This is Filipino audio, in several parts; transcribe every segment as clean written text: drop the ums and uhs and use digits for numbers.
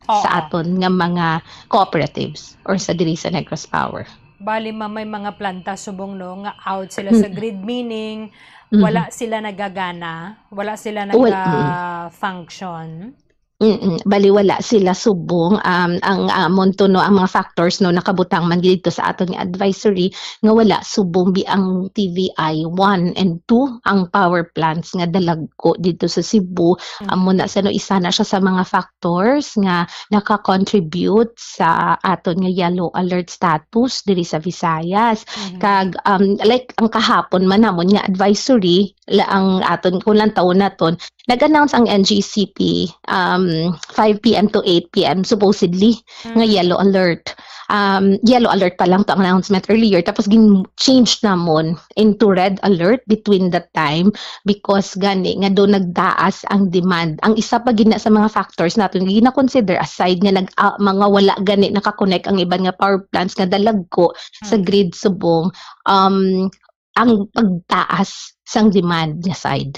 sa Oo. aton nga mga cooperatives or sa diri sa Negros Power. Bali may mga planta subong no nga out sila sa Mm. grid, meaning Mhm. wala sila nagagana, wala sila function. Bali wala sila subong, ang amon to no, ang mga factors no nakabutang man dito sa aton nga advisory nga wala subong ang TVI 1 and 2 ang power plants nga dalagko dito sa Cebu. Amo na sa no, isa na siya sa mga factors nga naka-contribute sa aton nga yellow alert status diri sa Visayas. Kag like ang kahapon man namon nga advisory ang aton kung lang taon naton nag-announce ang NGCP 5 p.m. to 8 p.m. supposedly nga yellow alert. Yellow alert pa lang to ang announcement earlier tapos gin-change namon into red alert between that time because gani nga do nagtaas ang demand. Ang isa pa gina sa mga factors naton nga gina-consider aside nga mga wala gani naka-connect ang iban nga power plants nga dalagko sa grid subong ang pagtaas sang demand nga side.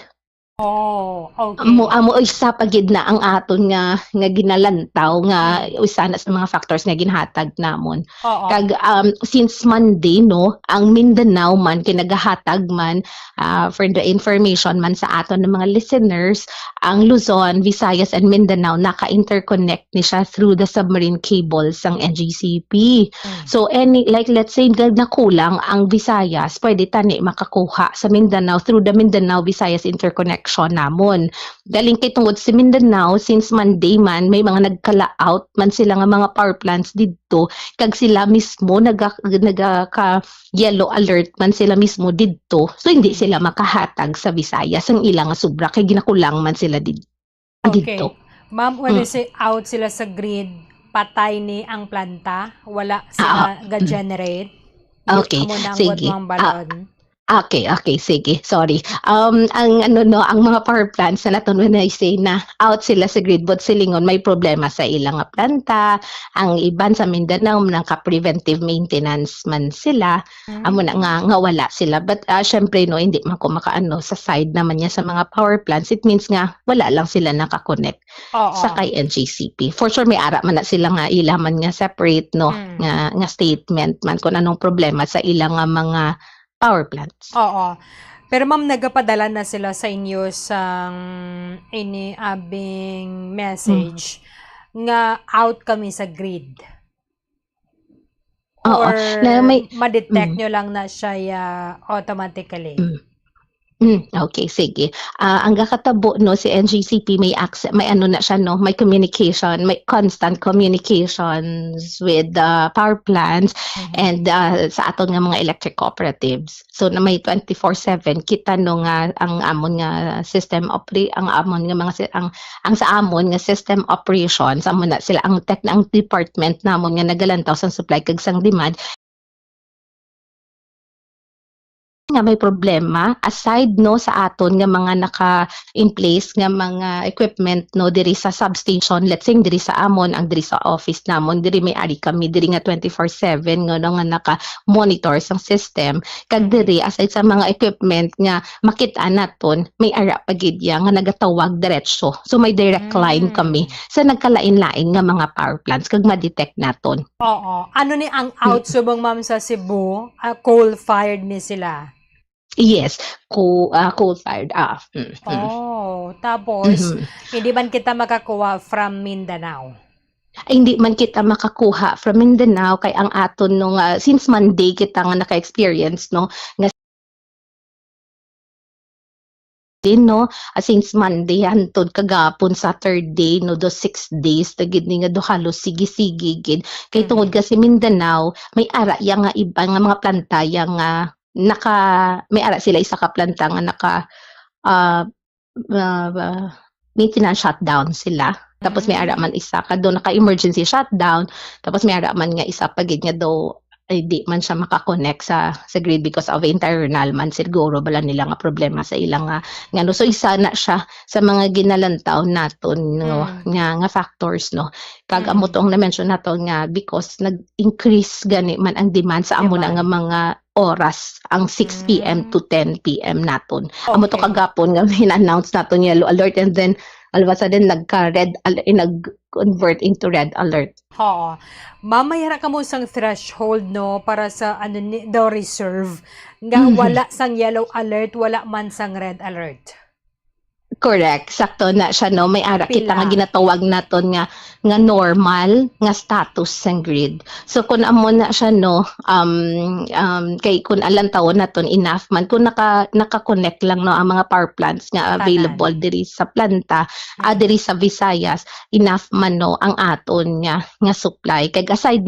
Oh, okay. Amo isa pa gid na ang aton nga ginalantaw nga usa na sa mga factors nga ginhatag namon. Oo. Kag since Monday no, ang Mindanao man kinagahatag man for the information man sa aton ng mga listeners, ang Luzon, Visayas and Mindanao naka-interconnect ni siya through the submarine cables ng NGCP. So like let's say nakulang ang Visayas, pwede tani makakuha sa Mindanao through the Mindanao Visayas interconnection namon. Galing kay tungod si Mindanao since Monday man may mga nagkala-out man sila nga mga power plants didto kag sila mismo naga ka yellow alert man sila mismo didto. So hindi sila makahatag sa Visayas ang ilang nga sobra kay ginakulang man sila didto. Okay. Ma'am, when you say out sila sa grid, patay ni ang planta, wala sila ga-generate. Okay, sige. Balon. Okay, sige. Sorry. Ang ang mga power plants na naton when I say na out sila sa grid but silingon may problema sa ilang nga planta. Ang iban sa Mindanao naka-preventive maintenance man sila. Amo na nga wala sila. But syempre no hindi man ko makaano sa side naman niya sa mga power plants. It means nga wala lang sila naka-connect sa kay NGCP. For sure may ara man na sila nga ilaman nga separate no nga statement man kung anong problema sa ilang nga mga power plants. Oo. Pero ma'am, nagapadala na sila sa inyo sang iniabing message nga out kami sa grid. Or ma-detect nyo lang na siya automatically. Okay, sige. Ang kakatabo no si NGCP may access, may ano na siya no, may communication, may constant communications with the power plants and sa aton nga mga electric cooperatives. So na may 24/7 kita no nga ang amon nga system ang amon nga mga ang sa amon nga system operations amon na sila ang ang department namon nga nagalantaw sa supply kag sang demand nga may problema aside no sa aton nga mga naka in place nga mga equipment no diri sa substation, let's say diri sa amon ang diri sa office namon diri may ari kami diri nga 24/7 nga no, nga naka monitor sang system kag diri aside sa mga equipment nga makita naton may ara pagid nga nagatawag diretso, so may direct line kami sa nagkalain-lain nga mga power plants kag ma-detect naton. Oo. Ano ni ang out subong ma'am sa Cebu? Coal-fired ni sila. Yes, coal-fired. Tapos hindi man kita makakuha from Mindanao. Ay, hindi man kita makakuha from Mindanao kay ang aton nung since Monday kita nga naka-experience no nga din no since Monday hantod kagapon Saturday no do 6 days tagid ni nga do halos sige-sige gid kay tungod kasi Mindanao may ara ya nga iba nga mga planta ya nga may ara sila isa ka planta nga naka maintenance shutdown sila. Tapos may ara man isa ka do naka-emergency shutdown. Tapos may ara man nga isa pagid nga do ay di man siya makakonect sa grid because of internal man siguro bala nila nga problema sa ilang nga no. So isa na siya sa mga ginalantaw naton no, nga factors no. Kag amo tong na-mention nato nga because nag-increase gani man ang demand sa amo na nga mga oras ang 6 p.m. to 10 p.m. naton. Amo to kagapon nga in-announce naton yellow alert and then all of a sudden nag-convert into red alert. Oo. Mamaya ka mo sang threshold no para sa the reserve nga wala sang yellow alert, wala man sang red alert. Correct, sakto na siya no. May ara kita nga Pila? ginatawag naton nga normal nga status sang grid. So kung amo na siya no, kay kun alang taon naton enough man kung naka-connect lang no ang mga power plants nga available diri sa planta, diri sa Visayas, enough man no ang aton nga supply. Kay aside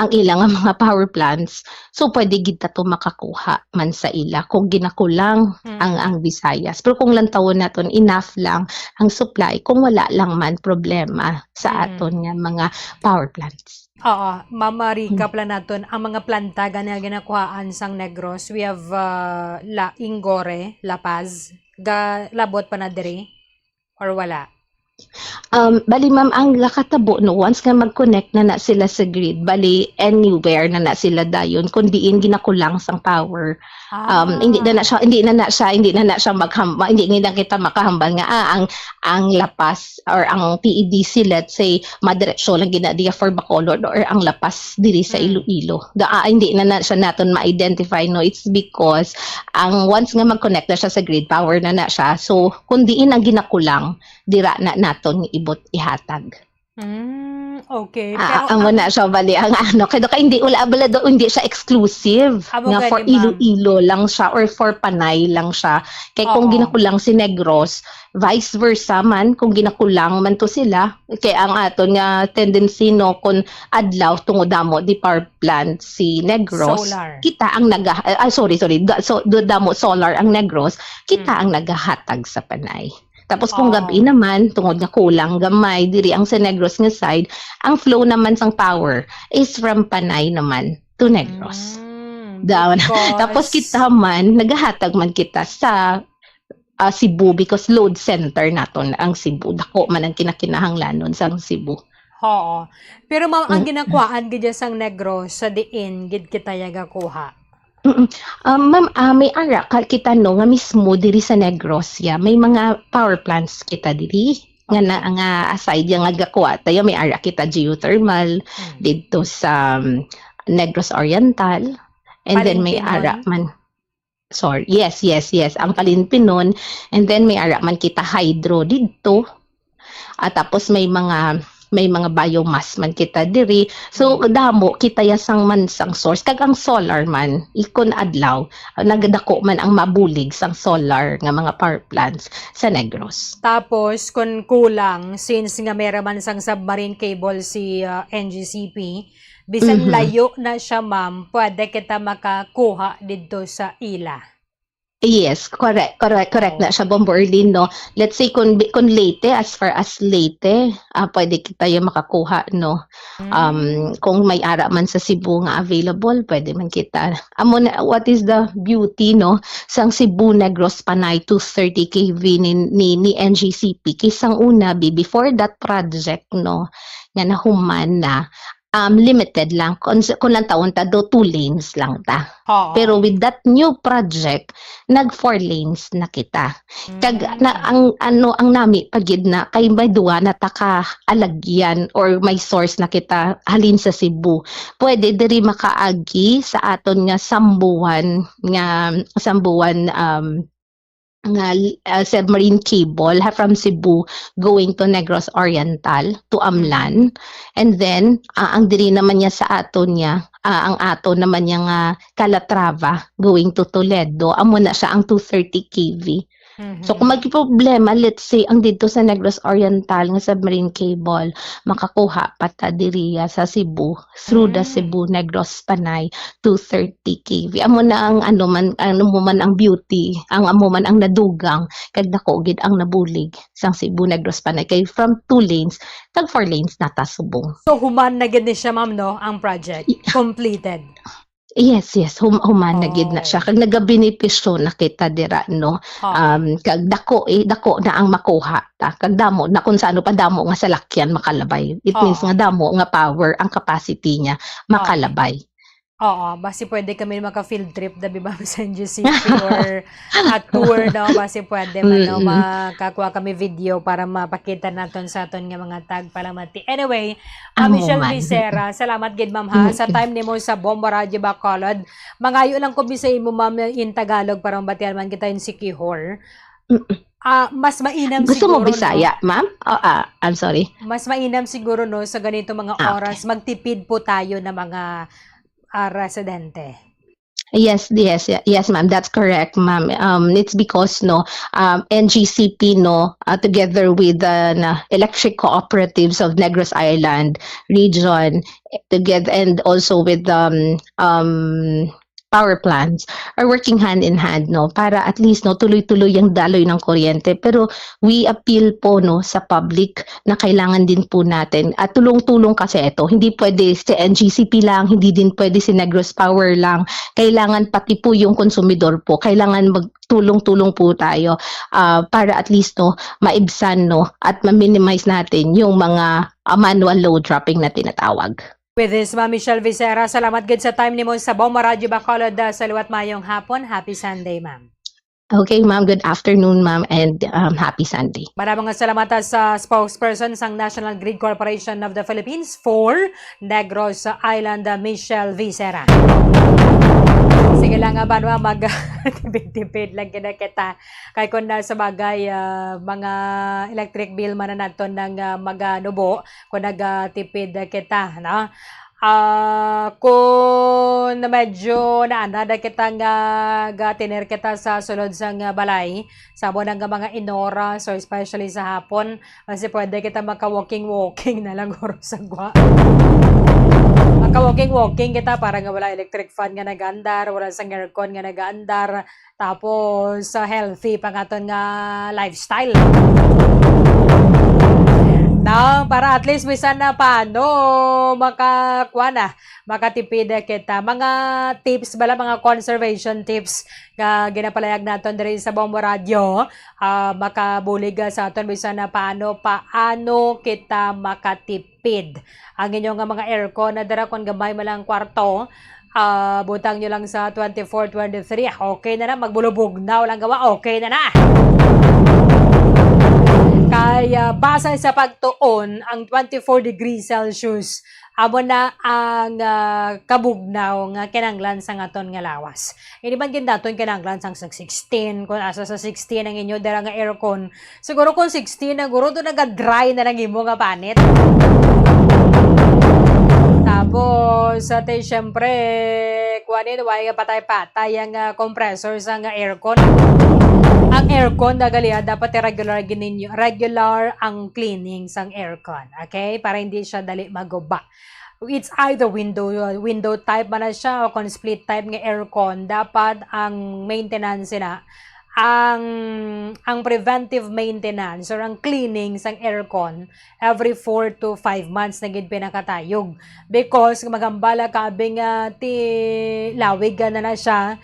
ang ilang mga power plants, so pwede gid ta to makakuha man sa ila kung ginakulang ang Visayas. Pero kung lantawon naton enough lang ang supply, kung wala lang man problema sa aton nga mga power plants. Oo, recap lang naton ang mga planta gana ginakuhaan sang Negros. We have Ingore, La Paz, labot pa na diri or wala? Bali ma'am, ang lakatabo no, once nga mag-connect na sila sa grid, bali anywhere na sila dayon, kundi ginakulang sang power. Hindi na kita makahambal nga ang lapas or ang PEDC, let's say madiretso lang ginadiya for Bacolod or ang lapas diri sa Iloilo. Hindi na siya naton ma-identify no, it's because ang once nga mag-connect na siya sa grid, power na siya, so kundi ang ginakulang dira na naton ibot ihatag. Okay. Pero ang na siya bali ang kaya hindi hindi siya exclusive nga for Iloilo lang siya or for Panay lang siya. Kay kung ginakulang si Negros, vice versa man kung ginakulang man to sila, kay ang aton nga tendency no kung adlaw tungod damo di power plant si Negros, solar. Kita ang damo solar ang Negros, kita ang nagahatag sa Panay. Tapos kung gabi naman, tungod nga kulang gamay, diri ang sa Negros nga side, ang flow naman sang power is from Panay naman to Negros. Tapos kita man, nagahatag man kita sa Cebu because load center naton ang Cebu. Dako man ang kinakinahanglanon sa Cebu. Oo. Pero ma'am, ang ginakuhaan gid sang Negros sa diin gid kita yaga kuha. Ma'am, may ara kita no nga mismo diri sa Negros may mga power plants kita diri nga aside yang nagakuha tayo, may ara kita geothermal dito sa Negros Oriental, and then may ara man yes ang Palinpinon, and then may ara man kita hydro dito, at tapos may mga biomass man kita diri. So damo kita yasang man sang source, kag ang solar man ikon adlaw nagadako man ang mabulig sang solar nga mga power plants sa Negros. Tapos kun kulang, since nga meron man sang submarine cable si NGCP, bisan layo na siya ma'am, pwede kita makakuha dito sa ila. Yes, correct na siya, Bomborlin, no. Let's say kung Leyte, as far as Leyte, pwede kita yung makakuha, no. Kung may ara man sa Cebu nga available, pwede man kita. What is the beauty, no, sang Cebu Negros Panay 230 kV ni NGCP. Kisang una, before that project, no, nga nahuman na, limited lang kung lang taon ta do 2 lanes lang ta. Pero with that new project nag 4 lanes na kita. Kag ang nami pagid na kay may duwa na taka alagyan or may source na kita halin sa Cebu. Pwede diri makaagi sa aton nga sambuan submarine cable from Cebu going to Negros Oriental to Amlan, and then ang diri naman niya sa aton niya ang aton naman niya nga Calatrava going to Toledo, amo na siya ang 230 kV. So kung magproblema, let's say ang dito sa Negros Oriental nga submarine cable, makakuha pata diriya sa Cebu through the Cebu Negros Panay 230 kV. Amo na ang ano man ang beauty, amo man ang nadugang kag dako gid ang nabulig sang Cebu Negros Panay kay from 2 lanes kag 4 lanes nata subong. So human na gid ni siya ma'am no ang project completed. Yes, human na gid na siya kag nagabenepisyo na kita dira, no. Kag dako na ang makuha ta, kag damo na kung saan pa damo nga salakyan makalabay. It means nga damo nga power ang capacity niya makalabay. Oo, basi pwede kami maka-field trip dabi ba sa NGCP or a tour, no? Basi pwede man, no? Mm. Makakuha kami video para mapakita naton sa aton nga mga tagpalamati. Anyway, Amo Michelle man. Vicera, salamat gid ma'am ha, sa Mm. time nimo sa Bomba Radio Bacolod. Mangayo lang ko bisay mo ma'am in Tagalog para mabatian man kita in Sikihor. Mm. Mas mainam Gusto mo siguro, no? Bisaya, ma'am? I'm sorry. Mas mainam siguro, no, sa ganito mga Okay. oras, magtipid po tayo ng mga residente. Yes, ma'am. That's correct, ma'am. It's because NGCP together with the electric cooperatives of Negros Island region together and also with power plants are working hand in hand para at least tuloy-tuloy ang daloy ng kuryente. Pero we appeal po sa public na kailangan din po natin at tulong-tulong kasi ito. Hindi pwede si NGCP lang, hindi din pwede si Negros Power lang. Kailangan pati po yung konsumidor po. Kailangan magtulong-tulong po tayo para at least maibsan at ma-minimize natin yung mga manual load dropping na tinatawag. With this, Ma'am Michelle Vicera, salamat gid sa time nimo sa Bomba Radio Bacolod sa liwat mayong hapon. Happy Sunday, ma'am. Okay, ma'am. Good afternoon, ma'am, and happy Sunday. Maraming salamat sa spokesperson sang National Grid Corporation of the Philippines for Negros Island, Michelle Vicera. Sige lang nga ba mag-tipid lang kita kay kung sa bagay mga electric bill man na nato ng maganubo kung nagtipid kita, no? Kung medyo naanada kita nga tiner kita sa sulod sang balay sabon nga mga inora, so especially sa hapon kasi pwede kita maka-walking na lang guro sa gwa. Maka-walking kita para nga wala electric fan nga nag-andar, wala sang aircon nga nag-andar, tapos healthy pa nga nga lifestyle. No, para at least bisan na paano makatipid kita. Mga tips bala, mga conservation tips nga ginapalayag naton diri sa Bomba Radio, makabulig sa aton bisan na paano kita makatipid. Ang inyong mga aircon na dara kon gamay malang kwarto, butang nyo lang sa 24-23, okay na magbulubog na lang gawa, okay na. Kaya base sa pagtuon, ang 24 degrees Celsius amo na ang kabugnaw nga kinanglan sa aton nga lawas. Hindi man gindaton kinanglan sang 16, kung asa sa 16 ang inyo dara nga aircon. Siguro kung 16 na guro to naga-dry na lang imo nga panit. Tapos syempre kuanin way patay-patay ang compressor sa nga aircon. Ang aircon dapat regular ang cleaning sang aircon, okay? Para hindi siya dali maguba. It's either window type man na siya o kung split type nga aircon, dapat ang maintenance na ang preventive maintenance or ang cleaning sang aircon every 4 to 5 months na gid pinakatayog, because magambala kabing ti lawig na siya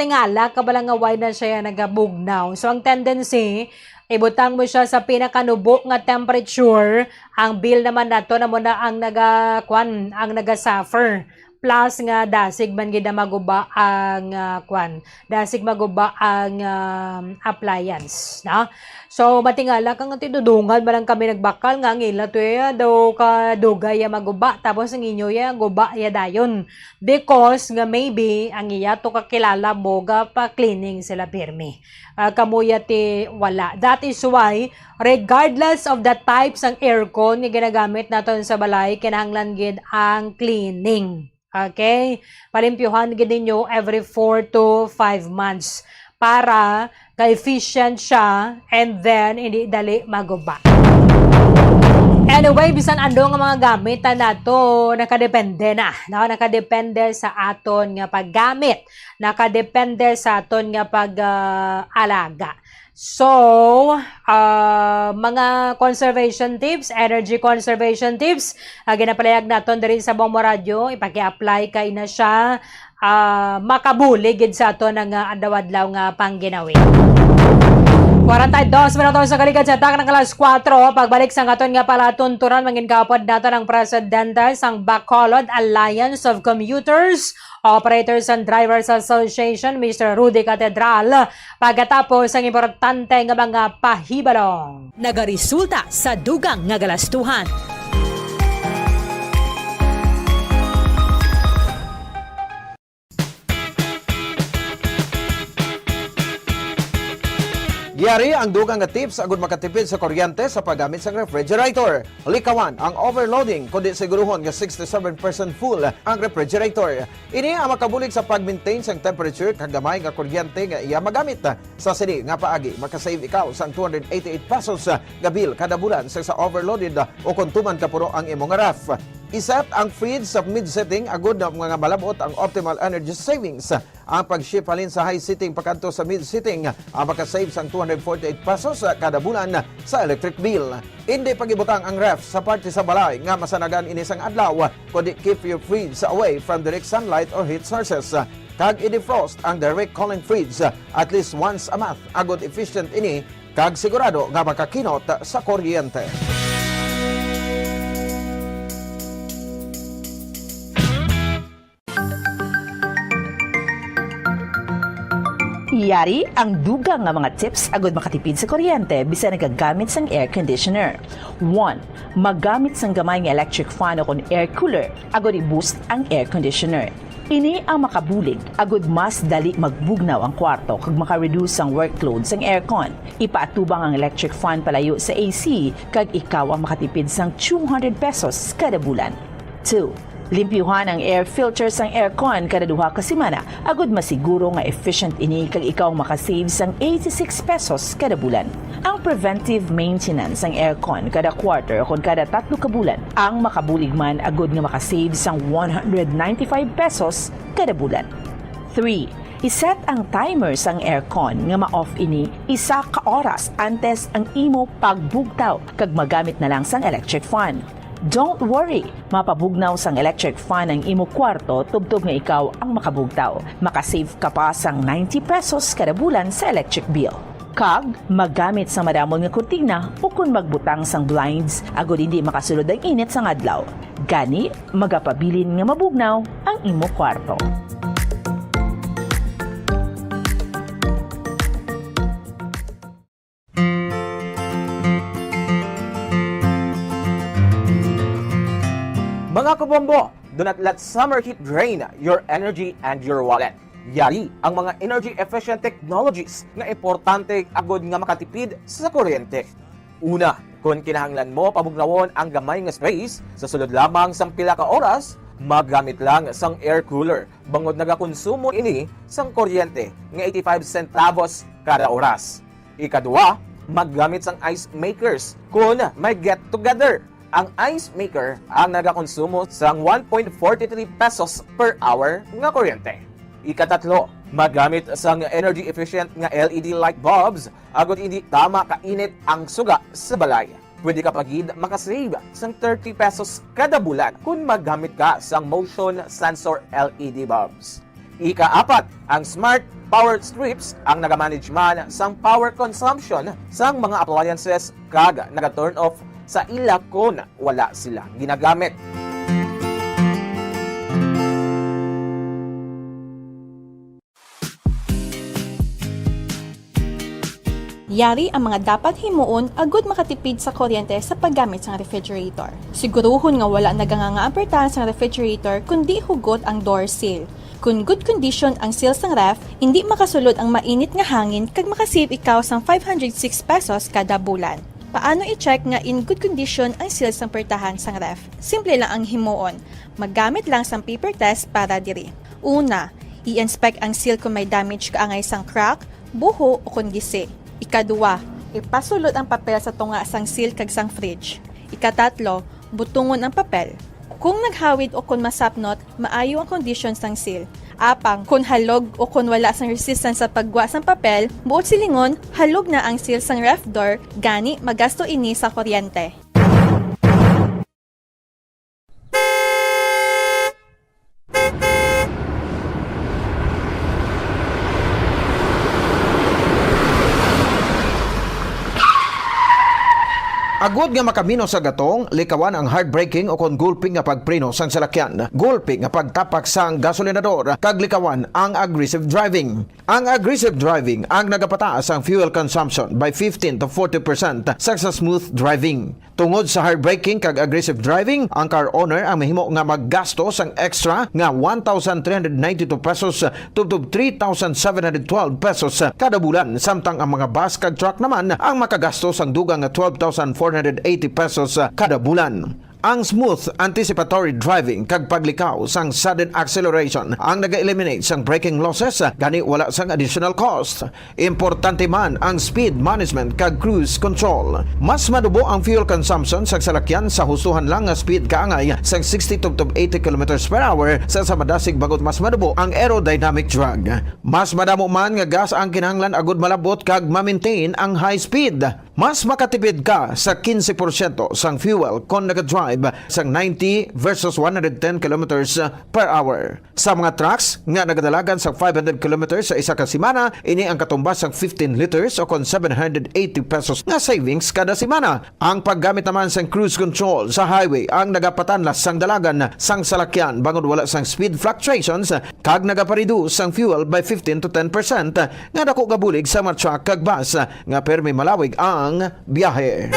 tingala kabala nga why na siya nagabugnaw. So ang tendency ibutang mo siya sa pinakanubo nga temperature, ang bill naman nato na mo na ang naga-suffer. Plus nga dasig man gid maguba ang dasig maguba ang appliance, no? So matingala kang tidudungan man kami nagbakal nga ngila to daw ka dugay maguba, tapos ang inyo guba dayon, because nga maybe ang iya to kakilala mo pa cleaning sila pirmi. Kamuya ti wala. That is why regardless of the types ng aircon nga ginagamit naton sa balay, kinahanglan gid ang cleaning. Okay? Palimpyuhan gid ninyo every 4 to 5 months para ka-efficient siya and then hindi dali maguba. Anyway, bisan ando nga mga gamit nato nakadepende na. Nakadepende sa aton nga paggamit. Nakadepende sa aton nga pag-alaga. So, mga conservation tips, energy conservation tips, ginapalayag naton diri sa Bomba Radio, ipaki-apply kay na siya, makabulig gid sa aton nga adlaw-adlaw nga pangginawi. 42 minutos sa kaligid sa tak ng alas 4, pagbalik sa katon nga pala tunturan mangin kapod nato ng presidente sang Bacolod Alliance of Commuters, Operators and Drivers Association, Mr. Rudy Catedral, pagkatapos ang importante nga mga pahibalo. Nagaresulta sa dugang nga galastuhan. Giyari ang dugang nga tips agud makatipid sa kuryente sa paggamit sa refrigerator. Likawan ang overloading kundi siguruhon nga 67% full ang refrigerator. Ini ang makabulig sa pag-maintain sang temperature kag gamay nga kuryente nga iya magamit. Sa sini nga paagi makasave ikaw sang 288 pesos nga bill kada bulan sa overloaded o kung tuman ka puro ang imong ref. Iset ang fridge sa mid-setting agud na mga malabot ang optimal energy savings. Ang pag-shift halin sa high setting pakanto sa mid-setting ang makasave sang 248 pesos kada bulan sa electric bill. Hindi pagibutang ang ref sa parte sa balay nga masanagan inisang adlaw kundi keep your fridge away from direct sunlight or heat sources. Kag i-defrost ang direct cooling fridge at least once a month agud efficient ini kag sigurado nga makakinot sa kuryente. Yari ang dugang nga mga tips agud makatipid sa kuryente bisan nagagamit sang air conditioner. 1. Magamit sang gamay nga electric fan o kon air cooler agud i-boost ang air conditioner. Ini ang makabulig agud mas dali magbugnaw ang kwarto kag maka-reduce ang workload sang aircon. Ipaatubang ang electric fan palayo sa AC kag ikaw ang makatipid sang 200 pesos kada bulan. 2. Limpyuhan ang air filter sang aircon kada duha ka semana agud masiguro nga efficient ini kag ikaw makasave sang 86 pesos kada bulan. Ang preventive maintenance sang aircon kada quarter o kon kada 3 ka bulan ang makabulig man agud nga makasave sang 195 pesos kada bulan. 3. Iset ang timer sang aircon nga ma-off ini isa ka oras antes ang imo pagbugtaw kag magamit na lang sang electric fan. Don't worry, mapabugnaw sang electric fan ang imo kwarto tubtob nga ikaw ang makabugtaw. Makasave ka pa sang 90 pesos kada bulan sa electric bill. Kag, magamit sa madamon nga kurtina o kung magbutang sang blinds agud hindi makasulod ang init sang adlaw. Gani, magapabilin nga mabugnaw ang imo kwarto. Mga kabombo, do not let summer heat drain your energy and your wallet. Yari ang mga energy-efficient technologies nga importante agod nga makatipid sa kuryente. Una, kung kinahanglan mo pabugnawon ang gamay nga space, sa sulod lamang sang pila ka oras, magamit lang sang air cooler. Bangod nagakonsumo ini sang kuryente nga 85 centavos kada oras. Ikadua, maggamit sang ice makers kung may get together. Ang ice maker ang nagakonsumo sang 1.43 pesos per hour nga kuryente. Ikatatlo, magamit sang energy efficient nga LED light bulbs agud hindi tama kainit ang suga sa balay. Pwede ka pagid makasave sang 30 pesos kada bulan kung magamit ka sang motion sensor LED bulbs. Ikaapat, ang smart power strips ang nagamanage man sang power consumption sang mga appliances kag naga-turn off sa ila kung wala sila ginagamit. Yari ang mga dapat himuon agud makatipid sa kuryente sa paggamit sa refrigerator. Siguruhon nga wala naganganga-apertahan sa refrigerator kundi hugot ang door seal. Kung good condition ang seal sang ref, hindi makasulod ang mainit nga hangin kag makasave ikaw sang 506 pesos kada bulan. Paano i-check nga in good condition ang seal sang pertahan sang ref? Simple lang ang himuon. Maggamit lang sang paper test para diri. Una, i-inspect ang seal kung may damage kaangay sang crack, buho o kung gisi. Ikadua, ipasulod ang papel sa tunga sang seal kag sang fridge. Ikatatlo, butungon ang papel. Kung naghawid o kung masapnot, maayo ang condition sang seal. Apang, kung halog o kung wala sang resistance sa pagwa sang papel, buot silingon, halog na ang seal sang ref door, gani magasto ini sa kuryente. Agod nga makamino sa gatong, likawan ang heartbreaking o kon gulping nga pagpreno sang salakyan. Gulping nga pagtapak sang gasolinador, kag likawan ang aggressive driving. Ang aggressive driving ang nagapataas ang fuel consumption by 15 to 40% sa smooth driving. Tungod sa heartbreaking kag aggressive driving, ang car owner ang mahimo nga maggasto sang extra nga 1,392 pesos tubtob 3,712 pesos kada bulan, samtang ang mga bus kag truck naman ang makagasto sang dugang nga 12,480 pesos kada bulan. Ang smooth anticipatory driving kag paglikaw sang sudden acceleration ang naga-eliminate sang braking losses, gani wala sang additional cost. Importante man ang speed management kag cruise control. Mas madubo ang fuel consumption sa salakyan sa hustuhan lang nga speed kaangay sang 60 to 80 km per hour sa madasig bagot mas madubo ang aerodynamic drag. Mas madamo man nga gas ang kinahanglan agud malabot kag ma-maintain ang high speed. Mas makatipid ka sa 15% sang fuel kung nag-drive sang 90 versus 110 km per hour. Sa mga trucks nga nagadalagan sa 500 km sa isa ka simana, ini ang katumbas sang 15 liters o kon 780 pesos nga savings kada simana. Ang paggamit naman sang cruise control sa highway ang nagapatanlas sang dalagan sang salakyan bangod wala sang speed fluctuations, kag nagapareduce sang fuel by 15 to 10% nga dako gabulig sa mga truck kag bus nga permi malawig ang biyahe.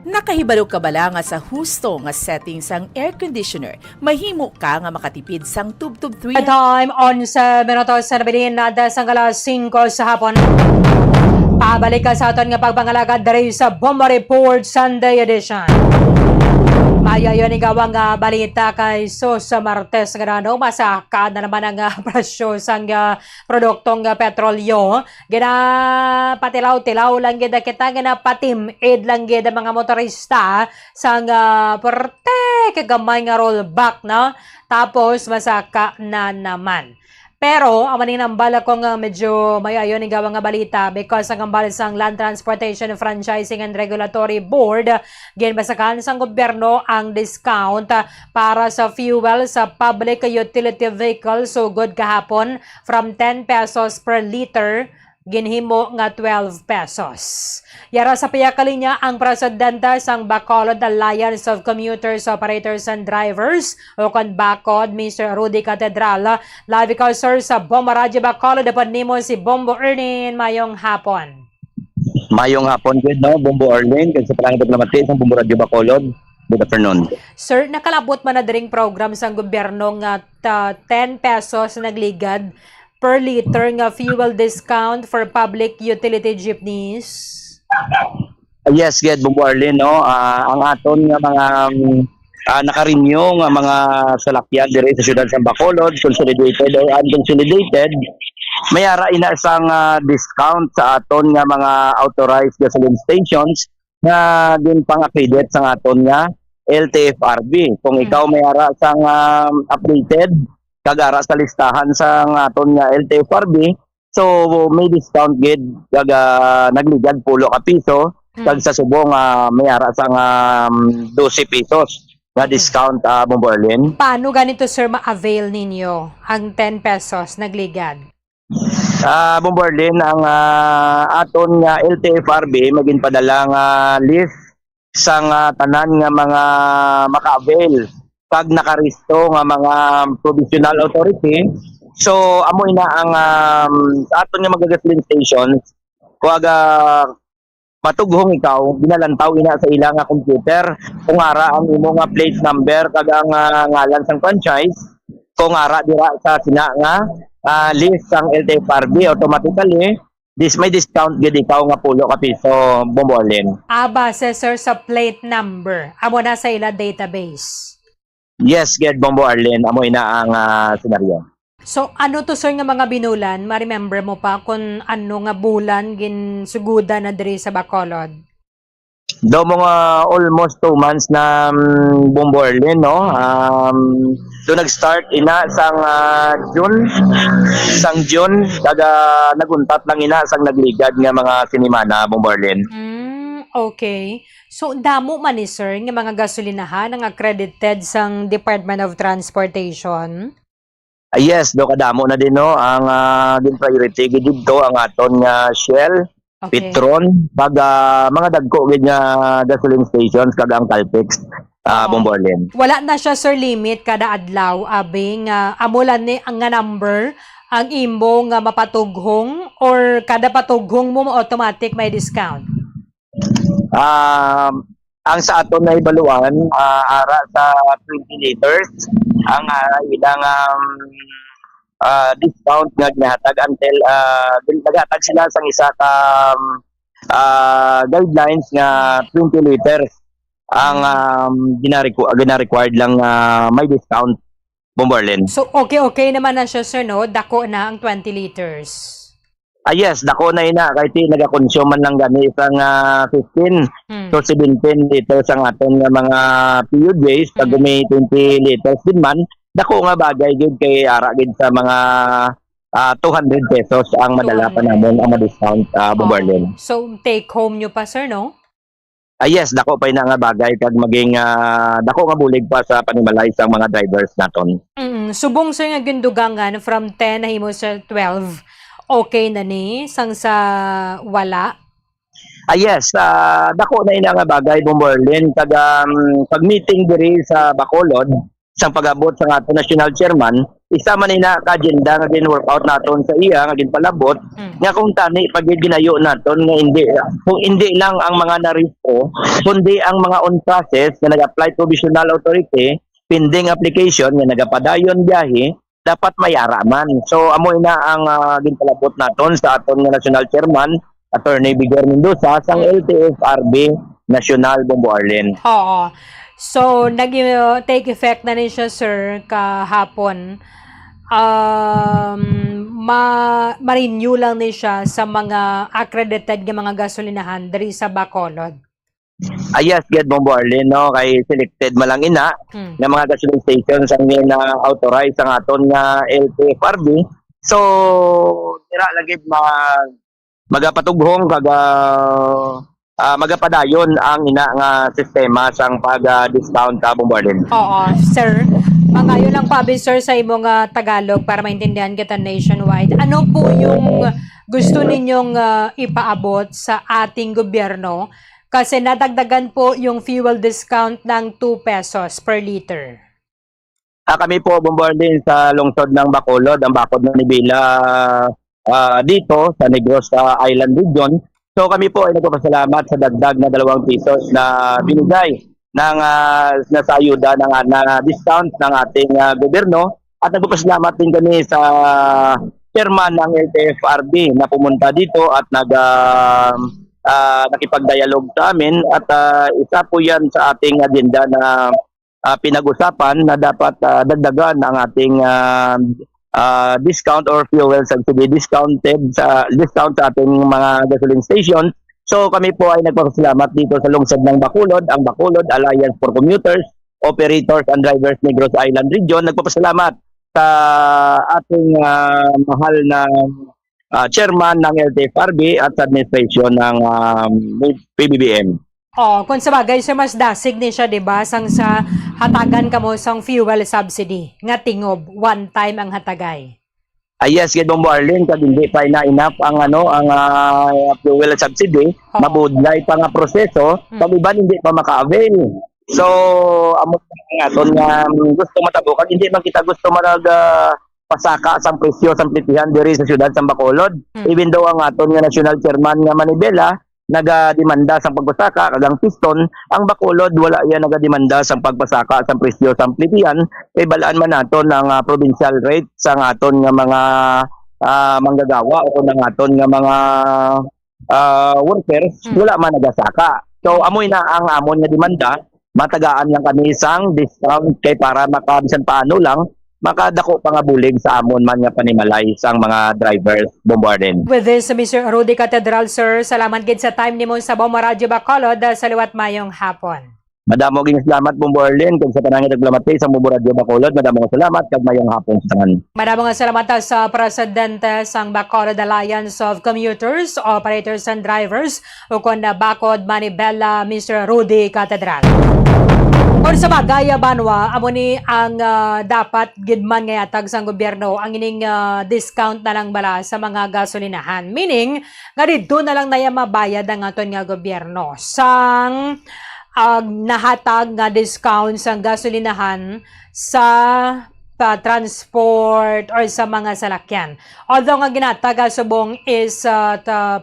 Nakahibalo ka bala nga sa husto nga setting sang air conditioner, mahimo ka nga makatipid sang tubtub 3. Time on 7 minutos sa nabilin na dasang alas 5 sa hapon. Pabalik ka sa aton nga pagpangalagad dari sa Bomba Report Sunday Edition. Mayayon igawang balita kay sa Martes nga no, masaka na naman ang presyo sang produktong petrolyo. Patilaw-tilaw lang gid kita patim-id lang gid mga motorista sang perte kagamay nga rollback na. Tapos masaka na naman. Pero, amanin ang bala ko nga medyo mayayon ng gawang balita because ang bala sang Land Transportation Franchising and Regulatory Board, ginbasakan sang gobyerno ang discount para sa fuel sa public utility vehicle sugod kahapon from 10 pesos per liter ginhimo nga 12 pesos. Yara sa piyakalinya ang presidente sang Bacolod Alliance of Commuters, Operators and Drivers o kon BACOD, Mr. Rudy Catedral. Live ikaw sir sa Bomba Radio Bacolod, dapat nimo si Bombo Ernin. Mayong hapon. Mayong hapon good no, Bombo Ernin, kasi sa Palangit Diplomatic ng Bombo Radio Bacolod. Good afternoon. Sir, nakalabot man na diring program sang gobyerno nga 10 pesos nagligad per liter nga fuel discount for public utility jeepneys? Yes, good, Bombo Ernin, no? Ang aton nga mga naka-renew nga mga salakyan dire sa siyudad sa Bacolod, consolidated or unconsolidated, mayara ina sang discount sa aton nga mga authorized gasoline stations na din pang-accredit sa aton nga LTFRB. Kung ikaw mayara sang updated kagara sa listahan sa aton nga LTFRB, so may discount gid kag nagligad 10 ka piso kag sa subong mayara sang 12 pesos nga discount Bombo Ernin. Paano ganito sir ma-avail ninyo ang 10 pesos nagligad? Bombo Ernin, ang aton nga LTFRB maging padalang list sang tanan nga mga maka-avail pag nakaristo nga mga provisional authority. So amo ina ang sa aton nga mga gasoline stations kuag matughong ikaw ginalantaw ina sa ilang nga computer kung ara ang imo nga plate number kag ang ngalan sang franchise, kung ara dira sa sina nga list sang LTFRB, automatically may discount gid ikaw nga 10 ka piso, Bombo Ernin. Base sir sa plate number amo na sa ila database. Yes, get Bombo Ernin, amo ina ang senaryo. So ano to sir nga mga binulan? Ma-remember mo pa kung ano nga bulan ginsuguda na diri sa Bacolod? Do mga almost 2 months na Bombo Ernin, no? So nag-start ina sang June, kaga naguntat lang ina sang nagligad nga mga sinimana, Bombo Ernin. Okay. So, damo man ni sir nga mga gasolinahan ang accredited sang Department of Transportation. Yes, do kadamo na din no ang din priority gid dito ang aton nga Shell, Okay. Petron, pag mga dagko gid nga gasoline stations kag ang Caltex, Bombolin. Wala na siya sir limit kada adlaw abing amulan ni ang nga number ang imo nga mapatughong or kada patughong mo automatic may discount. Ang sa aton na ibaluan ara sa 20 liters ang ilang discount nga ginahatag until naghatag sila sang isa ka guidelines nga 20 liters ang gina-required lang may discount, Bombolin. So okay naman na siya sir no, dako na ang 20 liters. Yes, dako na ina kahit naga-consume man lang gani isang 15 to 17 liters ang aton nga mga PUJs pag may 20 liters din man dako nga bagay gid kay ara gid sa mga 200 pesos ang madala pa namon ang ma-discount, Bombolin. So take home nyo pa sir no? Yes, dako pa ina nga bagay kag maging dako nga bulig pa sa panimalay sa mga drivers naton. Subong sir nga gindugangan from 10 na himo sa 12. Okay na ni sang sa wala. Yes, dako na ina nga bagay, Bombolin, kag pag meeting diri sa Bacolod sang pag-abot sa aton national chairman, isa man ina ka agenda nga gin-workout naton sa iya nga ginpalabot nga kung tani pag ginayo naton nga hindi lang ang mga narisko kundi ang mga on process nga nag-apply provisional authority pending application nga nagapadayon biyahe dapat mayara man. So amo ina ang ginpalabot naton sa aton nga national chairman Attorney Vigor Mendoza sang LTFRB National, Bombolin. Oo. So nag-take effect na ni siya sir kahapon. Ma-renew lang ni siya sa mga accredited nga mga gasolinahan diri sa Bacolod. Yes, get Bombolin, no? Kay selected malang ina nga mga gasoline stations ang na-authorize ang aton nga LTFRB. So, tira lagi magapatughong kag magapadayon ang ina nga sistema sang pag-discount ka, Bombolin. Oo, sir. Magayon lang pa, sir, sa imong Tagalog para maintindihan kita nationwide. Ano po yung gusto ninyong ipaabot sa ating gobyerno? Kasi nadagdagan po yung fuel discount ng 2 pesos per liter. Kami po, Bombolin, sa lungsod ng Bacolod, ang Bacod ng Nibila dito sa Negros Island Region. So kami po ay nagpapasalamat sa dagdag na 2 pesos na binigay ng nasa ayuda ng discount ng ating gobyerno at nagpapasalamat din kami sa chairman ng LTFRB na pumunta dito at nakipag-dialogue sa amin at isa po yan sa ating agenda na pinag-usapan na dapat dagdagan ang ating discount or fuel subsidy discount sa ating mga gasoline station. So kami po ay nagpapasalamat dito sa lungsod ng Bacolod, ang Bacolod Alliance for Commuters, Operators and Drivers Negros Island Region. Nagpapasalamat sa ating mahal na chairman ng LTFRB at sa administration ng PBBM. Kung sa bagay, sir, mas dasig ni siya, diba? Sang sa hatagan ka mo sang fuel subsidy. Nga tingob, one time ang hatagay. Yes, gid Bombolin, kag hindi pa na enough ang fuel subsidy, mabudlay pa nga proseso, pag iban hindi pa maka-avail. So, amo nga aton nga gusto matabo kag hindi man kita gusto pasaka sang presyo sang plitihan diri sa syudad sa Bacolod. Even though ang aton nga national chairman nga Manibela nagademanda sang pagpasaka kag ang piston, ang Bacolod wala yan nagademanda sang pagpasaka sang presyo sang plitihan, kay balaan man naton ang provincial rate sang aton nga mga manggagawa o ng aton nga mga workers wala man nagasaka. So amoy na ang amon nga demanda, matagaan lang kami sang discount kay para makabisan paano lang makadako pa nga bulig sa amon man nga panimalay sang mga drivers, Bombolin. With this, Mr. Rudy Catedral, sir, salamat gid sa time ni mo sa Bomba Radio Bacolod sa liwat mayong hapon. Madamo ging salamat Bombo Arlene kag sa tanang naglamati sa Mubo Radio Bacolod. Madamo nga salamat kag mayong hapon sa tanan. Maraming nga salamat sa presidente sang Bacolod Alliance of Commuters, Operators and Drivers o kon na Bacod Manibela, Mr. Rudy Catedral. Kung sa bagay, Banwa, amo ni ang dapat gidman nga yatag sang gobyerno ang ining discount na lang bala sa mga gasolinahan. Meaning, nga dito na lang na mabayad ang aton nga gobyerno. Sang nahatag nga discount sang gasolinahan sa transport or sa mga salakyan. Although nga ginatag subong is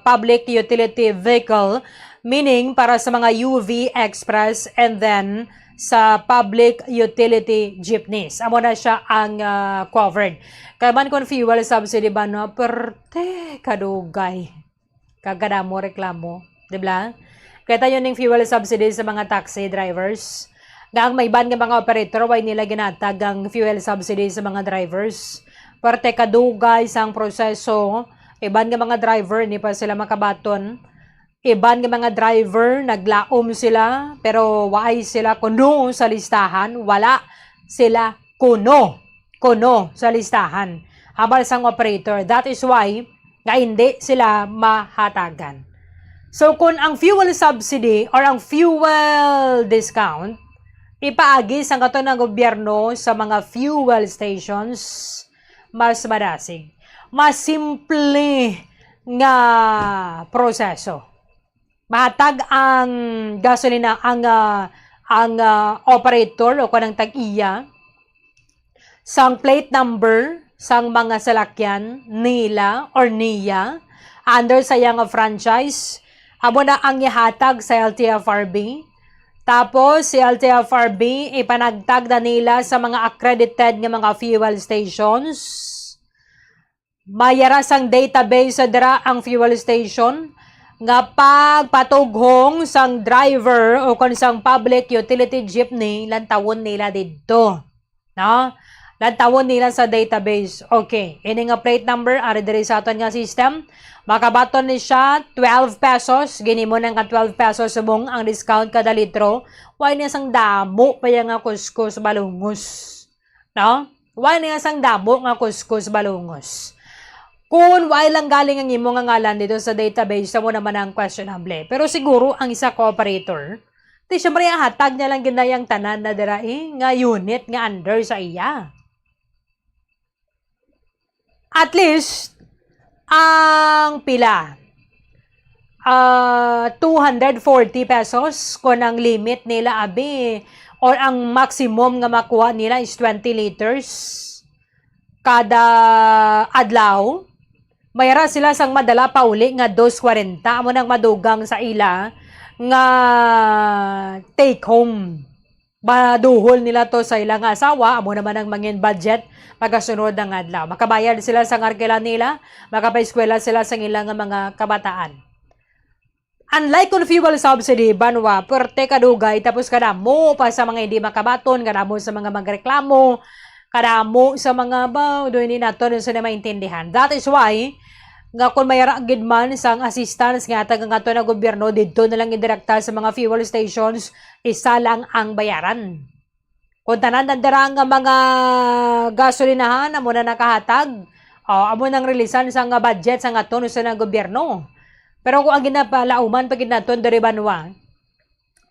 public utility vehicle, meaning para sa mga UV Express and then sa public utility jeepneys. Amo na siya ang covered. Kaya man kung fuel subsidy ba no, perte kadugay. Kagada mo reklamo. Diba? Kaya tayo ng fuel subsidy sa mga taxi drivers. Ang may ban ng mga operator, why nila ginatag ang fuel subsidy sa mga drivers. Perte kadugay sang proseso. Iban ng mga driver, ni pa sila makabaton. Iban ng mga driver, naglaom sila, pero waay sila kuno sa listahan. Wala sila kuno sa listahan. Habang sang operator. That is why, nga hindi sila mahatagan. So, kung ang fuel subsidy or ang fuel discount, ipaagi sa kato ng gobyerno sa mga fuel stations, mas madasig. Mas simple nga proseso. Mahatag ang gasolina, ang operator o kanang tag-iya, sang plate number, sang mga salakyan nila or niya, under sa yang franchise, amo na ang ihatag sa LTFRB. Tapos, si LTFRB, ipanagtag na nila sa mga accredited nga mga fuel stations. Mayara sang database sa dira ang fuel station nga pagpatughong sang driver o kung sang public utility jeepney, lantawon nila dito. No? Lantawon nila sa database. Okay. Ini nga plate number, ari diri sa aton nga system. Makabaton ni siya 12 pesos. Gini mo nang ka 12 pesos subong ang discount kada litro. Why niya sang damo pa yung nga kuskus balungos. No? Why niya sang damo nga kuskus balungos. Kung why lang galing ang imo nga ngalan dito sa database, mo naman ang questionable. Pero siguro ang isa co-operator, di syempre hatag niya lang ginayang tanan na diraing nga unit nga under sa iya. At least, ang pila, 240 pesos kung ang limit nila abi or ang maximum nga makuha nila is 20 liters kada adlaw. Mayara sila sang madala pa uli nga 240 amo nang madugang sa ila nga take home. Maduhol nila to sa ilang asawa, amo naman ang mangin budget pagasunod ng adlaw. Makabayad sila sa arkela nila, makapaeskwela sila sa ilang mga kabataan. Unlike on fuel subsidy, banwa, pwerte kadugay, tapos kadamo pa sa mga hindi makabaton, kadamo sa mga magreklamo, kadamo sa mga doon ni nato sa na maintindihan. That is why, nga kung mayara gidman sang assistance nga tagang ato na gobyerno, dito na lang indirekta sa mga fuel stations, isa lang ang bayaran. Kung tanan nandarang nga mga gasolinahan, amo na nakahatag, amo nang rilisan sang budget sang ato sa na gobyerno. Pero kung ang ginapalauman pag naton dari banwa,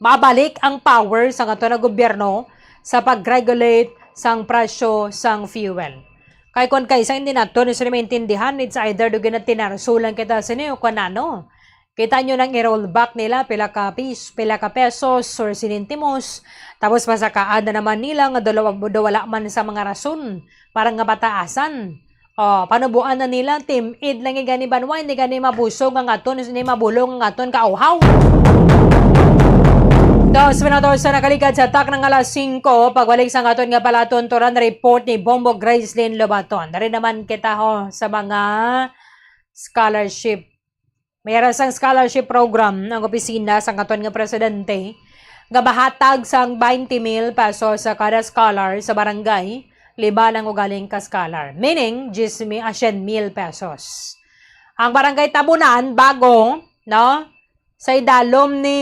mabalik ang power sa ato na gobyerno sa pag-regulate sang presyo sang fuel. Kay kung kaysa hindi naton sa maintindihan, it's either do gina tinarsulan kita sa niyo kung ano. Kita nyo nang i-roll back nila pila ka pesos or sinintimos. Tapos masakaan na naman nila nga wala man sa mga rason. Parang nga pataasan. Panubuan na nila, team id lang gani banwa, hindi gani mabusog ang aton, hindi mabulong ang aton kauhaw. Dos minutos sa nakaligad sa tak ng alas 5, pagbalik sa aton nga palaton, turan report ni Bombo Gracelyn Lobaton. Dari naman kita sa mga scholarship. Mayroon sang scholarship program ng opisina sa aton nga presidente. Nga bahatag sang 20,000 pesos sa kada scholar sa barangay. 5 lang ugaling ka scholar. Meaning, 10,000 pesos. Ang barangay Tabunan, bago, no? Sa idalom ni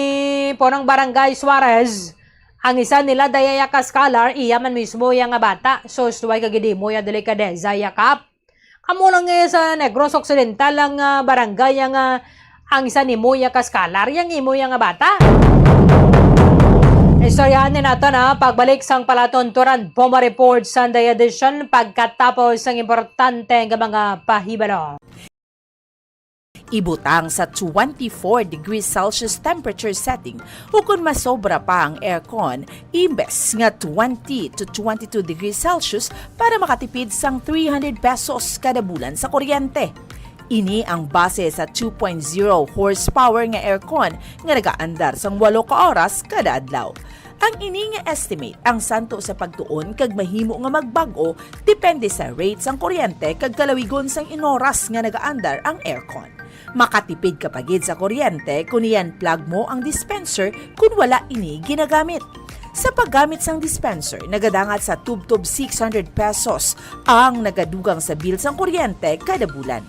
Porang Barangay Suarez, Ang isa nila dayaya ka scholar, iya man mismo yang nga bata. So, suway kagidi mo ya delikadeza yakap. Kamu lang sa Negros Occidental ang barangay ang isa ni Moya ka scholar, yang imo yang nga bata. Istoryahan nato na pagbalik sang palatunturan Bomba Report Sunday edition pagkatapos ang importante nga mga pahibalo. Ibutang sa 24 degrees Celsius temperature setting o kung masobra pa ang aircon, imbes nga 20 to 22 degrees Celsius para makatipid sang 300 pesos kada bulan sa kuryente. Ini ang base sa 2.0 horsepower nga aircon nga nagaandar sang 8 ka oras kada adlaw. Ang ini nga estimate ang santo sa pagtuon kag mahimo nga magbago depende sa rate sang kuryente kag kalawigon sang inoras nga nagaandar ang aircon. Makatipid ka pagid sa kuryente kung iyan plug mo ang dispenser kung wala ini ginagamit. Sa paggamit sang dispenser, nagadangat sa tub-tub 600 pesos ang nagadugang sa bill sang kuryente kada bulan.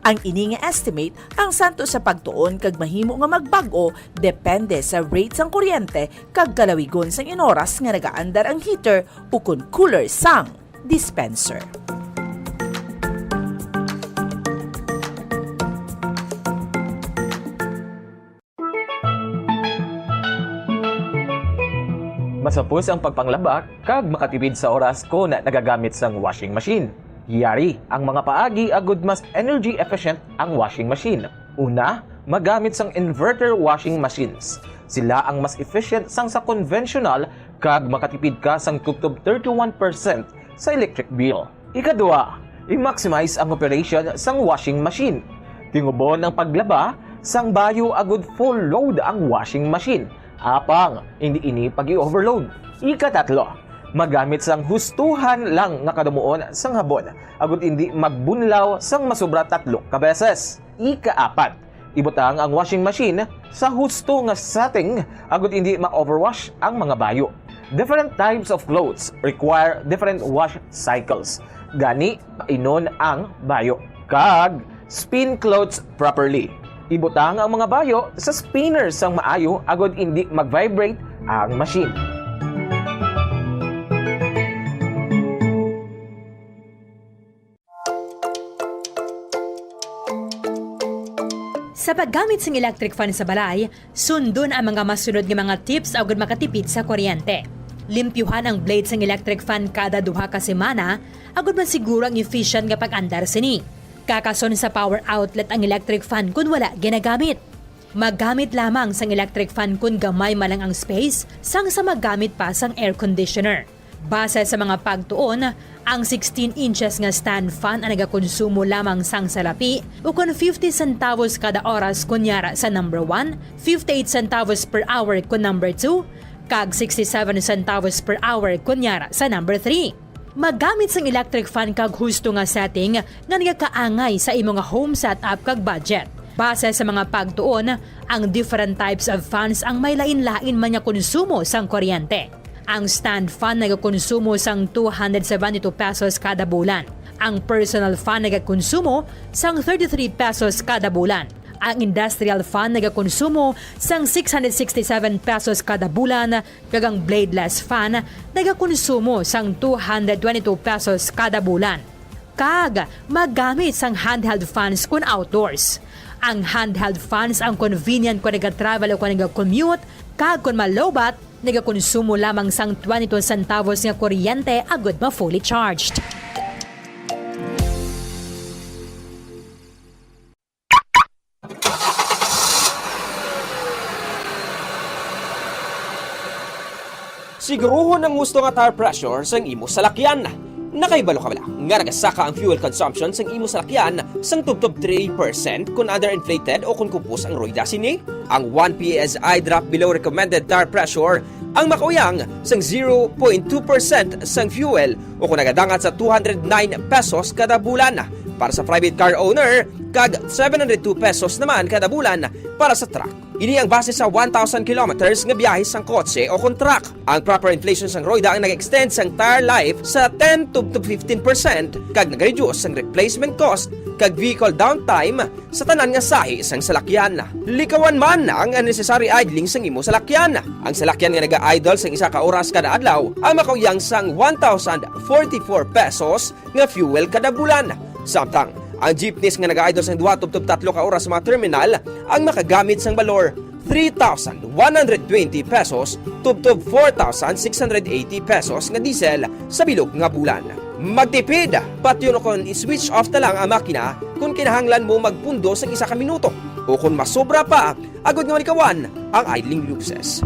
Ang ini nga estimate ang santo sa pagtuon kag mahimo nga magbago depende sa rate sang kuryente kag kalawigon sang inoras nga nagaandar ang heater o kun cooler sang dispenser. Masapos ang pagpanglaba kag makatipid sa oras ko na nagagamit sang washing machine. Yari ang mga paagi agud mas energy efficient ang washing machine. Una, magamit sang inverter washing machines. Sila ang mas efficient sang sa conventional kag makatipid ka sang tubtob 31% sa electric bill. Ikadua, i-maximize ang operation sang washing machine. Tingubon ang paglaba sang bayo agud full load ang washing machine. Apang, hindi ini pag-i-overload. Ikatatlo, magamit sang hustuhan lang nga kadumuon sang habon, agud hindi magbunlaw sang masobra 3 ka beses. Ikaapat, ibutang ang washing machine sa husto nga setting, agud hindi ma-overwash ang mga bayo. Different types of clothes require different wash cycles. Gani, inon ang bayo. Kag, spin clothes properly. Ibutang ang mga bayo sa spinner sang maayo agud hindi mag-vibrate ang machine. Sa paggamit ng electric fan sa balay, sundon ang mga masunod nga mga tips agud makatipid sa kuryente. Limpyuhan ang blades ng electric fan kada 2 ka semana agud masiguro ang efficient nga pag-andar sini. Kakason sa power outlet ang electric fan kung wala ginagamit. Maggamit lamang sang electric fan kung gamay malang ang space sang sa maggamit pa sang air conditioner. Base sa mga pagtuon, ang 16 inches nga stand fan ang nagakonsumo lamang sang salapi o kung 50 centavos kada oras kunyara sa number 1, 58 centavos per hour kung number 2, kag 67 centavos per hour kunyara sa number 3. Maggamit sang electric fan kag husto nga setting nga nagakaangay sa imo nga home setup kag budget. Base sa mga pagtuon, ang different types of fans ang may lain-lain man nga konsumo sang kuryente. Ang stand fan nagakonsumo sang 272 pesos kada bulan. Ang personal fan nagakonsumo sang 33 pesos kada bulan. Ang industrial fan nagakonsumo sang 667 pesos kada bulan, kag ang bladeless fan nagakonsumo sang 222 pesos kada bulan. Kag magamit sang handheld fans kun outdoors. Ang handheld fans ang convenient kung nag-travel o kung nag-commute, kag kung malobat, nagakonsumo lamang sang 22 centavos nga kuryente agud ma fully charged. Siguruhon ang gusto nga tire pressure sang imo salakyan. Nakaibalo ka bala nga nagasaka ang fuel consumption sang imo salakyan sang tubtob 3% kung underinflated o kung kupos ang rueda sini. Ang 1 PSI drop below recommended tire pressure ang makauyang sang 0.2% sang fuel o kung nagadangat sa 209 pesos kada bulan para sa private car owner kag 702 pesos naman kada bulan para sa truck. Ini ang base sa 1,000 kilometers nga biyahe sang kotse o kung truck. Ang proper inflation sang roida ang nag-extend sang tire life sa 10 to 15% kag nag-reduce sang replacement cost kag vehicle downtime sa tanan nga sahi sang salakyan. Likawan man ang unnecessary idling sang imo salakyan. Ang salakyan nga naga-idle sang isa ka oras kada adlaw ang makauyang sang 1,044 pesos nga fuel kada bulan. Samtang ang jeepneys nga naga-idle sang 2 tubtob 3 ka oras sa mga terminal ang makagamit sang balor 3,120 pesos tubtob 4,680 pesos nga diesel sa bilog nga bulan. Magtipid, pati yun kung i-switch off na lang ang makina kung kinahanglan mo magpundo sa 1 ka minuto o kung masobra pa, agad nga malikawan ang idling luxes.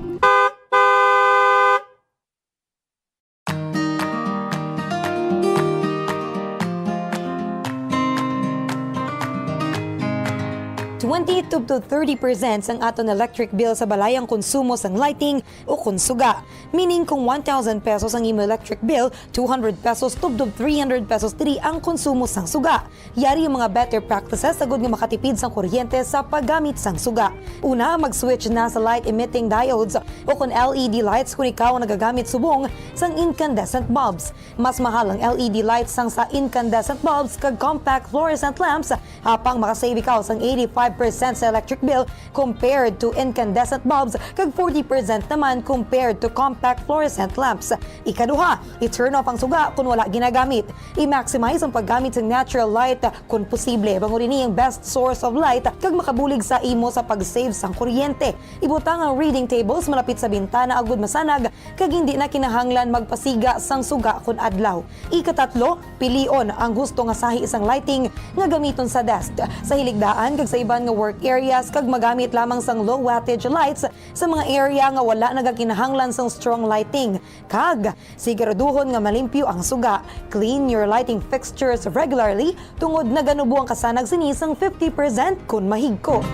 to 30% ang aton electric bill sa balay ang konsumo sang lighting o konsuga. Meaning kung 1,000 pesos ang imo electric bill, 200 pesos tubdob 300 pesos diri ang konsumo sang suga. Yari ang mga better practices sagud nga makatipid sang kuryente sa paggamit sang suga. Una, mag-switch na sa light emitting diodes o kung LED lights kung ikaw ang nagagamit subong sang incandescent bulbs. Mas mahal ang LED lights sang sa incandescent bulbs kag compact fluorescent lamps hapang makasave ikaw sang 85% sa electric bill compared to incandescent bulbs kag 40% naman compared to compact fluorescent lamps. Ikaduha, i-turn off ang suga kung wala ginagamit. I-maximize ang paggamit ng natural light kung posible. Bangunin ni ang best source of light kag makabulig sa imo sa pag-save sang kuryente. Ibutang ang reading tables malapit sa bintana agud masanag kag hindi na kinahanglan magpasiga sang suga kun adlaw. Ikatatlo, pilion ang gusto nga sahi isang lighting nga gamiton sa desk, sa hiligdaan kag sa iban nga work areas kag magamit lamang sang low wattage lights sa mga area nga wala nagakinahanglan sang strong lighting. Kag siguraduhon nga malimpyo ang suga. Clean your lighting fixtures regularly tungod na ganubo ang kasanag sinisang 50% kun mahigko.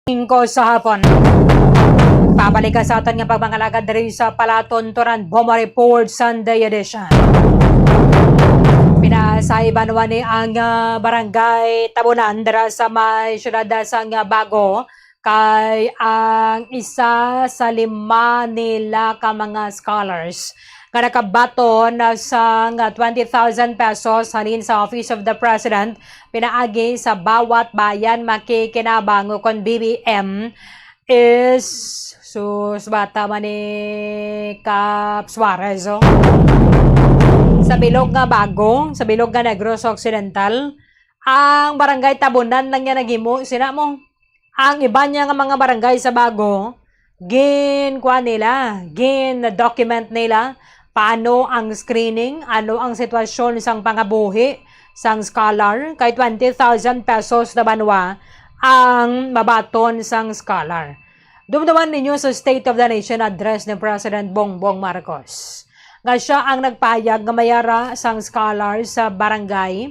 Ko sa hapon. Pabalik ka sa aton nga pagmangalagad diri sa Palatontoran Bomba Report Sunday edition. Pinasaiban ni ang barangay Tabunan dira sa may syudad sang Bago kay ang isa sa 5 nila ka mga scholars nga nakabaton sa 20,000 pesos halin sa Office of the President pinaagi sa bawat bayan makikinabang kon BBM is bata man ni Cap Suarez. Sa bilog nga Bago, sa bilog nga Negros Occidental, ang barangay Tabunan lang niya nagimo. Sina mo, ang iba niya nga mga barangay sa Bago, document nila, paano ang screening, ano ang sitwasyon sang pangabuhi, sang scholar, kay 20,000 pesos na banwa, ang mabaton sang scholar. Dumdaman ninyo sa State of the Nation address ni President Bongbong Marcos. Nga siya ang nagpayag nga mayara sang scholar sa barangay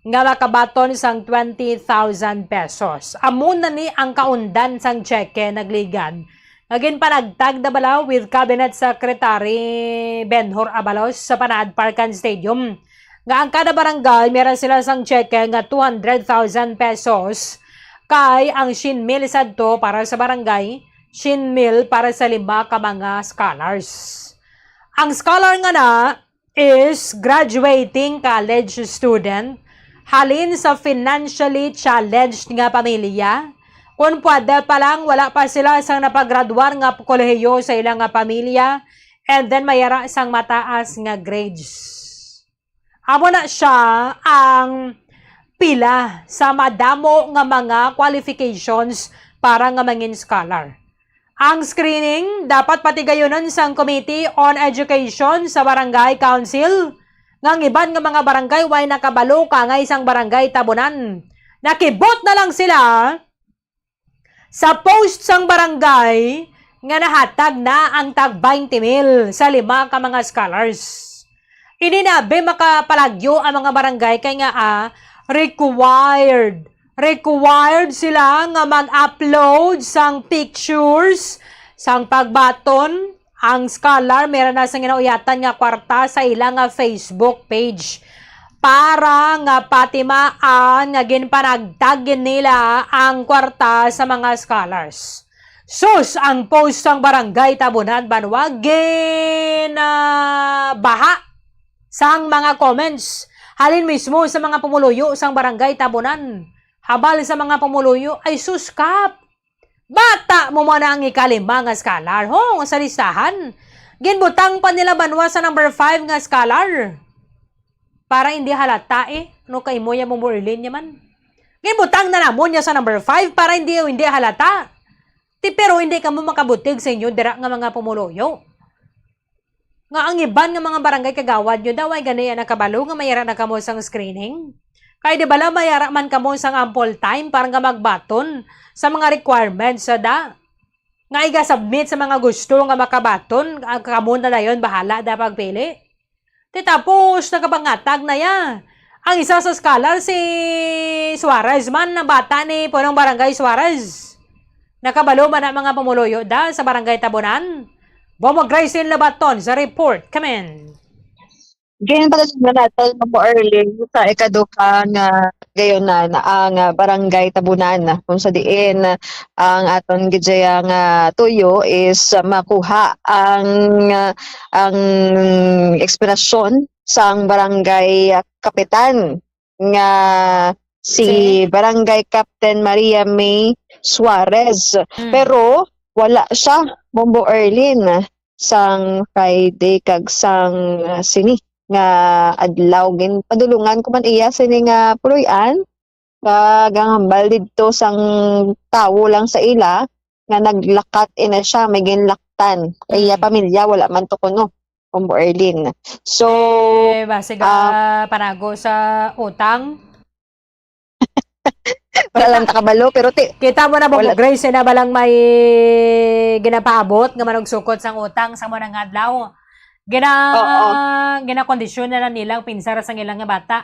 nga makabaton sang 20,000 pesos. Amo na ni ang kaundan sang cheque nagligad. Agin panagtag na balaw with Cabinet Secretary Benhur Abalos sa Panad Parkan Stadium. Nga ang kada barangay meron sila sang cheque nga 200,000 pesos kay ang shinmil sadto para sa barangay, shinmil para sa 5 ka mga scholars. Ang scholar nga na is graduating college student halin sa financially challenged nga pamilya. Kung pwede pa lang, wala pa sila sang napagraduar nga kolehiyo sa ilang nga pamilya and then mayara sang mataas nga grades. Amo na siya ang pila sa madamo nga mga qualifications para nga mangin scholar. Ang screening dapat patigayonon sang Committee on Education sa Barangay Council. Ngang iban nga mga barangay way nakabalo ka nga isang barangay Tabunan. Nakibot na lang sila sa post sang barangay nga nahatag na ang tag 20,000 sa 5 ka mga scholars. Ininabi makapalagyo ang mga barangay kay nga required sila nga mag-upload sang pictures sang pagbaton. Ang scholar meron na sang ginauyatan nga kwarta sa ilang nga Facebook page para nga patimaan nga ginpanagtag nila ang kwarta sa mga scholars. Sus, ang post sang barangay Tabunan Banwa baha sang mga comments. Halin mismo sa mga pumuluyo sang barangay Tabunan. Habal sa mga pumuluyo ay suskap. Bata mo man ang ikalimang nga scholar. Sa listahan. Ginbutang pa nila banwa sa number 5 nga scholar. Para hindi halata no kay mo ya mumurlin niya man. Ginbutang na namon niya sa number 5 para hindi halata. Pero hindi ka mo makabutig sa inyo dira nga mga pumuluyo. Nga ang iban nga mga barangay kagawad nyo daw ay ganyan na kabalo nga mayara na kamo sang screening. Kaya di bala mayara man kamo sang ample time para nga magbaton sa mga requirements sa da. Nga iga-submit sa mga gusto nga makabaton, kamo na dayon bahala da pagpili. Tapos nakapangatag na ya. Ang isa sa scholar si Suarez man na bata ni punong barangay Suarez. Nakabalo man ang mga pumuluyo da sa barangay Tabunan. Bomo Grayson Labaton sa report. Come in. Ganyan pala na natin mo early sa ikaduka nga gayon na ang barangay Tabunan kung sa diin ang aton gidya nga tuyo is makuha ang ekspresyon sang barangay kapitan nga si Barangay Captain Maria May Suarez. Pero wala siya Bombo Erlin sang Friday kag sang sini nga adlaw gin padulungan ko man iya sini nga puloy-an kag ang hambal didto sang tawo lang sa ila nga naglakat ina siya may ginlaktan iya pamilya wala man to kuno Bombo Erlin. So base panago sa utang. wala lang takabalo pero Kita mo na Bombo Grace na balang may ginapaabot nga manugsukot sang utang sa mga adlaw. Ginakondisyon na lang nilang pinsara sang ilang nga bata.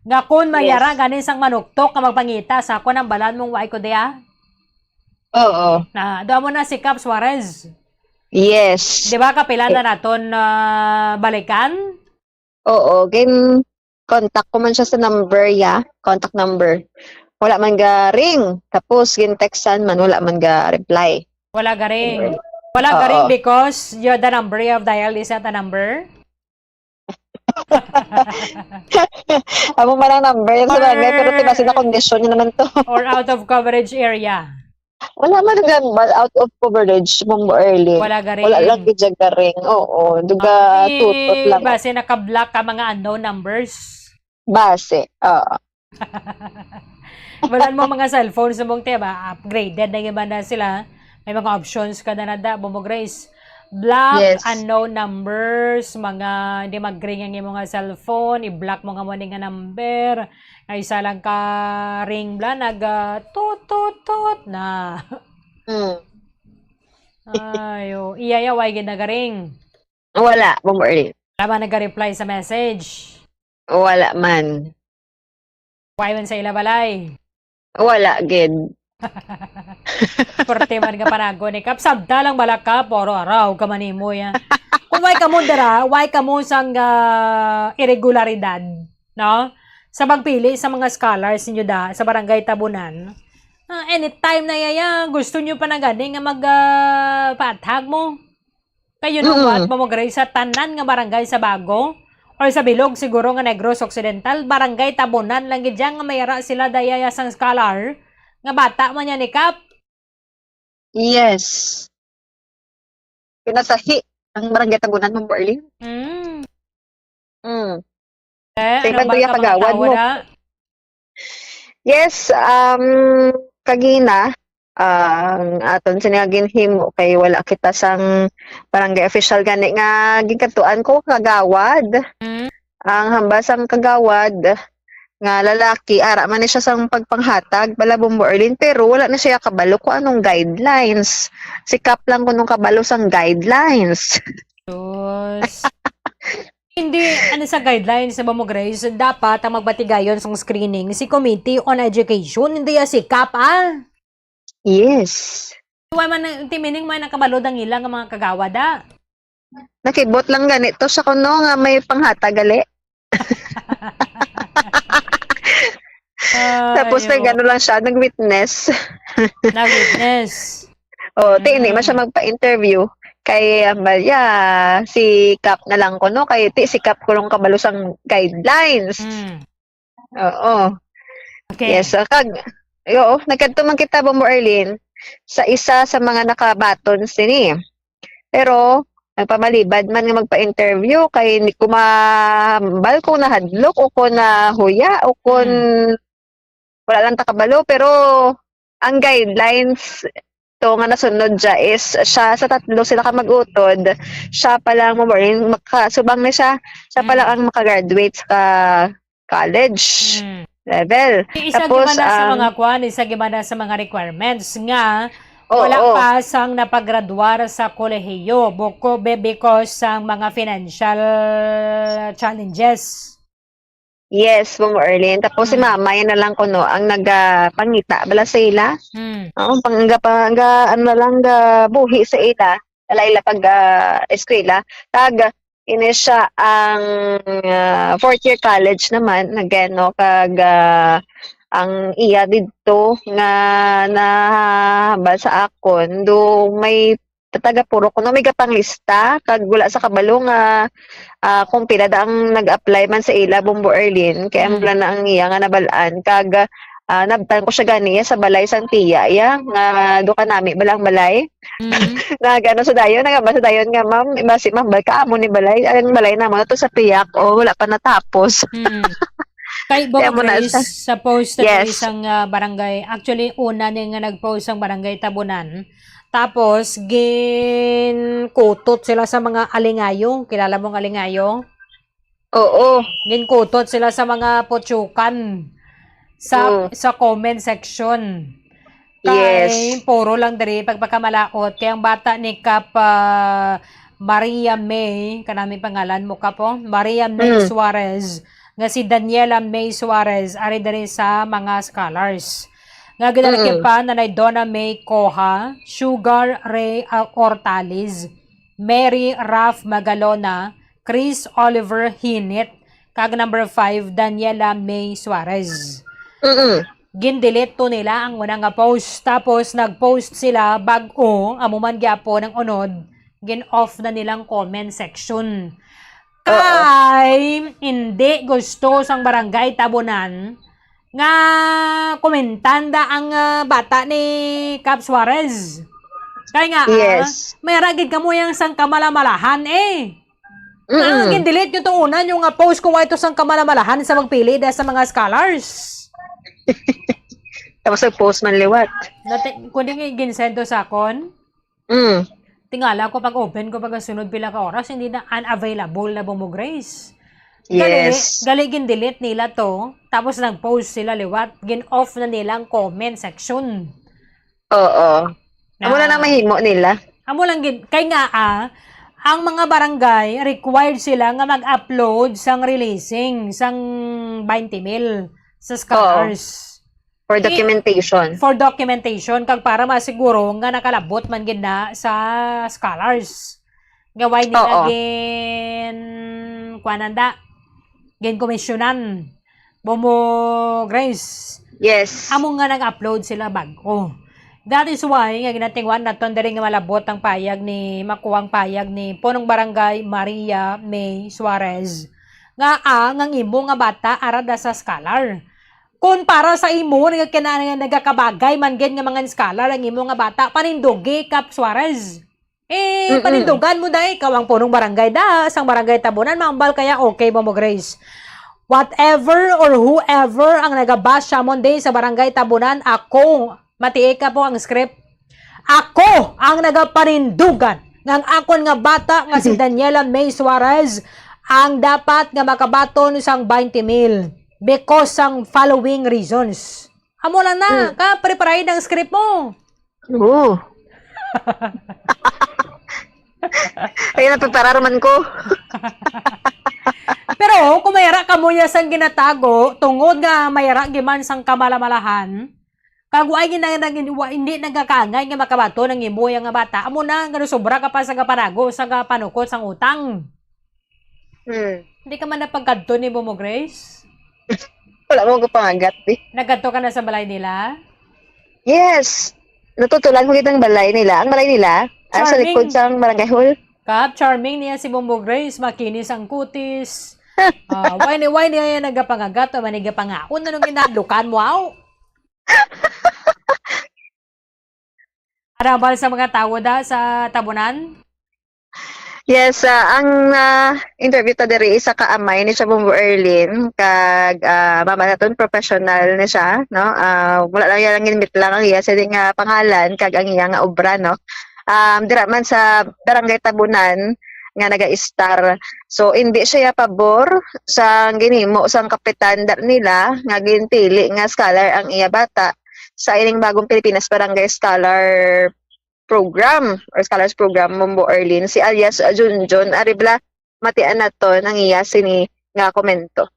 Nga kun mayara ganin sang manuktok nga magpangita sa ako ng balan mong waay ko diya. Oo. Na doon mo na si Cap Suarez. Yes. Di ba kapila na naton balikan? Oo, contact ko man siya sa number contact number. Wala man ga ring. Tapos gin-textan man wala man ga reply. Wala garing. Wala garing because the number of dial is at a number. Amo man ang number yung sa bagay pero tiba na kondisyon niya naman to. Or out of coverage area. Wala man nga out of coverage Bombo Early. Wala garing. Wala lang gidya garing. Oo, duga tutot lang. Base naka-block ka mga unknown numbers. Base. Oo. Wala mo mga cellphones sa mong ba? Upgraded na yung na sila. May mga options ka na Bombo Grace. Block unknown numbers, mga hindi mag-ring ang mga cellphone, i-block mo nga mo nga number. Ay isa lang ka ring bla tut na. Ayo, iyayaway ginagaring. Wala, Bombo Early. Wala ba nag-reply sa message? Wala man. Why man sa ilabalay? Wala, gid. Porte man ka panago ni Kap. Sabda lang balak ka, poro araw ka manimo ya. Kung why ka mo dara, why ka mo sang irregularidad, no? Sa pagpili sa mga scholars ninyo sa barangay Tabunan. Anytime na yaya, gusto nyo pa na gani nga magpatag mo. Kayo know what, mo sa tanan nga barangay sa Bago. Or sa Bilog, siguro nga Negros Occidental, barangay Tabunan lang gidyan nga mayara sila dayaya sang scholar. Nga bata man yan ni Kap. Yes. Pinasahi ang barangay Tabunan mo, Barley. Ano ba ka kagawad mo? Yes, kagina, ang aton sinagin himo kay wala kita sang barangay official gani nga gikatuan ko kagawad. Ang hambasang kagawad nga lalaki ara man ni siya sang pagpanghatag bala Bombo Erlin pero wala na siya kabalo ko anong guidelines. Sikap lang ko nung kabalo sang guidelines. Hindi, sa guidelines sa Bombo Grace, dapat ang magbatigayon sa screening si Committee on Education, hindi si CAP, Yes. Why man, timining man nakabalod ang ilang mga kagawad, Nakibot lang ganito sa kuno nga may panghatag gali. Tapos na gano'n lang siya, nag-witness. Nag-witness. Hindi man siya magpa-interview. kay Amalia, si Kap na lang ko, no? Kay ti, si Kap ko nung kabalusang guidelines. Oo. Okay. Yes, nagkantuman kita, Bombo Arlene, sa isa sa mga nakabatons din eh. Pero, nagpamalibad man nga magpa-interview, kay hindi ko mabal ko na hadlok, o ko na huya, o kon wala lang takabalo, pero ang guidelines to nga nasunod dya is siya sa tatlo sila ka mag-utod, siya pa lang subang na siya pa lang ang makagraduate sa college level. Isa Tapos, gimana sa mga isa gimana sa mga requirements nga wala oo. pa sang napaggraduar sa kolehiyo because sang mga financial challenges. Yes, Bombo Arlene. Tapos si Mama, yan na lang ko, no, ang nagpangita bala sa ila. Oo, ano lang, buhi sa ila. Ila pag eskwela. Ini siya ang fourth year college naman, again, no, ang iya dito nga nahabal sa akon, do may taga puro ko, no, may panglista, kag wala sa kabalo nga kung pila da ang nag-apply man sa ila, Bombo Arlene, kaya ang na ang iya nga nabalaan, kag nabtan ko siya ganiya sa balay sang tiya, nga do ka nami balang balay. Nagano sa dayon, nagaba sa dayon nga, ma'am, ibasi ma'am, balka mo ni balay, ang balay na mo, to sa piyak, wala pa natapos. Kay Kaya Bombo mo na Grace, sa post na Yes. isang barangay, actually, una niya nga nag-post ang barangay Tabunan, tapos, ginkutot sila sa mga alingayo. Kilala mong alingayo? Oo. Ginkutot sila sa mga potsukan sa comment section. Kay Yes. puro lang diri pagpakamalaot. Kaya ang bata ni Kap Maria May, kanami pangalan mo ka po? Maria May Suarez. Nga si Daniela May Suarez, ari diri sa mga scholars. Nga ginalaki pa nanay Donna May Coha, Sugar Ray Ortaliz, Mary Raf Magalona, Chris Oliver Hinit, kag number 5, Daniela May Suarez. Gindelete to nila ang unang nga post. Tapos nag-post sila bag-o, amuman gyapo ng unod, gin-off na nilang comment section. Kay hindi gusto sang barangay Tabunan nga komentanda ang bata ni Cap Suarez. Kaya nga, Yes. may ragid ka mo yung sang kamalamalahan eh. Gindelete nyo itong una yung post ko ito sang kamalamalahan sa magpili dahil sa mga scholars. Tapos nag-post man liwat. Kung di nga ginsendo sa akon, tingala ko pag open ko pag sunod pila ka oras, hindi na unavailable na Bombo Grace. Yes. Gali gin-delete nila to, tapos nag-post sila liwat, gin-off na nilang comment section. Oo. Amo na mahimo nila. Amo lang kay nga ang mga barangay required sila nga mag-upload sang releasing sang 20,000 sa scholars. For documentation. For documentation kag para masiguro nga nakalabot man gid na sa scholars. Gaway nila gin kuananda gin komisyonan. Bombo Grace. Yes. Amo nga nag-upload sila bago. That is why nga ginatingwan naton diri nga malabot ang payag ni makuwang payag ni punong barangay Maria May Suarez. Nga ang imo nga bata arada sa scholar. Kung para sa imo nga kinahanglan nagakabagay man gid nga mga scholar ang imo nga bata panindugi Cap Suarez. Panindugan mo dai ikaw ang punong barangay sang barangay Tabunan maambal kaya okay Bombo Grace. Whatever or whoever ang nagabash sa Monday sa barangay Tabunan, ako matiik ka po ang script. Ako ang nagapanindugan ng akon nga bata nga si Daniela May Suarez ang dapat nga makabaton sang 20,000 because sang following reasons. Amo lang na, ka prepare ang script mo. Oo. Kaya napapararaman ko. Pero kung mayara ka mo sang ginatago, tungod nga mayara giman sang kamalamalahan, kagway hindi nagakangay nga makabato ng imo nga bata. Amo na nga sobra ka pa sa kapanago sa panukot sang utang. Hindi ka man napagkadto ni Bombo Grace? Wala mo ko pangagat eh. Nagkadto ka na sa balay nila? Yes. Natutulan ko kitang balay nila. Ang balay nila, Sa likod Charming. sa barangay hall. Kap, charming niya si Bombo Grace, makinis ang kutis. Why niya nagapangagat o manigapangako na nung ginadlukan mo, aw? Arabal sa mga tao sa tabunan? Yes, ang interview ta diri isa ka amay ni siya Bombo Erlin kag mama naton professional na siya, no? Wala lang yan ginimit lang ang iya sa nga pangalan kag ang iya nga obra, no? Dira man sa Barangay Tabunan nga naga-star. So hindi siya pabor sa ginhimo sang kapitan nila nga ginpili nga scholar ang iya bata sa ining bagong Pilipinas Barangay Scholar program or scholars program Bombo Erlin si alias Junjun Aribla matian nato nang iya sini nga komento.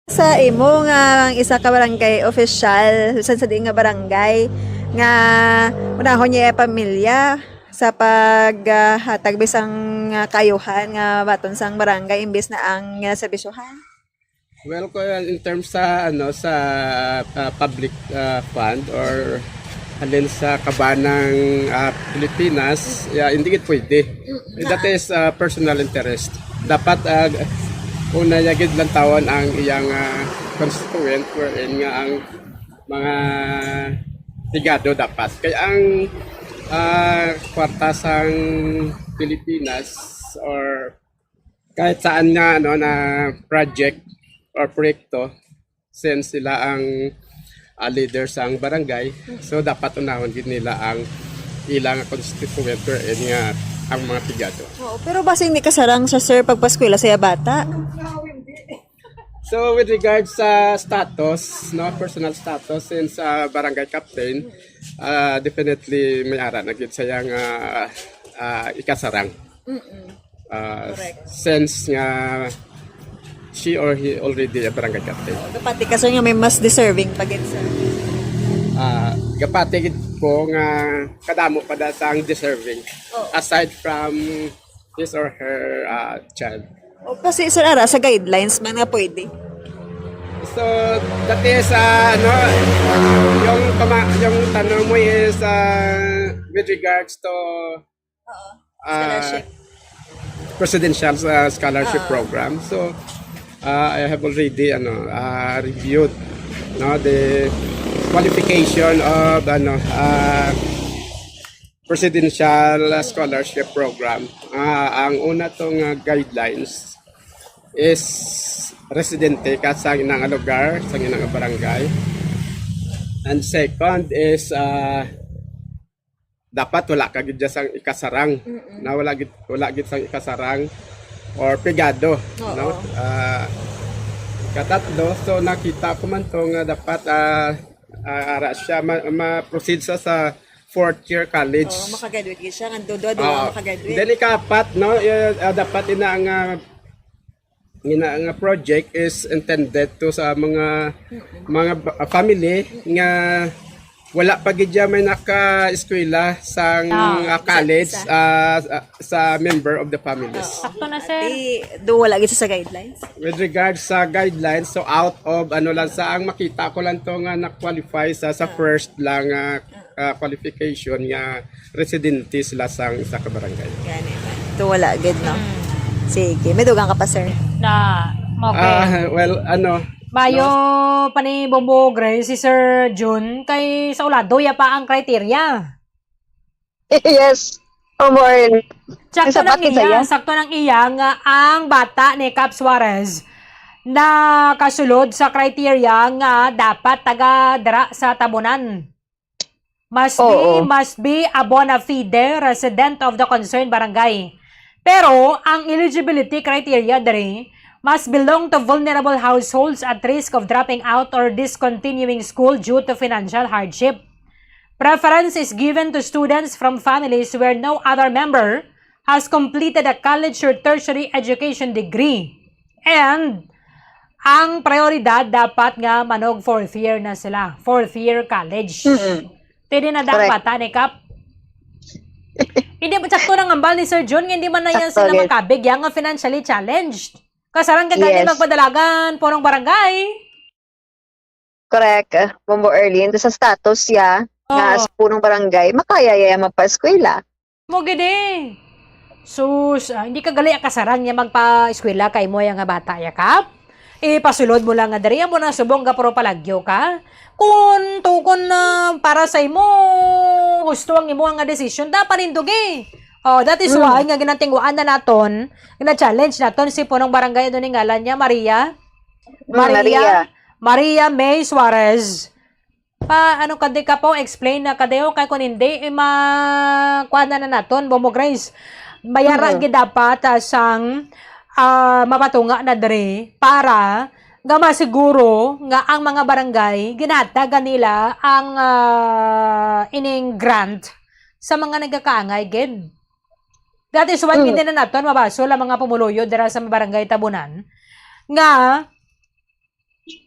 Sa imo nga isa ka barangay official sa di nga barangay nga unahon niya pamilya sa paghatag bisang kayuhan nga baton sang barangay imbes na ang serbisyohan. Well, in terms sa sa public fund or alin sa kabanang Pilipinas, hindi gid pwede. That is personal interest. Dapat una yagid lang tawon ang iyang constituent wherein nga ang mga tigado dapat. Kaya ang kwarta sang Pilipinas or kahit saan nga na project or proyekto since sila ang leaders ang barangay, so dapat unahon din nila ang ilang constituent wherein nga ang mga tigado. Oo, pero basing ni kasarang sa sir pagpaskwela sa bata. So with regards sa status, personal status since barangay captain, definitely may ara na gid sayang ikasarang. Since nga she or he already a barangay captain. Kapati kasi nga may mas deserving pagit sa. Gapati gid ko nga kadamo pa da sang deserving aside from his or her child. O kasi sir ara sa guidelines man nga pwede. So that is yung tanong mo is with regards to Scholarship. presidential scholarship program. So I have already reviewed the qualification of presidential scholarship program. Ang una tong guidelines is residente ka sa inang lugar, sa inang barangay. And second is dapat wala ka gid sang ikasarang. Na wala gid sang ikasarang or pegado, no? Katatlo, so nakita ko man to nga dapat ara siya ma-proceed sa fourth year college. Makagraduate siya nga dodo makagraduate. Then ikapat, dapat ina nga project is intended to sa mga family nga wala pa gid may naka-eskwela sang college sa member of the families. Sakto na, sir. Do wala gid sa guidelines. With regards sa guidelines, so out of lang sa ang makita ko lang to nga na-qualify sa first lang qualification nga residente sila sang sa kabarangay. Gani man. Do wala gid no. Sige, may dugang ka pa sir. Okay. Well, Mayo pa ni Bombo Grace, si Sir Jun, kay sa ulado, ya pa ang criteria. Yes. Bombo Erlin. Sakto ng iya nga ang bata ni Cap Suarez na kasulod sa criteria nga dapat taga-dara sa tabunan. Must be a bona fide resident of the concerned barangay. Pero ang eligibility criteria dere must belong to vulnerable households at risk of dropping out or discontinuing school due to financial hardship. Preference is given to students from families where no other member has completed a college or tertiary education degree. And ang prioridad dapat nga manog 4th year na sila. 4th year college. Pwede na dapat bata ni Kap. Hindi mo sakto nang ambal ni Sir John, hindi man na yan sila makabig yang nga financially challenged. Kasarang kagani magpadalagan porong barangay. Correct. Bombo Erlin sa status ya nga sa punong barangay makaya mapa-eskwela. Mo gini. Sus, hindi ka gali kasarang niya magpa-eskwela kay mo yung nga bata yakap. Ipasulod mo lang nga dari mo na subong ka pero palagyo ka. Kung tukon na para sa imo, gusto ang imo nga decision, dapat nindugi. Oh, that is why nga ginatingwaan na naton, gina-challenge naton si punong barangay doon ng ngalan niya, Maria May Suarez. Ano kadi ka po, explain na kadeo kay kung hindi, makuha na naton, Bomo Grace. Mayara dapat sang mapatunga na dre para nga masiguro nga ang mga barangay ginatagan nila ang ining grant sa mga nagkakaangay gid. That is why hindi na naton mabaso la mga pumuluyo dira sa barangay Tabunan nga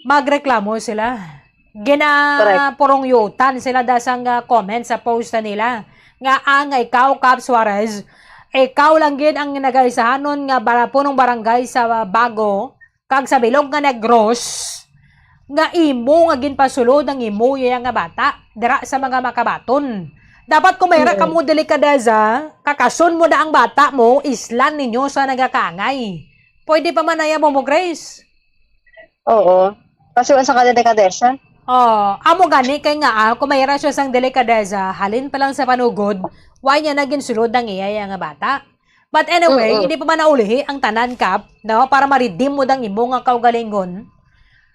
magreklamo sila. Purong yutan sila dasang comment sa post nila nga ang ikaw Cap Suarez, ikaw lang gid ang nagaisahanon nga punong barangay sa Bago kag sa bilog nga Negros nga imo nga ginpasulod ang imo yang nga bata dira sa mga makabaton. Dapat kung mayra ka mo delikadeza, kakason mo na ang bata mo, islan ninyo sa nagakangay. Pwede pa man mo Grace. Oo. Kasi sa kadelikadesa. Amo gani kay nga kung mayra siya sang delikadeza, halin pa lang sa panugod, why niya naging sulod ang iya nga bata. But anyway, hindi pa man naulihi ang tanan Kap, no, para ma-redeem mo dang imo nga kaugalingon.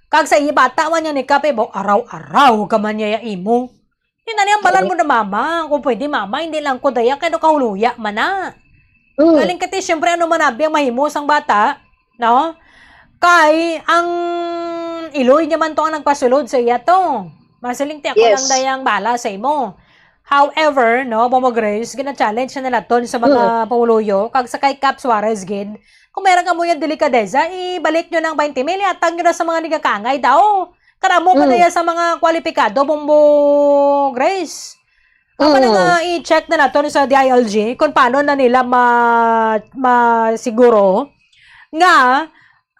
Kag sa iya bata man niya ni Kap, araw-araw ka man niya imo. Hindi na balan mo na mama, kung pwede mama, hindi lang ko daya kaya kahuluya man na. Galing kati, syempre ano man ang mahimo sang bata, no? Kay ang iloy niya man to ang nagpasulod sa iya to. Masaling ti ako lang dayang bala sa imo. However, no, Momo Grace, gina-challenge na nila ton sa mga pumuluyo, kag sa kay Cap Suarez gid, kung meron ka mo yung delikadeza, ibalik nyo ng 20 mil, atang nyo na sa mga nagkakangay daw. Karamo pa na sa mga kwalipikado, Momo Grace. Ako na i-check na natin sa DILG kung paano na nila masiguro nga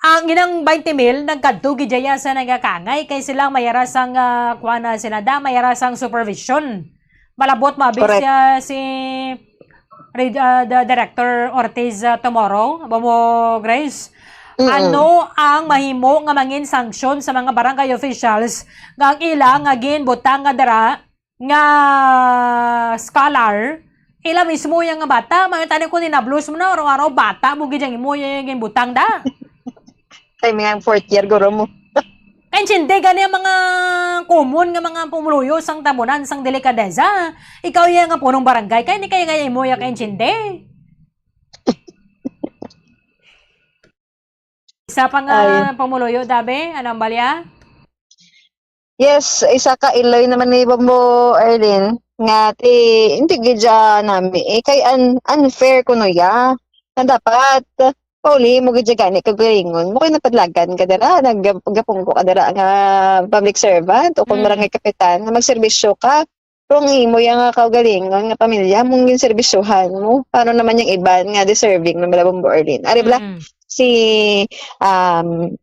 ang ginang 20 mil nagkadto gidya sa nagakangay kay silang mayarasang kuha na sila da mayarasang supervision. Malabot mabis siya si the Director Ortiz tomorrow, Momo Grace. Ano ang mahimo nga mangin sanksyon sa mga barangay officials nga ang ilang nga ginbutang nga dara nga scholar ila mismo yang nga bata tani ko ninablos mo na araw-araw bata mo gid mo yang ginbutang da. Kay mga 4th year guro mo. Kaya hindi gani ang mga common nga mga pumuluyo sang tabunan sang delikadeza. Ikaw yung nga punong barangay kaya hindi kaya mo yung kaya hindi. Isa pa nga pumuluyo dabe, anong balya? Yes, isa ka iloy naman ni Bombo Erlin nga hindi gidya nami kay unfair kuno ya. Na dapat Pauli, mo gid gani kagalingon. Mo kay napadlagan ka dira, naggapong ko ka dira nga public servant o kung barangay kapitan nga magserbisyo ka. Pero ang imo yang kaugalingon nga pamilya mong ginserbisyuhan mo. Paano naman yung iban nga deserving ng Bombo Erlin. Ari bla si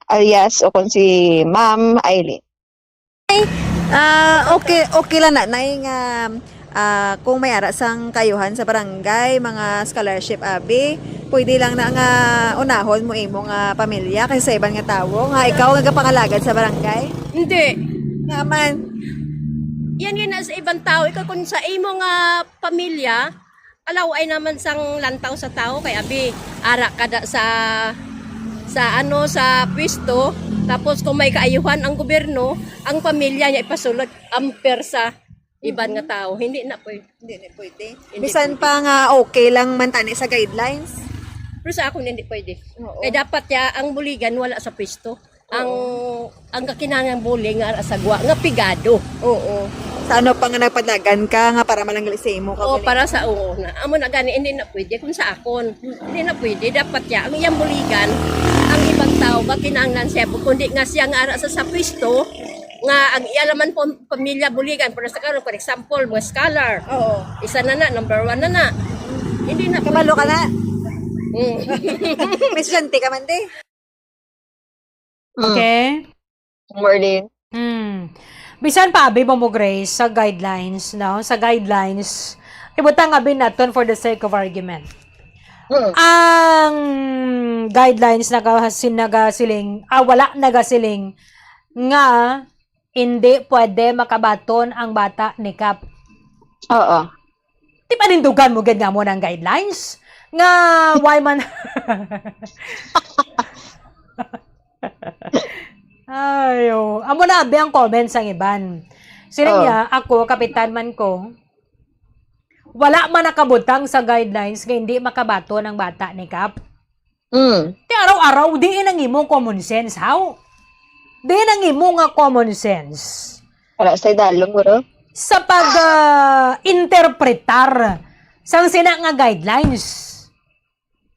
alias o kung si Ma'am Aileen. Okay lang na nga kung may ara sang kayuhan sa barangay, mga scholarship abi, pwede lang na nga unahon mo imo nga pamilya kasi sa ibang nga tawo nga ikaw nga pangalagad sa barangay. Hindi. Nga man. Yan yun sa ibang tao. Ikaw kung sa imo nga pamilya, alaw ay naman sang lantaw sa tao kay abi ara kada sa pwesto. Tapos kung may kaayuhan ang gobyerno, ang pamilya niya ipasulod amper sa iban nga tao. Hindi na pwede. Bisan pa nga okay lang man tani sa guidelines. Pero sa ako hindi pwede. Kaya dapat ang buligan wala sa pwesto. Ang kakinangang buling nga sa gwa nga pigado. Oo. Sa ano pa nga nagpadlagan ka nga para malanggal sa imo ka. Para sa na. Amo na gani hindi na pwede kung sa akon. Hindi na pwede dapat ang iyang buligan ang ibang tao ba kinahanglan siya kundi nga siya nga ara sa pwesto nga ang ialaman po pamilya buligan para sa karon for example mga scholar. Isa na number 1 na. Hindi na kabalo ka na. May sante ka man di. Okay. Morning. Bisan pa abi mo Grace sa guidelines, no? Sa guidelines ibutang abin naton for the sake of argument. Mm. Ang guidelines nagasiling, wala nagasiling nga hindi pwede makabaton ang bata ni Kap. Oo. Di panindugan mo nga mo ng guidelines? Nga, why man... Ayo. Amo na abi ang comments ang iban. Sila niya, ako, kapitan man ko, wala man nakabutang sa guidelines nga hindi makabato ng bata ni Kap. Di araw-araw, di nang imo common sense, how? Di nang imo nga common sense. Wala sa dalong, bro. Sa pag-interpretar sang sina nga guidelines.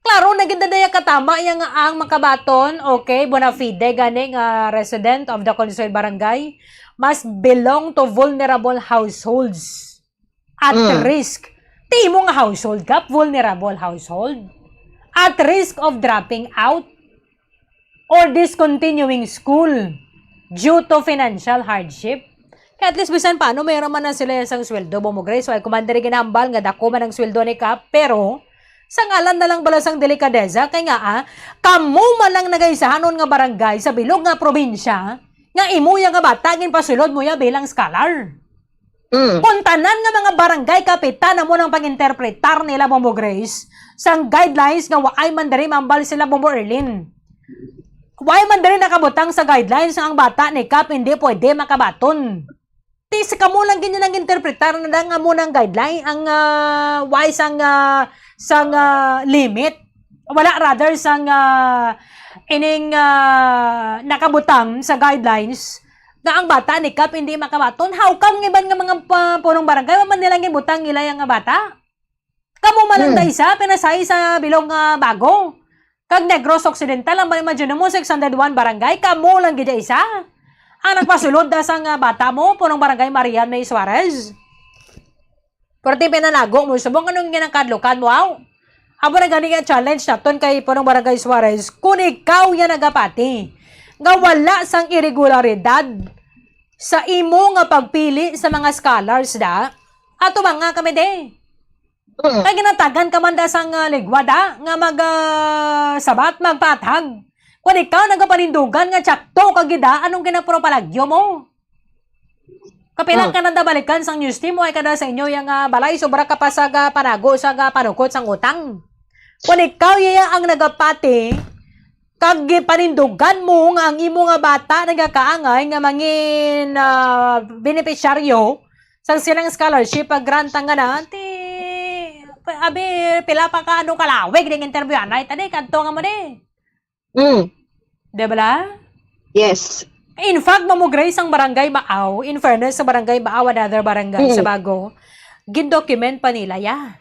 Klaro, nagindadaya katama yung ang makabaton, okay, bona fide, gani nga resident of the concerned barangay, must belong to vulnerable households at risk. Di mo nga household ka, vulnerable household, at risk of dropping out or discontinuing school due to financial hardship. Kaya at least bisan paano, mayroon man na sila isang sweldo, bumugray. So, ay kumanda rin ginambal, nga dako man ang sweldo ni Kap, pero sa ngalan na lang balasang delikadeza, kaya nga kamo man lang nagaisahanon nga barangay sa bilog nga probinsya, nga imuya nga batagin pasulod mo ya bilang scholar. Puntanan nga mga barangay kapitan mo ng pag-interpretar nila Momo Grace sang guidelines nga waay man diri mambal sila Momo Erlin. Waay man diri nakabutang sa guidelines nga ang bata ni Kap hindi pwede makabaton. Tis kamo lang ganyan ang interpretar na nga mo ng guideline ang waay sang limit. Wala rather sang ining nakabutang sa guidelines na ang bata ni Kap hindi makabaton. How come iban nga mga punong barangay man nilang gibutang nila yung bata? Kamo man lang isa pinasay sa bilog nga bago. Kag Negros Occidental ang imagine mo 601 barangay, kamo lang gid isa. Ang nagpasulod da sang bata mo punong barangay Marian May Suarez. Perti pinanago mo subong anong ginangkadlokan mo aw. Abo na gani nga challenge naton kay punong barangay Suarez kung ikaw yan nagapati nga wala sang irregularidad sa imo nga pagpili sa mga scholars da ato mga kami de. Kaya ginatagan ka man da sang ligwada nga sabat magpatag. Kung ikaw nagapanindugan nga tsakto kagida anong ginapropalagyo mo. Kapilang ka nanda balikan sang news team o ay kada sa inyo yung balay sobra ka pa sa panago sa panukot sang utang. Kung ikaw yaya ang nagapati kag panindugan mo nga ang imo nga bata nagakaangay nga mangin beneficiaryo sang silang scholarship pag grant nga na abi pila pa ka anong kalawig ning interview anay tadi kadto nga mo de. Diba? Yes. In fact, mamugray sang barangay Baaw, in fairness sa barangay Baaw, another barangay sa Bago, gindocument pa nila ya.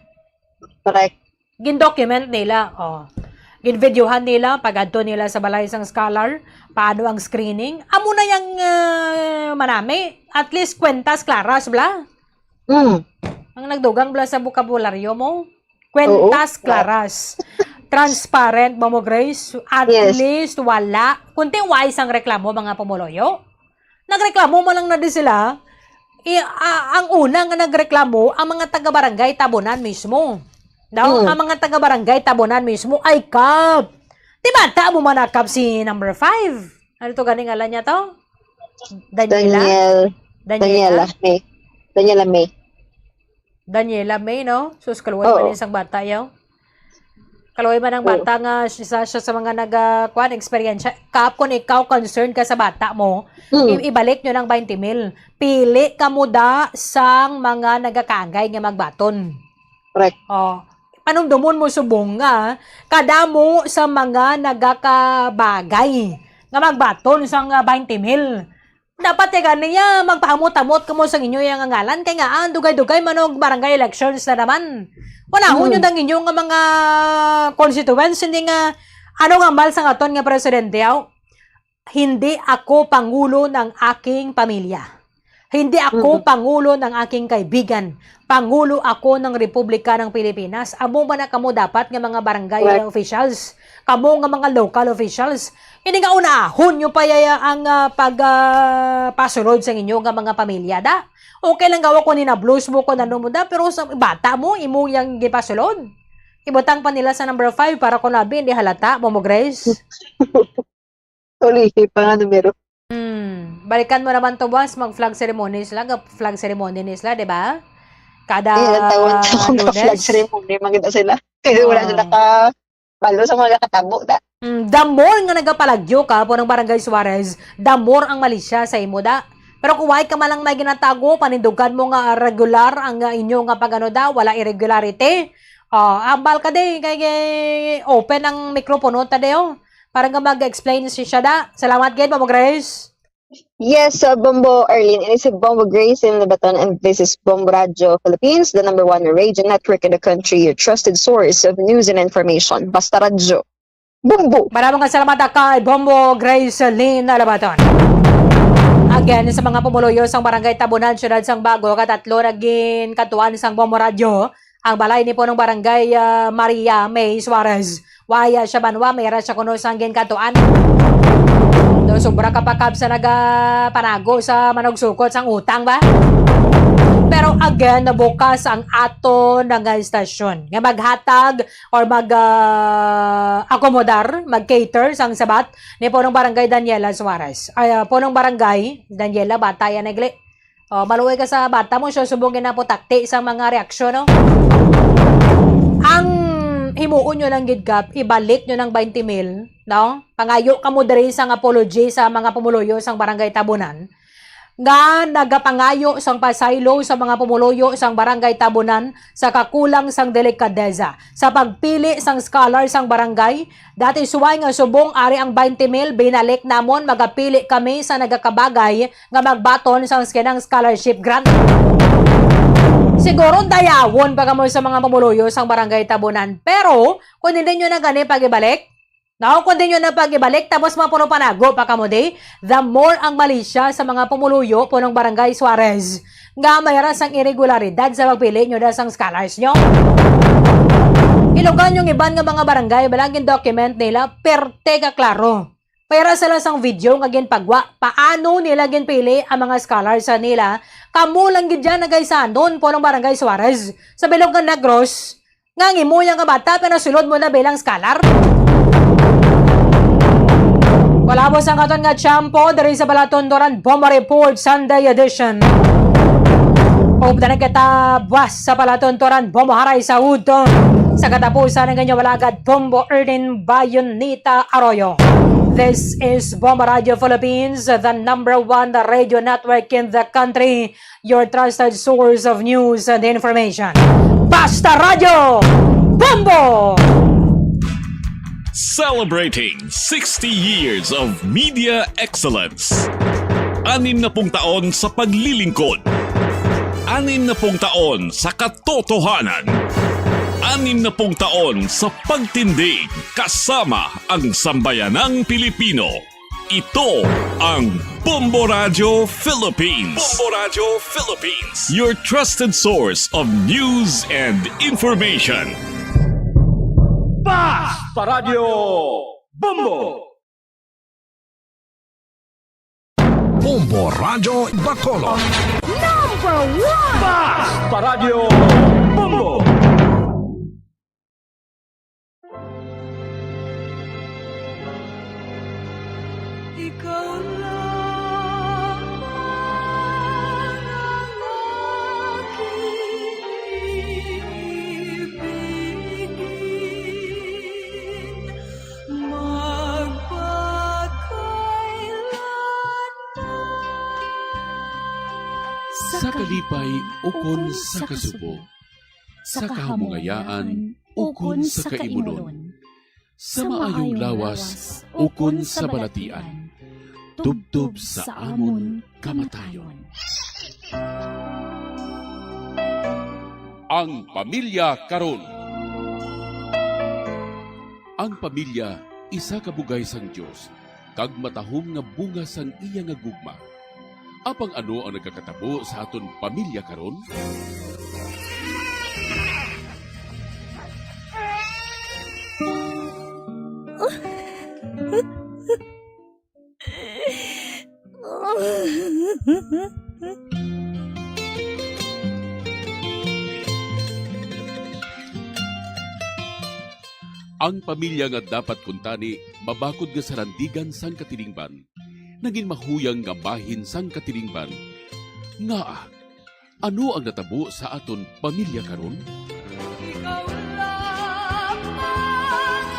Correct. Gindocument nila, ginvideohan nila, pagadto nila sa balay sang scholar, paano ang screening. Amo na yung manami, at least kwentas claras bla. Ang nagdugang bla sa bukabularyo mo, kwentas claras. Transparent, Momo Grace, at least wala. Kunti wise ang reklamo mga pumuloyo. Nagreklamo mo lang na di sila. Ang unang nagreklamo, ang mga taga-barangay Tabunan mismo. Ang mga taga-barangay Tabunan mismo ay Kap. Diba, mo manakap si number 5? Ano to ganing alam niya to? Daniela May. Daniela May, no? Sus, kaluway pa rin isang bata yaw. Kaluway man ang bata nga siya sa mga experience. Kap, kung ikaw concerned ka sa bata mo, ibalik nyo ng 20,000. Pili ka mo da sang mga nagakagay nga magbaton. Correct. Panumdumon mo subong nga, kada mo sa mga nagakabagay nga magbaton sang 20,000. Dapat niya magpahamot-amot ka mo sa inyo yung ngalan kaya nga dugay-dugay manog barangay elections na naman. Wala yun ang inyong mga constituents hindi nga ano nga mal sa aton nga presidente hindi ako pangulo ng aking pamilya. Hindi ako pangulo ng aking kaibigan. Pangulo ako ng Republika ng Pilipinas. Amo ba na kamo dapat nga mga barangay officials? Kamo nga mga local officials? Hindi nga unahon nyo pa ang pagpasunod sa inyo nga mga pamilya da. Okay lang gawa ko ni na blues mo ko na mo da, pero sa bata mo, imo yung gipasulod. Ibutang pa nila sa number 5 para ko labi, hindi halata, Momo Grace. Tuloy pa nga numero. Balikan mo naman to, boss, mag-flag ceremony sila, di ba? Kada Ilang taon sa mga flag ceremony, maganda sila. Kasi wala na nakapalo sa mga katabo. The more nga nagapalagyo ka po ng Barangay Suarez, the more ang mali siya sa imo da. Pero kung why ka malang may ginatago, panindugan mo nga regular ang inyo nga pagano da, wala irregularity. Ambal ka de, kay open ang mikropono ta deo. Para nga mag-explain siya da. Salamat gid, Mamo Grace. Yes, Bombo Arlene. It is Bombo Grace in Lebaton, and this is Bombo Radio Philippines, the #1 radio network in the country, your trusted source of news and information. Basta Radio. Bombo! Maraming salamat kay Bombo Grace Lynn Lebaton. Again, sa mga pumuluyo sang Barangay Tabunan, Syudad sang Bago, katatlo naging katuan sang Bombo Radio, ang balay ni po ng Barangay Maria May Suarez. Waya siya banwa, mayra siya kuno sang katuan. Do sobra kapakab sa nagapanago sa managsukot sang utang ba? Pero again, nabukas ang ato ng istasyon nga maghatag or mag-akomodar, mag-cater sang sabat ni po ng Barangay Daniela Suarez. Ay, po ng Barangay Daniela, bata yan nagli. Maluwi ka sa bata mo, so subungin na po takti sa mga reaksyon, no? Ang himuon nyo ng gidgap, ibalik nyo ng 20 mil, no? Pangayo ka mo diri sang apology sa mga pumuluyo sang Barangay Tabunan. Nga nagapangayo sang pasaylo sa mga pumuluyo sang Barangay Tabunan sa kakulang sang delikadeza sa pagpili sang scholar sang barangay. Dati suway nga subong ari ang 20 mil, binalik namon, magapili kami sa nagakabagay nga magbaton sang skinang scholarship grant. Siguro dayawon pa kamo sa mga pumuluyo sang Barangay Tabunan, pero kung hindi nyo na gani pag-ibalik, kung di nyo na pag-ibalik, tapos mapuno panago pa kamo di, the more ang mali siya sa mga pumuluyo po ng Barangay Suarez. Nga mayroon sang irregularidad sa pagpili nyo na sang scholars nyo. Ilugan yung iban nga mga barangay, balangin document nila, perte ka klaro. Pero sila sang video nga ginpagwa, paano nila ginpili ang mga scholars sa nila, kamo lang gid dyan na gaysan doon po ng Barangay Suarez. Sa Bilog ng Negros, nga ngimuyang nga bata, pero sulod mo na bilang scholar. Wala mo sang aton nga tiyampo dari sa Balatondoran Bomba Report Sunday edition. Hope na kita buwas sa Balatondoran Bomba Haray sa Udo. Sa katapusan ng ganyan walagad Bombo Erden Bayonita Arroyo. This is Bomba Radio Philippines, the #1 radio network in the country. Your trusted source of news and information. Basta Radio Bombo! Celebrating 60 years of media excellence. 60 taon sa paglilingkod. 60 taon sa katotohanan. 60 taon sa pagtindig kasama ang sambayanang Pilipino. Ito ang Bombo Radio Philippines. Bombo Radio Philippines. Your trusted source of news and information. Basta Radio Bombo! Bombo Radio Bacolod. #1! Basta Radio Bombo! Ikaw lang ang aking ibigin, Sa kalipay, ukon sa kasubo. Sa kahamungayaan, ukon sa kaimunon. Sa maayong lawas, ukon sa balatian. Tubtob sa amon kamatayon. Ang pamilya karon. Ang pamilya isa ka bugay sang Dios, kag matahom nga bunga sang iya nga gugma. Apang ano ang nagkakatabo sa aton pamilya karon? Ang pamilya nga dapat kuntani mabakod nga sarandigan sang katilingban, naging mahuyang nga bahin sang katilingban. Nga, ano ang natabo sa aton pamilya karon? Ikaw lang ang aking ibigin,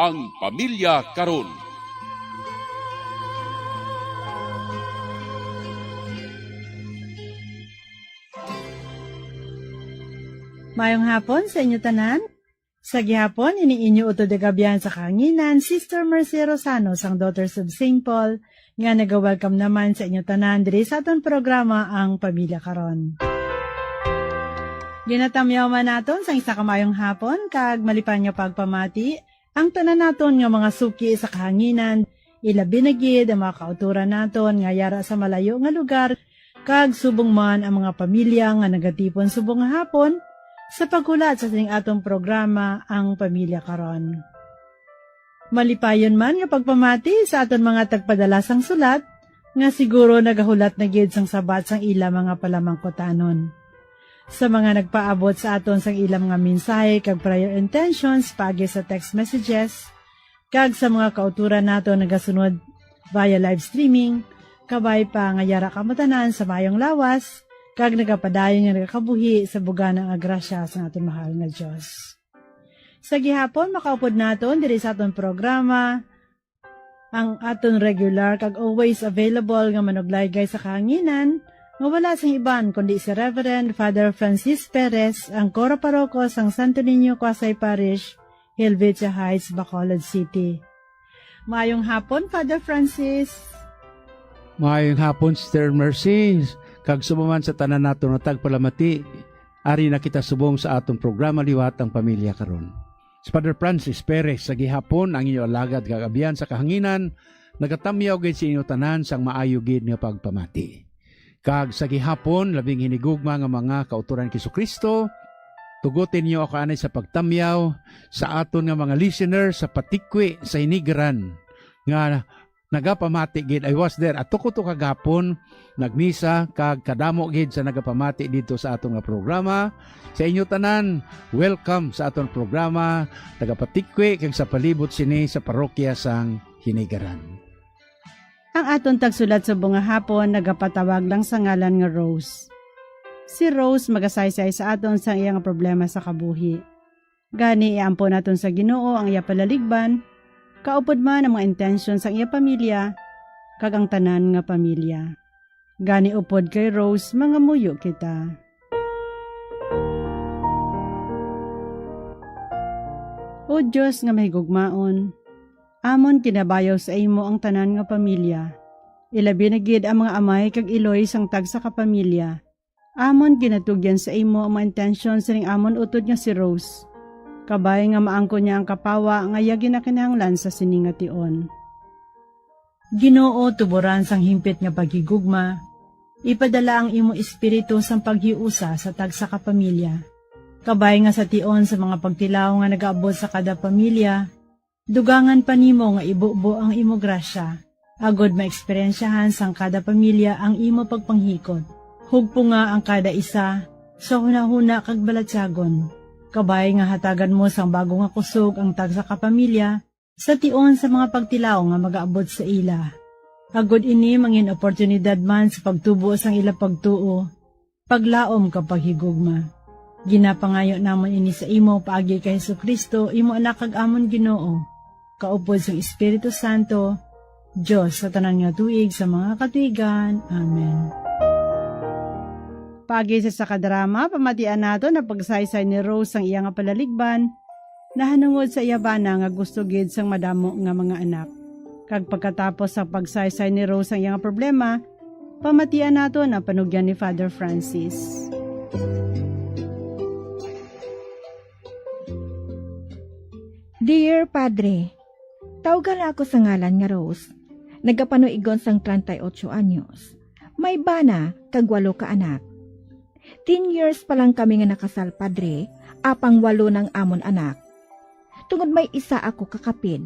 Ang pamilya karon. Mayong hapon sa inyo tanan. Sa gihapon, iniinyo utod gabiyan sa kanginan, Sister Mercy Rosano, sang Daughters of St. Paul, nga nag-welcome naman sa inyo tanan diri sa aton programa Ang Pamilya Karon. Ginatamyaw man naton sa isa ka mayong hapon, kag malipan nga pagpamati, ang tanan naton nga mga suki sa kahanginan, ilabi na gid ang mga kauturan naton nga yara sa malayo nga lugar, kag subong man ang mga pamilya nga nagatipon subong nga hapon, sa paghulat sa ating atong programa Ang Pamilya Karon. Malipayon man nga pagpamati sa aton mga tagpadalasang sulat, nga siguro nagahulat na gid sang sabat sang ila mga palamangkotanon. Sa mga nagpaabot sa aton sang ilang mga mensahe kag prayer intentions paagi sa text messages, kag sa mga kauturan nato nagasunod via live streaming, kabay pa nga yara kamatanan sa mayong lawas, kag nagapadayon nga nagakabuhi sa buga ng agrasya sa aton mahal nga Diyos. Sa gihapon, makaupod naton diri sa aton programa, ang aton regular kag always available nga manuglaygay sa kahanginan, nga wala sang iban kundi si Reverend Father Francis Perez, ang Coro Paroko sang Santo Niño Quasay Parish, Helvetia Heights, Bacolod City. Maayong hapon, Father Francis. Maayong hapon, Sister Mercy. Kag sumaman sa tanan nato na tagpalamati, ari na kita subong sa atong programa Liwat ang Pamilya Karon. Si Father Francis Perez sa gihapon ang inyo alagad kagabihan sa kahanginan, nagatamyaw gid sa inyo tanan sang maayo gid nga pagpamati. Kag sa gihapon labing hinigugma nga mga kauturan ni Jesucristo, tugutin niyo ako anay sa pagtamyaw sa aton nga mga listeners sa Patikwi sa Hinigaran nga nagapamati gid. I was there at tuko to kagapon nagmisa kag kadamo gid sa nagapamati dito sa atong nga programa. Sa inyo tanan, welcome sa atong programa tagapatikwi kag sa palibot sini sa parokya sang Hinigaran. Ang aton tagsulat sa bunga hapon nagapatawag lang sa ngalan nga Rose. Si Rose magasaysay sa aton sa iyang problema sa kabuhi. Gani iampo naton sa Ginoo ang iya palaligban, kaupod man ang mga intensyon sa iya pamilya, kag ang tanan nga pamilya. Gani upod kay Rose, mga muyo kita. O Diyos nga mahigugmaon, amon kinabayaw sa imo ang tanan nga pamilya. Ilabi na gid ang mga amay kag iloy sang tag sa kapamilya. Amon ginatugyan sa imo ang mga intensyon sa ring amon utod nga si Rose. Kabay nga maangko niya ang kapawa nga yagi na kinahanglan sa siningation. Ginoo tuburan sang himpit nga paghigugma, ipadala ang imo espiritu sang paghiusa sa tag sa kapamilya. Kabay nga sa tion sa mga pagtilaw nga nagaabot sa kada pamilya, dugangan pa nimo nga ibubo ang imo grasya, agod maeksperiensyahan sang kada pamilya ang imo pagpanghikot. Hugpo nga ang kada isa, sa hunahuna kag balatsagon. Kabay nga hatagan mo sang bago nga kusog ang tag sa kapamilya, sa tion sa mga pagtilaw nga magaabot sa ila. Agod ini mangin oportunidad man sa pagtubo sang ila pagtuo, paglaom kapag higugma. Ginapangayo namon ini sa imo paagi kay Jesucristo, imo anak kag amon Ginoo. Kaupod sang Espiritu Santo, Dios sa tanan nga tuig sa mga katuigan. Amen. Paagi sa kadrama, pamatian nato na pagsaysay ni Rose ang iya nga palaligban, nahanungod sa iya bana nga gusto gid sang madamo nga mga anak. Kag pagkatapos sa pagsaysay ni Rose ang iya nga problema, Pamatian nato na panugyan ni Father Francis. Dear Padre, tawagan ako sa ngalan nga Rose. Nagapanuigon sang 38 anyos. May bana, kag 8 ka anak. 10 years pa lang kami nga nakasal, Padre, apang 8 ng amon anak. Tungod may isa ako kakapid.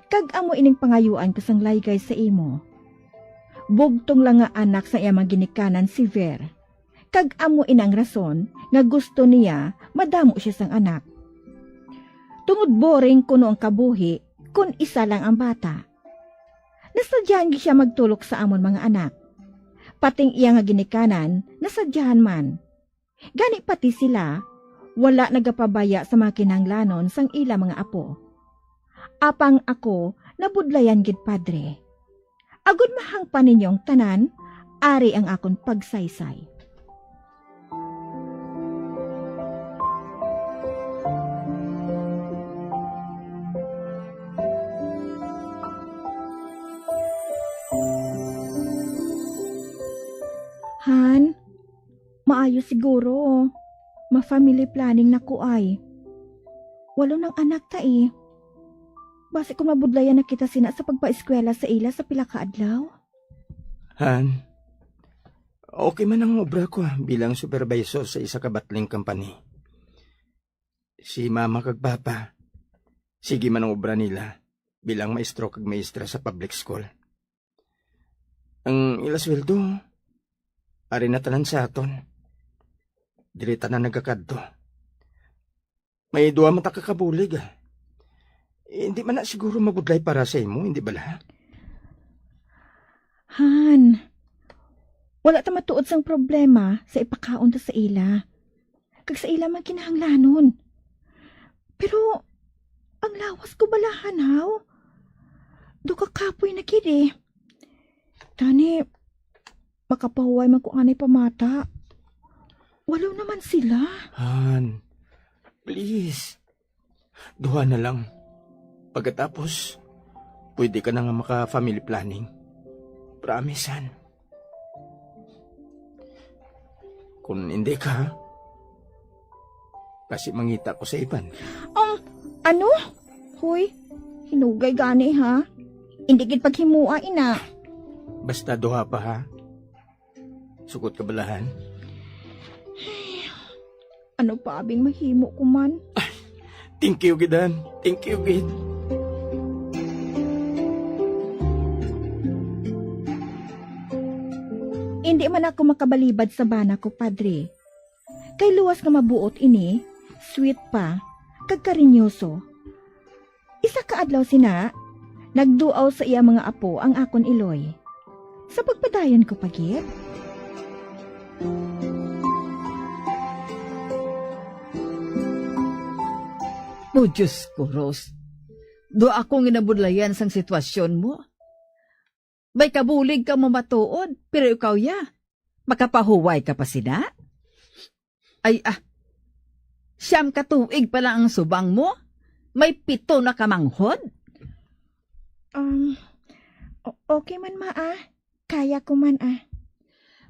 Kag amo ining pangayuan ko sang laygay sa imo. Bugtong lang nga anak sa iyang ginikanan si Ver. Kag amo inang rason nga gusto niya madamo siya sang anak. Tungod boring kuno ang kabuhi kun isa lang ang bata. Nasadyahan siya magtulok sa amon mga anak. Pating iya nga ginikanan, nasadyahan man. Gani pati sila, wala nagapabaya sa mga kinahanglanon sang ila mga apo. Apang ako, nabudlayan gid Padre. Agud mahang pa ninyong tanan, ari ang akon pagsaysay. Han, maayo siguro. Ma-family planning na ko ay. 8 ng anak ta eh. Base kung mabudlayan na kita sina sa pagpa-eskwela sa ila sa pila ka adlaw. Han, okay man ang obra ko bilang supervisor sa isa ka battling company. Si mama kag papa, sige man ang obra nila bilang maestro kag maestra sa public school. Ang ila sweldo, ari na tanan sa aton. Dirita na nagakadto. May 2 mata kakabulig Hindi man na siguro mabudlay para sa imo, hindi bala? Han, wala ta matuod sang problema sa ipakaon ta sa ila. Kag sa ila man kinahanglanon. Pero, ang lawas ko balahan haw. Do ka kapoy na kidi. Tani, makapahuway man ko anay pamata. Walaw naman sila. Han, please. 2 na lang. Pagkatapos, pwede ka na nga maka-family planning. Promise, Han. Kung hindi ka, kasi mangita ko sa iban. Ano? Hoy, hinugay gani ha? Hindi gid paghimua ina. Basta 2 pa ha. Sugot ka balahan. Ano pa abing mahimo ko man? Thank you, Gidan. Thank you, Gid. Hindi man ako makabalibad sa bana ko, Padre. Kay luwas nga mabuot ini, sweet pa, kagkarinyoso. Isa ka adlaw sina, nagduaw sa iya mga apo ang akon iloy. Sa pagpadayon ko pagit. O Diyos ko, Rose. Do akong inabudlayan sang sitwasyon mo. May kabulig ka mamatuod, pero ikaw ya. Makapahuway ka pa sina? Ay siyam katuig pa lang ang subang mo? May 7 na kamanghod? Okay man kaya ko man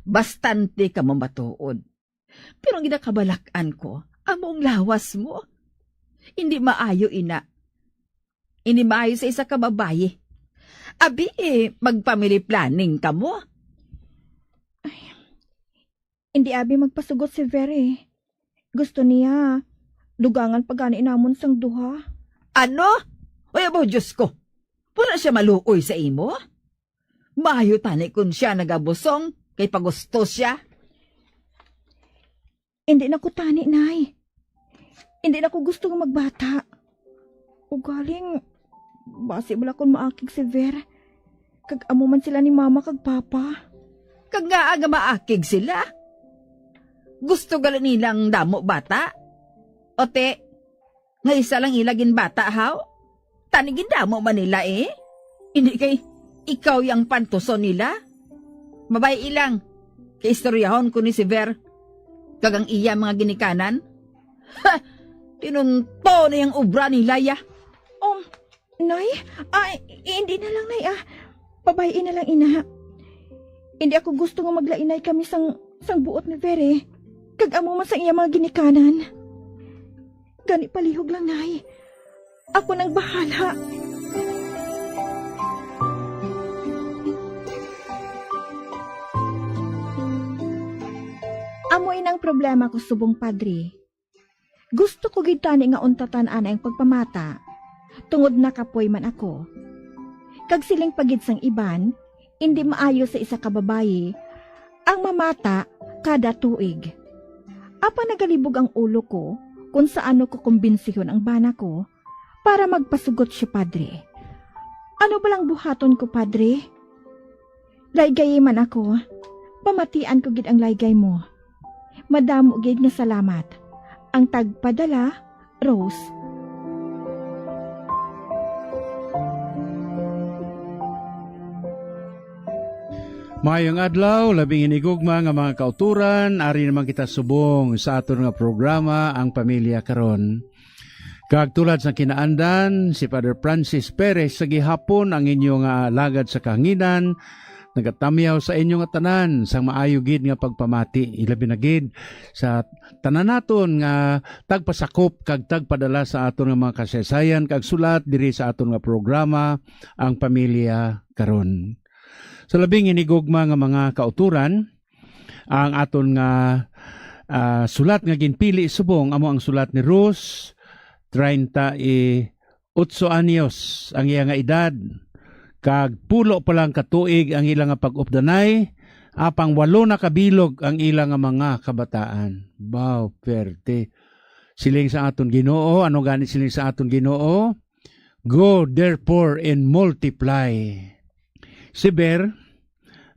Bastante ka mamatuod. Pero ang ginakabalakan ko, among lawas mo. Hindi maayo ina. Hindi maayo sa isa ka babaye. Abi, mag-family planning ka mo. Hindi abi magpasugot si Vere. Gusto niya, dugangan pagani namon sang 2. Ano? Oy, abo, Diyos ko. Pura siya maluoy sa imo? Maayo tani kung siya nagabusong, kay pagusto siya. Hindi na ko tani, Nay. Hindi na ko gusto nga magbata. Ugaling, basi bala kung maakig si Ver. Kag amo man sila ni Mama kag Papa. Kag nga maakig sila. Gusto gala nilang damo bata? Ote, nga isa lang ilagin bata haw? Tanigin damo man nila Hindi kay ikaw yung pantuson nila? Babay ilang, kay istoryahon ko ni si Ver. Kag ang iya mga ginikanan. Ha! Tinunto na yung obra ni Laya. Nay? Hindi na lang, Nay. Pabayin na lang, ina. Hindi ako gusto nga maglainay kami sang buot ni Vere. Kag amo man sa iya mga ginikanan. Gani palihog lang, Nay. Ako nang bahala. Amo inang problema ko subong padre. Gusto ko gid tani nga untatan ana ang pagpamata. Tungod na kapoy man ako. Kag siling pagid sang iban, hindi maayo sa isa ka babayi ang mamata kada tuig. Apa nagalibog ang ulo ko kung saano ko kumbinsiyon ang bana ko para magpasugot siya, padre. Ano ba lang buhaton ko, padre? Laygay man ako. Pamatian ko gid ang laygay mo. Madamo gid nga salamat. Ang tagpadala, Rose. Mayong adlaw, labing hinigugma nga mga kauturan, ari naman kita subong sa aton nga programa ang Pamilya Karon. Kag tulad sa kinaandan, si Father Francis Perez sa gihapon ang inyong lagad sa kahanginan, nagatamyaw sa inyong tanan sang maayo gid nga pagpamati, ilabi na gid sa tanan naton nga tagpasakop kag tagpadala sa aton nga mga kasaysayan kag sulat diri sa aton nga programa ang Pamilya Karon. Sa labing hinigugma nga mga kauturan, ang aton nga sulat nga ginpili subong amo ang sulat ni Rose, 38 anyos ang iya nga edad, kag pulo pa lang katuig ang ilang nga pag-updanay, apang 8 na kabilog ang ilang nga mga kabataan. Wow, perte. Siling sa aton Ginoo, ano gani siling sa aton Ginoo? Go therefore and multiply. Si Ber,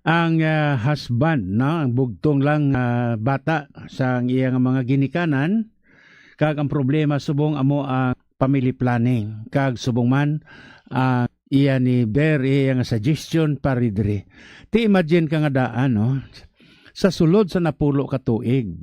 ang husband, no? Ang bugtong lang bata sa iyang mga ginikanan, kag ang problema subong amo ang family planning. Kag subong man, iya ni Ber, iya nga suggestion para diri. Ti imagine ka nga daan, no? Sa sulod sa napulo ka tuig,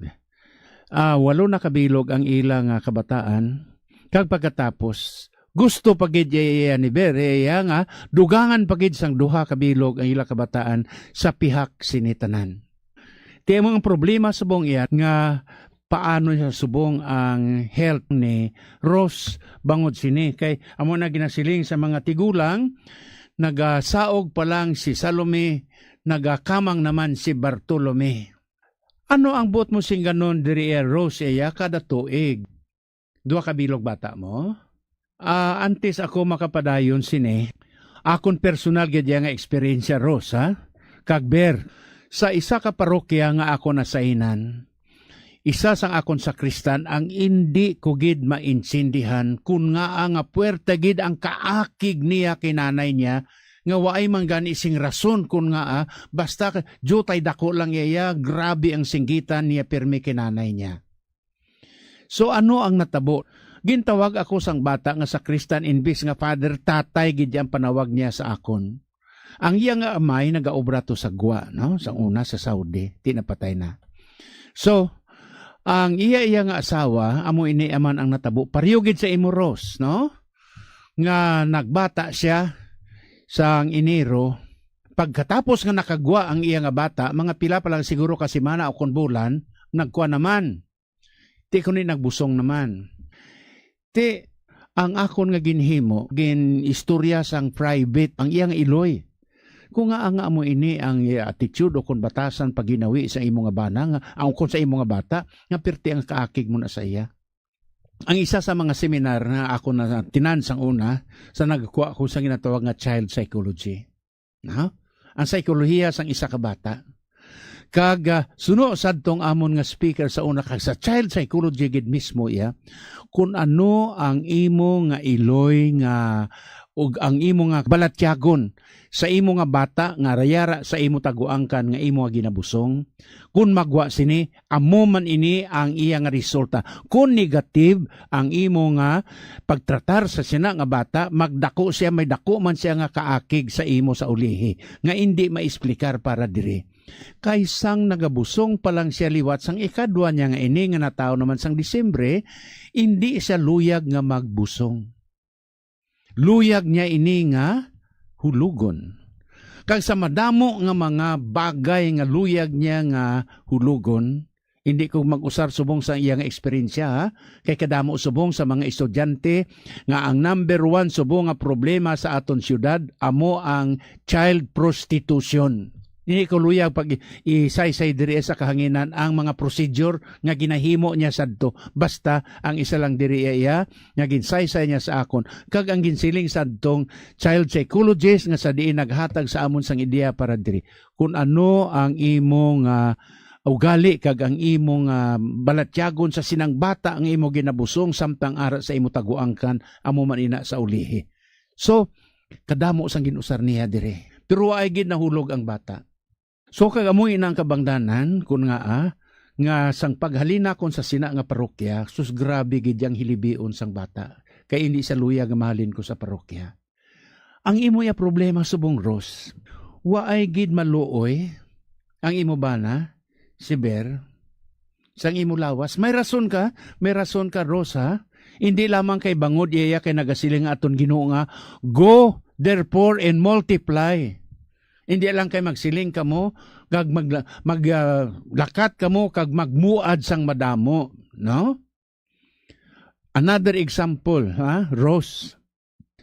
8 na kabilog ang ilang kabataan, kag pagkatapos, gusto pagid iya ni Ber, iya nga, dugangan pagid sang 2 kabilog ang ilang kabataan sa pihak sinitanan. Ti ang problema subong iya nga paano siya subong ang health ni Rose bangod sini. Kay amo na ginasiling sa mga tigulang, nagasaog pa lang si Salome, nagakamang naman si Bartolome. Ano ang buot mo sing ganon diri Rose iya kada tuig? 2 kabilog bata mo? Antes ako makapadayon sini, akon personal gid nga experience Rose, ha? Kag Ber, sa isa ka parokya nga ako nasainan, isa sang akon sakristan ang hindi ko gid mainsindihan kun nga puwerta gid ang kaakig niya kinanay niya nga waay man gani sing rason kun nga basta jutay dako lang iya, grabe ang singgitan niya pirmi kinanay niya. So ano ang natabo? Gintawag ako sang bata nga sakristan inbis nga father tatay gid ang panawag niya sa akon. Ang iya nga amay nagaobra to sa Gwa, no? Sa una sa Saudi, tinapatay na. So, ang iya nga asawa, amo ini aman ang natabo, pareho gid sa imo Rose, no? Nga nagbata siya sang Enero. Pagkatapos nga nakagwa ang iya nga bata, mga pila pa lang siguro ka semana o kun bulan, nagkuha naman. Ti kuno nagbusong naman. Ti ang akon nga ginhimo, gin istorya sang private ang iyang iloy. Kung nga amo ini ang attitude o kung batasan pag ginawi sa imo nga bana, nga, ang kung sa imo nga bata, nga perti ang kaakig mo na sa iya. Ang isa sa mga seminar na ako na tinan sang una, sa nagkuha ko sa ginatawag nga child psychology. No? Ang psikolohiya sang isa ka bata. Kag suno sadtong amon nga speaker sa una kag sa child psychology gid mismo iya, kung ano ang imo nga iloy nga ug ang imo nga balatyagon sa imo nga bata nga rayara sa imo taguangkan nga imo nga ginabusong. Kung magwa sini, amo man ini ang iya nga resulta. Kung negative ang imo nga pagtratar sa sina nga bata, magdako siya, may dako man siya nga kaakig sa imo sa ulihi nga hindi maesplikar para diri. Kaysang nagabusong pa lang siya liwat sang ikadwa niya nga ini nga nataw naman sang Disyembre, hindi siya luyag nga magbusong. Luyag niya ini nga hulugon. Kag sa madamo nga mga bagay nga luyag niya nga hulugon, hindi ko mag-usar subong sa iyang eksperyensya, ha? Kay kadamo subong sa mga estudyante nga ang number 1 subong nga problema sa aton syudad amo ang child prostitution. Hindi ko luyag pag isaysay diri sa kahanginan ang mga procedure nga ginahimo niya sadto. Basta ang isa lang diri iya nga ginsaysay niya sa akon. Kag ang ginsiling sadtong child psychologist nga sa diin naghatag sa amon sang ideya para diri. Kung ano ang imong ugali kag ang imong balatyagon sa sinang bata ang imo ginabusong samtang ara sa imo taguangkan amo man ina sa ulihi. So kadamo sang ginusar niya diri. Pero ay gid nahulog ang bata. So kag amoy inang kabangdanan kun nga sang paghalina kon sa sina nga parokya, sus grabe gid yang hilibion sang bata. Kay hindi sa luya nga mahalin ko sa parokya. Ang imo ya problema subong Ros. Waay gid maluoy ang imo bana si Ber sang imo lawas. May rason ka Ros ha. Hindi lamang kay bangod iya kay nagasiling aton Ginoo nga go therefore and multiply. Hindi lang kay magsiling kamo, kag maglakat kamo, kag magmuad sang madamo. No? Another example, Rose.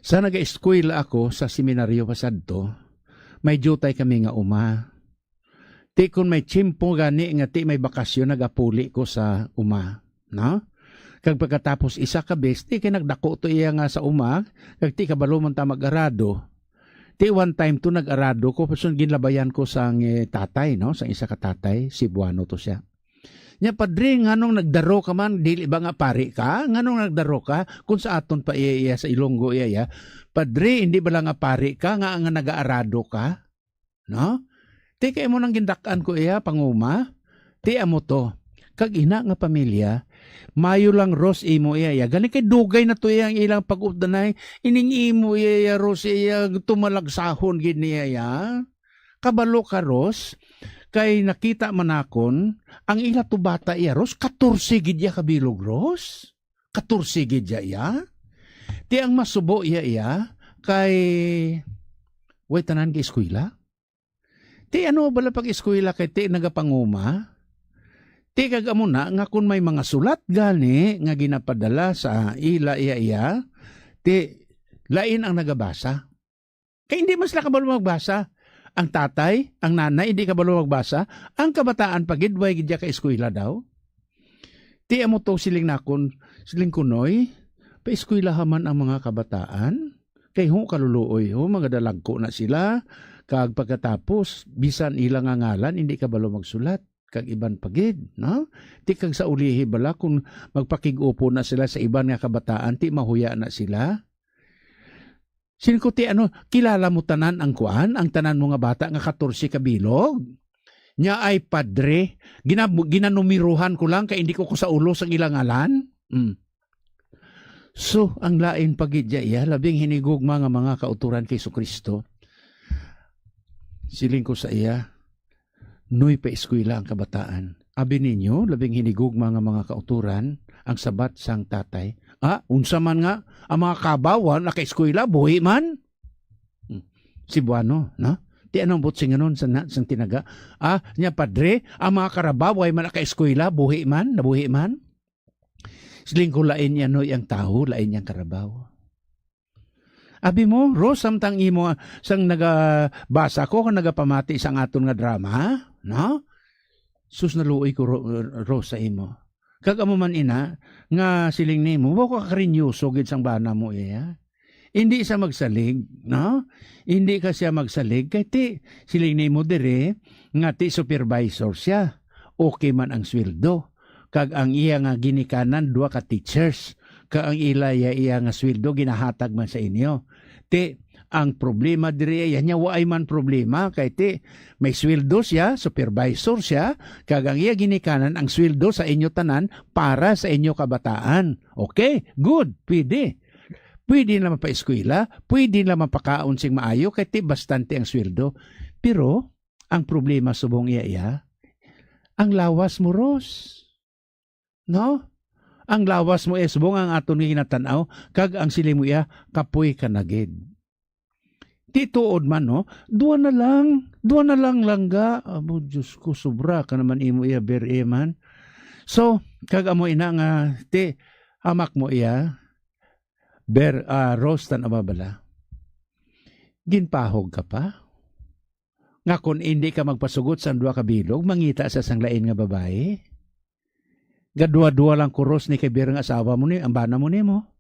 Sa nag-eskwela ako sa seminaryo pasadto, may jutay kami nga uma. Ti kun may tsimpo gani nga ti may bakasyon nagapuli ko sa uma. No? Kag pagkatapos isa ka bes, ti kay nagdako to iya nga sa uma, kag ti kabalo man ta mag-arado. Ti one time to nag-arado ko, pasun ginlabayan ko sang tatay, no? Sang isa ka tatay, Cebuano to siya. Nya padre, nganong nagdaro ka man, dili ba nga pari ka? Nganong nagdaro ka? Kung sa aton pa iya sa Ilonggo iya, padre, hindi ba lang nga pari ka? Nga nag-aarado ka? No? Ti kay mo nang gindakan ko iya, panguma? Ti amo to. Kag ina nga pamilya, mayo lang Ros imo iya. Gani kay dugay na to iya ang ilang pag-updanay. Ining imo iya Ros iya tumalagsahon gid niya. Kabalo ka Ros, kay nakita manakon ang ila to bata iya Ros 14 gid ya kabilog Ros. 14 gid ya. Ti ang masubo iya kay way tanan gi eskwela. Ti ano bala pag eskwela kay ti nagapanguma. Ti kag amo na nga kung may mga sulat gani nga ginapadala sa ila iya ti lain ang nagabasa. Kay hindi mas kabalo magbasa. Ang tatay, ang nanay hindi kabalo magbasa, ang kabataan pagid way gid ka eskwela daw. Ti amo to siling nakon, siling kunoy, pa eskwela man ang mga kabataan. Kay ho kaluluoy ho mga dalagko na sila kag pagkatapos bisan ilang nga ngalan hindi kabalo magsulat. Kag iban pagid, no? Ti kag sa ulihi bala kung magpakig-upo na sila sa iban nga kabataan, ti mahuya na sila. Sinko ti kilala mo tanan ang kuan, ang tanan mo nga bata nga 14 kabilog. Nya ay padre, ginanumiruhan ko lang kay hindi ko sa ulo sang ilang ngalan. So, ang lain pagid iya, labing hinigugma nga mga kauturan kay Kristo. Siling ko sa iya, noy pa eskwela ang kabataan. Abi ninyo, labing hinigugma nga mga kauturan, ang sabat sang tatay. Unsa man nga, ang mga kabawan, naka-eskwela, buhi man. Cebuano, no? Ti anong butsing anon sang tinaga? Nya padre, ang mga karabaway man naka-eskwela, buhi man, nabuhi man. Siling ko lain niya noy ang taho, lain niyang karabaw. Abi mo, Ros, samtang imo sang nagabasa ko, kung nagapamati sang aton nga drama, no? Sus naluoy ko Ros sa imo. Kag amo man ina, nga siling nimo, wako ka karinyoso gid sang bana mo iya. Hindi siya magsalig, no? Hindi ka siya magsalig, kay ti siling nimo dire, nga ti supervisor siya. Okay man ang sweldo. Kag ang iya nga ginikanan, 2 ka teachers. Kag ang iya nga sweldo, ginahatag man sa inyo. Ti, ang problema diri nya waay man problema kay ti may sweldo siya, supervisor siya, kag ang iya ginikanan ang sweldo sa inyo tanan para sa inyo kabataan. Okay, good, pwede. Pwede na mapa-eskwela, pwede na mapakaon sing maayo kay ti bastante ang sweldo. Pero ang problema subong iya ang lawas mo Ros. No? Ang lawas mo subong ang aton ginatanaw kag ang sili mo kapoy kanagid. Ti tuod man no, duwa na lang langga. Abo Diyos ko, sobra ka naman imo iya ber man. So, kag amo ina nga ti amak mo iya ber roastan ababala. Ginpahog ka pa. Nga kung hindi ka magpasugot sa duwa ka bilog, mangita sa sanglain nga babae. Gadua-dua lang kuros ni kay ber nga asawa mo ni, ang bana mo nimo.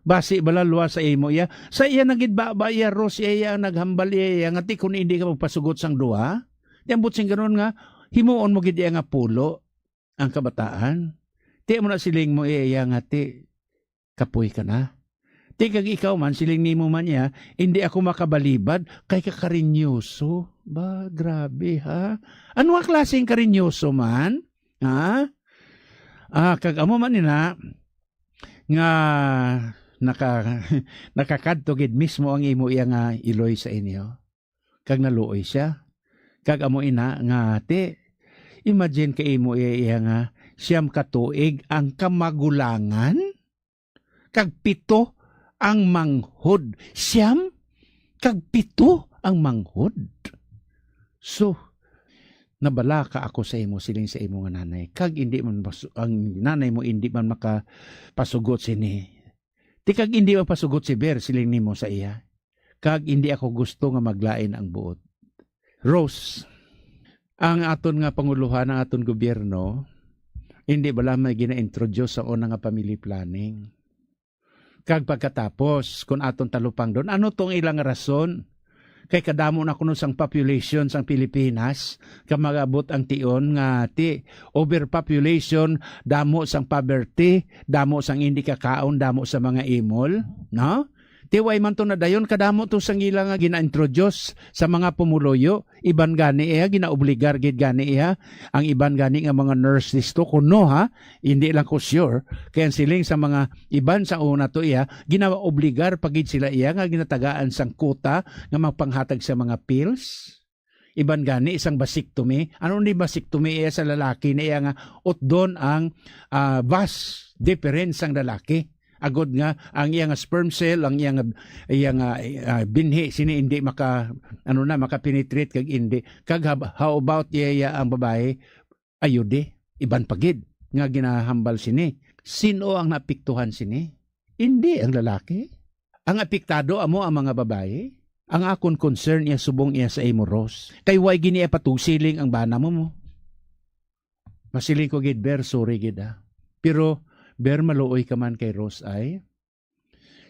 Basi bala luwa sa imo iya. Sa iya nagid ba iya Ros iya naghambal iya nga ti kun hindi ka magpasugot sang duha. Di ambot sing ganon nga himuon mo gid iya nga pulo ang kabataan. Ti mo na siling mo iya nga ti kapoy ka na. Ti kag ikaw man siling nimo man iya, hindi ako makabalibad kay kakarinyoso. Ba grabe ha. Ano nga klaseng karinyoso man? Ha? Kag amo man nina nga nakakadto gid mismo ang imo iya nga iloy sa inyo. Kag naluoy siya. Kag amo ina nga ti imagine kay imo iya nga siyam ka tuig ang kamagulangan. Kag 7 ang manghod. Siyam kag 7 ang manghod. So nabala ka ako sa imo siling sa imo nga nanay. Kag hindi man ang nanay mo hindi man makapasugot sini. Ti kag hindi man pasugot si Ber siling nimo sa iya. Kag hindi ako gusto nga maglain ang buot. Rose, ang aton nga panguluhan ng aton gobyerno, hindi bala may gina-introduce sa una nga family planning. Kag pagkatapos, kung aton talupang doon, ano tong ilang rason? Kay kadamo na kuno sang population sang Pilipinas, kamagabot ang tion nga ti overpopulation, damo sang poverty, damo sang hindi kakaon, damo sa mga imol, no? Ti way man to na dayon kadamo to sang ila nga gina-introduce sa mga pumuloyo, iban gani iya ginaobligar gid gani iya ang iban gani nga mga nurses to kuno ha, hindi lang ko sure kaya siling sa mga iban sa una to iya ginaobligar pagid sila iya nga ginatagaan sang kuta nga magpanghatag sa mga pills. Iban gani isang vasectomy. Ano ni vasectomy iya sa lalaki na iya nga utdon ang vast difference sang lalaki. Agod nga ang iyang sperm cell, ang iyang binhi sini hindi makapenetrate kag hindi. Kag how about iya ang babae? Ayude, iban pagid nga ginahambal sini. Sino ang naapektuhan sini? Hindi ang lalaki. Ang apektado amo ang mga babae. Ang akon concern iya subong iya sa imo Ros. Kay way gini patusiling ang bana mo. Masiling ko gid Ber, sorry gid Pero Ber, maluoy ka man kay Rose ay.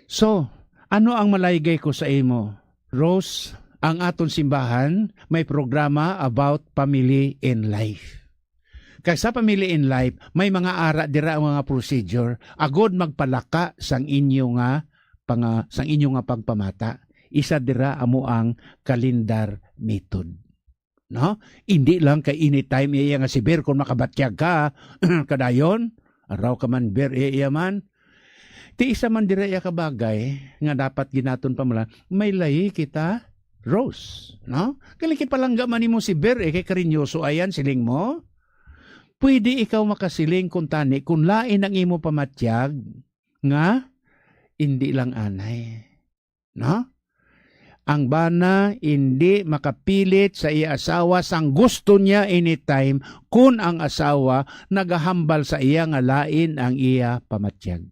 So, ano ang malaygay ko sa imo? Rose, ang aton simbahan may programa about family in life. Kaya sa family in life, may mga ara dira ang mga procedure agod magpalaka sang inyo nga pagpamata. Isa dira amo ang calendar method. No? Hindi lang kay anytime iya nga si Ber kung makabatyag ka kadayon. Araw ka man Ber iya man. Ti isa man dire iya kabagay nga dapat ginaton pamala may lahi kita Rose, no? Kalikit palangga man nimo si Ber kay karinyoso ayan siling mo. Pwede ikaw makasiling kung tani kung lain ang imo pamatyag nga hindi lang anay. No? Ang bana hindi makapilit sa iya asawa sang gusto niya anytime kung ang asawa nagahambal sa iya nga lain ang iya pamatyag.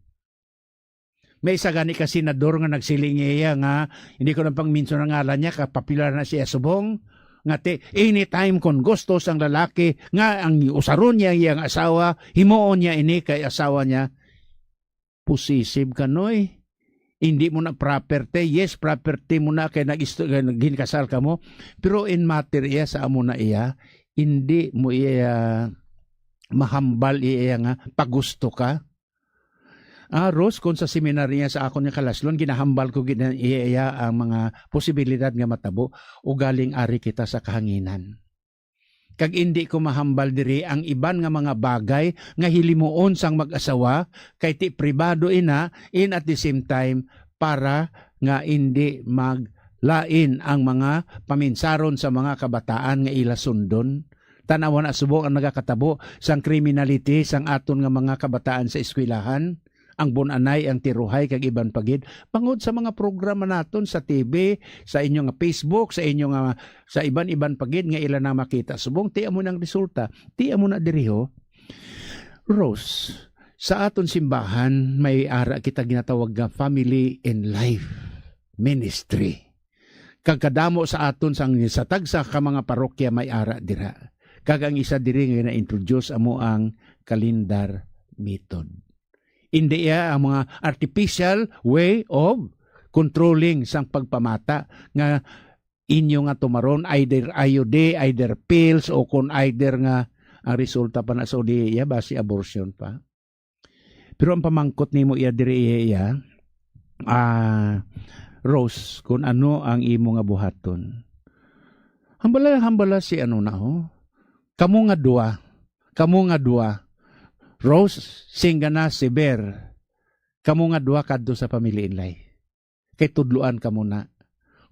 May isa gani ka senador nga nagsiling iya nga hindi ko na pang mention ang ngalan niya kapopular na siya subong nga te anytime kung gusto sang lalaki nga ang usaron niya iyang asawa himuon niya ini kay asawa niya posisib kanoy. Hindi mo na property. Yes, property mo na kay naghinkasal ka mo. Pero in matter iya sa amo na iya, hindi mo iya mahambal iya nga pagusto ka. Rose, kung sa seminarya sa ako niya kalaslon, ginahambal ko iya ang mga posibilidad nga matabo o galing ari kita sa kahanginan. Kag hindi ko mahambal diri ang iban nga mga bagay nga hilimuon sang mag-asawa kay ti pribado ina in at the same time para nga hindi maglain ang mga paminsaron sa mga kabataan nga ila sundon. Tanawan na subong ang nagakatabo sang criminality sang aton nga mga kabataan sa eskwelahan. ang bunanay, ang tiruhay, kag iban pagid. Bangod sa mga programa naton sa TV, sa inyong Facebook, sa inyong sa iban-iban pagid nga ilan na makita. Subong, tiya mo ng resulta. Tiya mo na diriho. Rose, sa aton simbahan, may ara kita ginatawag nga Family and Life Ministry. Kagkadamo sa aton sa tagsa ka mga parokya may ara dira. Kag ang isa diri nga na-introduce amo ang calendar method. Hindi ang mga artificial way of controlling sang pagpamata nga inyo nga tumaron either IUD, either pills o kun either nga ang resulta pa na sa iya basi abortion pa. Pero ang pamangkot nimo iya diri iya Rose, kung ano ang imo nga buhaton. Hambala si ano na Kamu nga dua. Rose, singa na si Ber. Kamu nga dua kadto sa Family Inlay. Kay tudluan ka muna.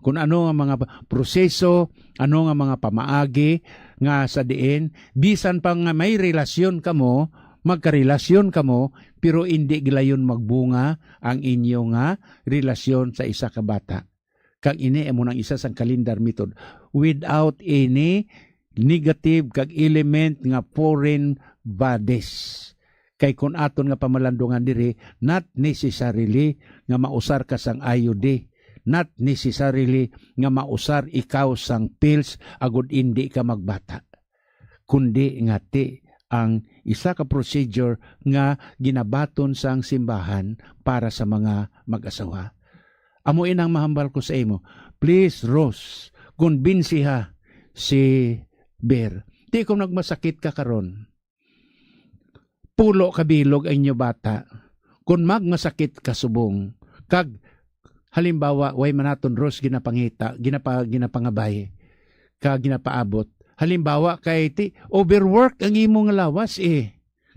Kung ano nga mga proseso, ano nga mga pamaagi nga sa diin, bisan pa nga may relasyon kamo, magkarelasyon kamo, pero hindi gilayon magbunga ang inyo nga relasyon sa isa ka bata. Kag ini amo nang isa sang calendar method without any negative kag element nga foreign bodies. Kay kun aton nga pamalandungan diri, not necessarily nga mausar ka sang IUD, not necessarily nga mausar ikaw sang pills agud hindi ka magbata. Kundi nga ti ang isa ka procedure nga ginabaton sang simbahan para sa mga mag-asawa. Amo inang mahambal ko sa imo. Please, Rose, kumbinsiha si Ber. Di ko nagmasakit ka karon. Pulo kabilog ang inyo bata. Kung magmasakit ka subong, kag halimbawa, way manaton Rose ginapangita, ginapangabay, kag ginapaabot. Halimbawa, kay ti overwork ang imo nga lawas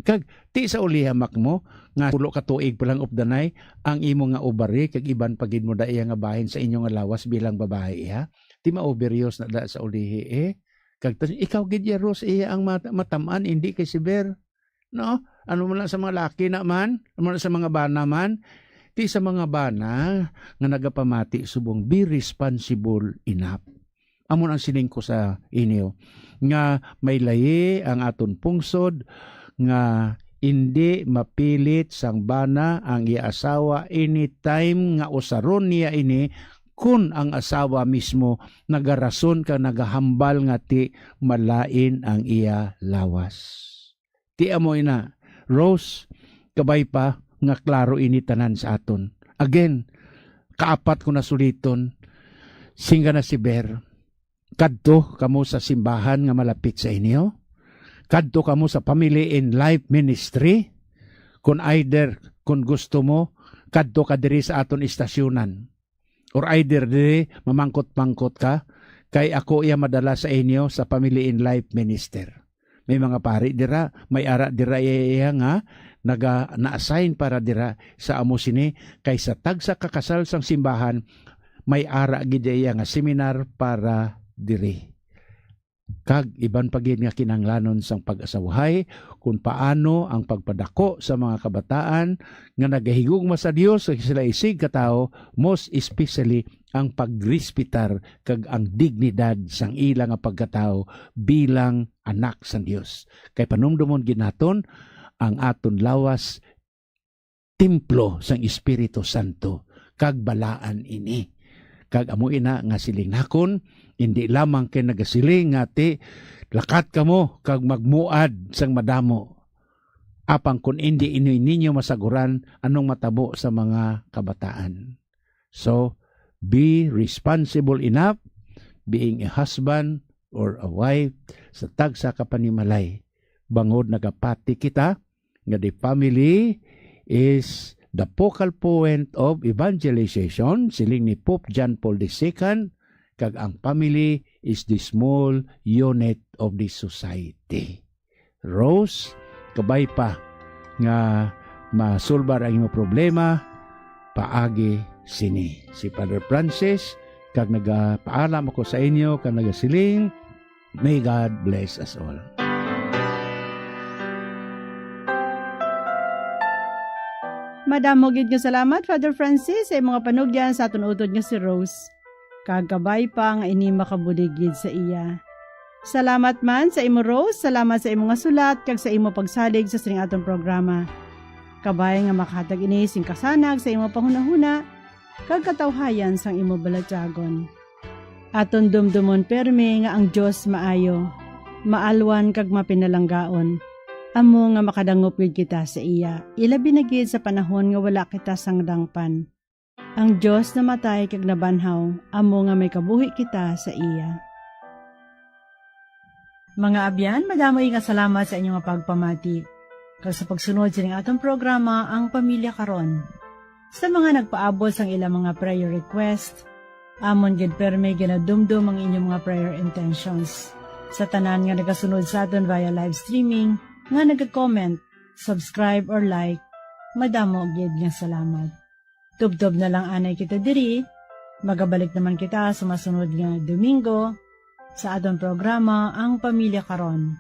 Kag ti sa ulihamak mo, nga pulo ka tuig pa lang of the night, ang imo nga ovary, kag iban pagid mo da iya nga bahin sa inyo nga lawas bilang babae Ti ma-overuse na da sa ulihi Kag ikaw gid ya Rose iya ang matamaan, hindi kay si Ber. No? Ano mo lang sa mga laki na man? Ano mo lang sa mga bana man? Ti sa mga bana nga nagapamati subong, be responsible enough. Amon ang siling ko sa inyo nga may layi ang aton pungsod nga hindi mapilit sang bana ang iya asawa anytime nga usaron niya ini kun ang asawa mismo nagarason ka nagahambal nga ti malain ang iya lawas. Ti amoy na, Rose, kabay pa nga klaro ini tanan sa aton. Again, kaapat ko na suliton, singa na si Ber. Kadto kamo sa simbahan nga malapit sa inyo. Kadto kamo sa Family and Life Ministry. Kung gusto mo, kadto ka diri sa aton istasyonan. Or either diri, mamangkot-mangkot ka, kay ako iya madala sa inyo sa Family and Life Minister. May mga pari dira, may ara dira iya nga, na-assign para dira sa amo sini, kay sa tagsa kakasal sang simbahan, may ara gid iya nga seminar para diri. Kag iban pagid nga kinanglanon sang pag-asawahay, kung paano ang pagpadako sa mga kabataan nga nagahigugma sa Dios sa sila isig katao, most especially ang pagrespetar kag ang dignidad sang ila nga pagkatao bilang anak sang Dios. Kay panumdumon ginaton ang aton lawas templo sang Espiritu Santo kag balaan ini. Kag amo ina nga silingnakon, hindi lamang kay nagasiling nga ti lakat kamo kag magmuad sang madamo. Apang kun hindi ninyo masaguran anong matabo sa mga kabataan. So, be responsible enough being a husband or a wife sa tagsa ka panimalay. Bangod nagapati kita nga the family is the focal point of evangelization, siling ni Pope John Paul II, kag ang family is the small unit of the society. Rose, kabay pa nga masulbar ang imo problema, paagi sini. Si Father Francis, kag nagapaalam ako sa inyo, kag nagasiling, may God bless us all. Madamo gid nga salamat Father Francis sa mga panugyan sa aton utod nga si Rose. Kagabay pa nga ini makabuligid sa iya. Salamat man sa imo Rose, salamat sa imo nga sulat kag sa imo pagsalig sa sining atong programa. Kabay nga makahatag ini sing kasanag sa imo panghunahuna kag katawhayan sang imo balatyagon. Aton dumdumon perme nga ang Dios maayo, maalwan kag mapinalanggaon. Amo nga makadangop gid kita sa iya, ilabi na gid sa panahon nga wala kita sang dangpan. Ang Dios na matay kag nabanhaw, amo nga may kabuhi kita sa iya. Mga abyan, madamo nga salamat sa inyong pagpamati. Kag sa pagsunod sa atong programa, ang Pamilya Karon. Sa mga nagpaabot sang ilang mga prayer request, amon gid perme ginadumdum ang inyong mga prayer intentions. Sa tanan nga nagasunod sa aton via live streaming, nga nag-comment, subscribe or like, madamo gid nga salamat. Tubtob na lang anay kita diri, magabalik naman kita sa masunod nga Domingo sa aton programa ang Pamilya Karon.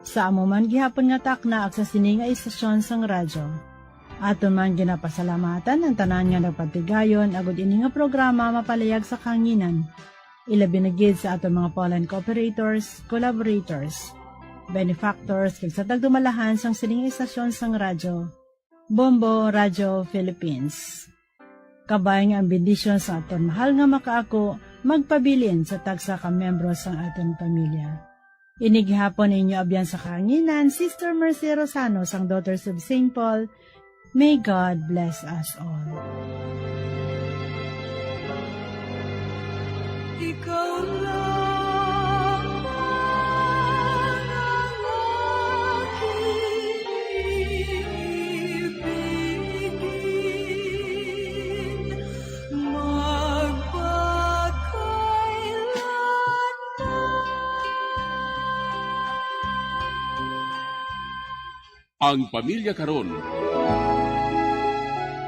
Sa amo man gihapon nga takna ag sa sini nga istasyon sang radyo. Aton man ginapasalamatan ang tanan nga nagpatigayon agud ini nga programa mapalayag sa kanginan. Ilabi na gid sa aton mga Poland cooperators, collaborators, benefactors kag sa tagdumalahan sang sining istasyon sang radyo, Bombo Radio Philippines. Kabay nga ang bendisyon sa aton mahal nga makaako magpabilin sa tagsa ka membro sang aton pamilya. Inigihapon ninyo abyan sa kanginan, Sister Mercy Rosano sang Daughters of St. Paul. May God bless us all. Ikaw lang ang aking ibigin, Ang Pamilya Karon.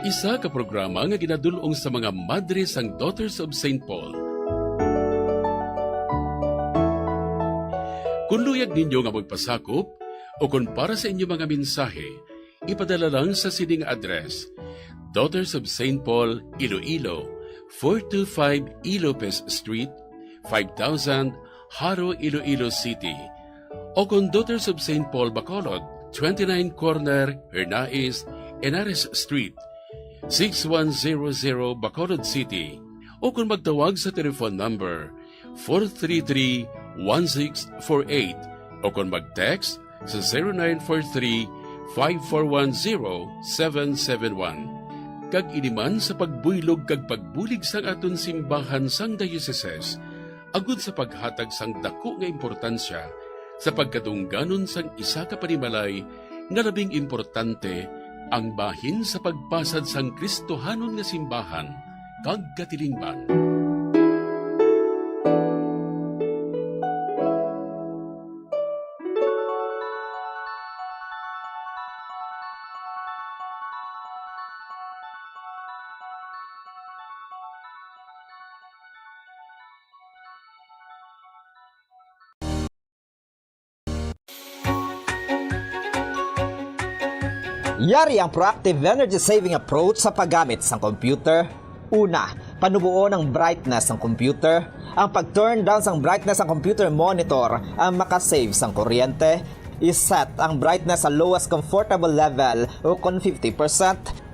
Isa ka programa nga ginadulong sa mga madre sang Daughters of St. Paul. Kung luyag ninyo nga magpasakop o kung para sa inyo mga mensahe, ipadala lang sa sining address: Daughters of St. Paul, Iloilo, 425 Ilopez Street, 5000 Haro, Iloilo City. O kung Daughters of St. Paul, Bacolod, 29 Corner, Hernais, Henares Street, 6100 Bacolod City. O kung magtawag sa telephone number 433-1648 o kung mag-text sa 0943-5410-771. Kag iniman sa pagbuylog kag pagbulig sang aton simbahan sang dioceses, agud sa paghatag sang dako nga importansya sa pagkadungganon sang isa ka panimalay nga labing importante, ang bahin sa pagpasad sang Kristohanon nga simbahan kag katilingban. Yari ang proactive energy-saving approach sa paggamit ng computer. Una, panubuo ng brightness ng computer. Ang pag-turn down ng brightness ng computer monitor ang makasave ng kuryente. I-set ang brightness sa lowest comfortable level o kung 50%.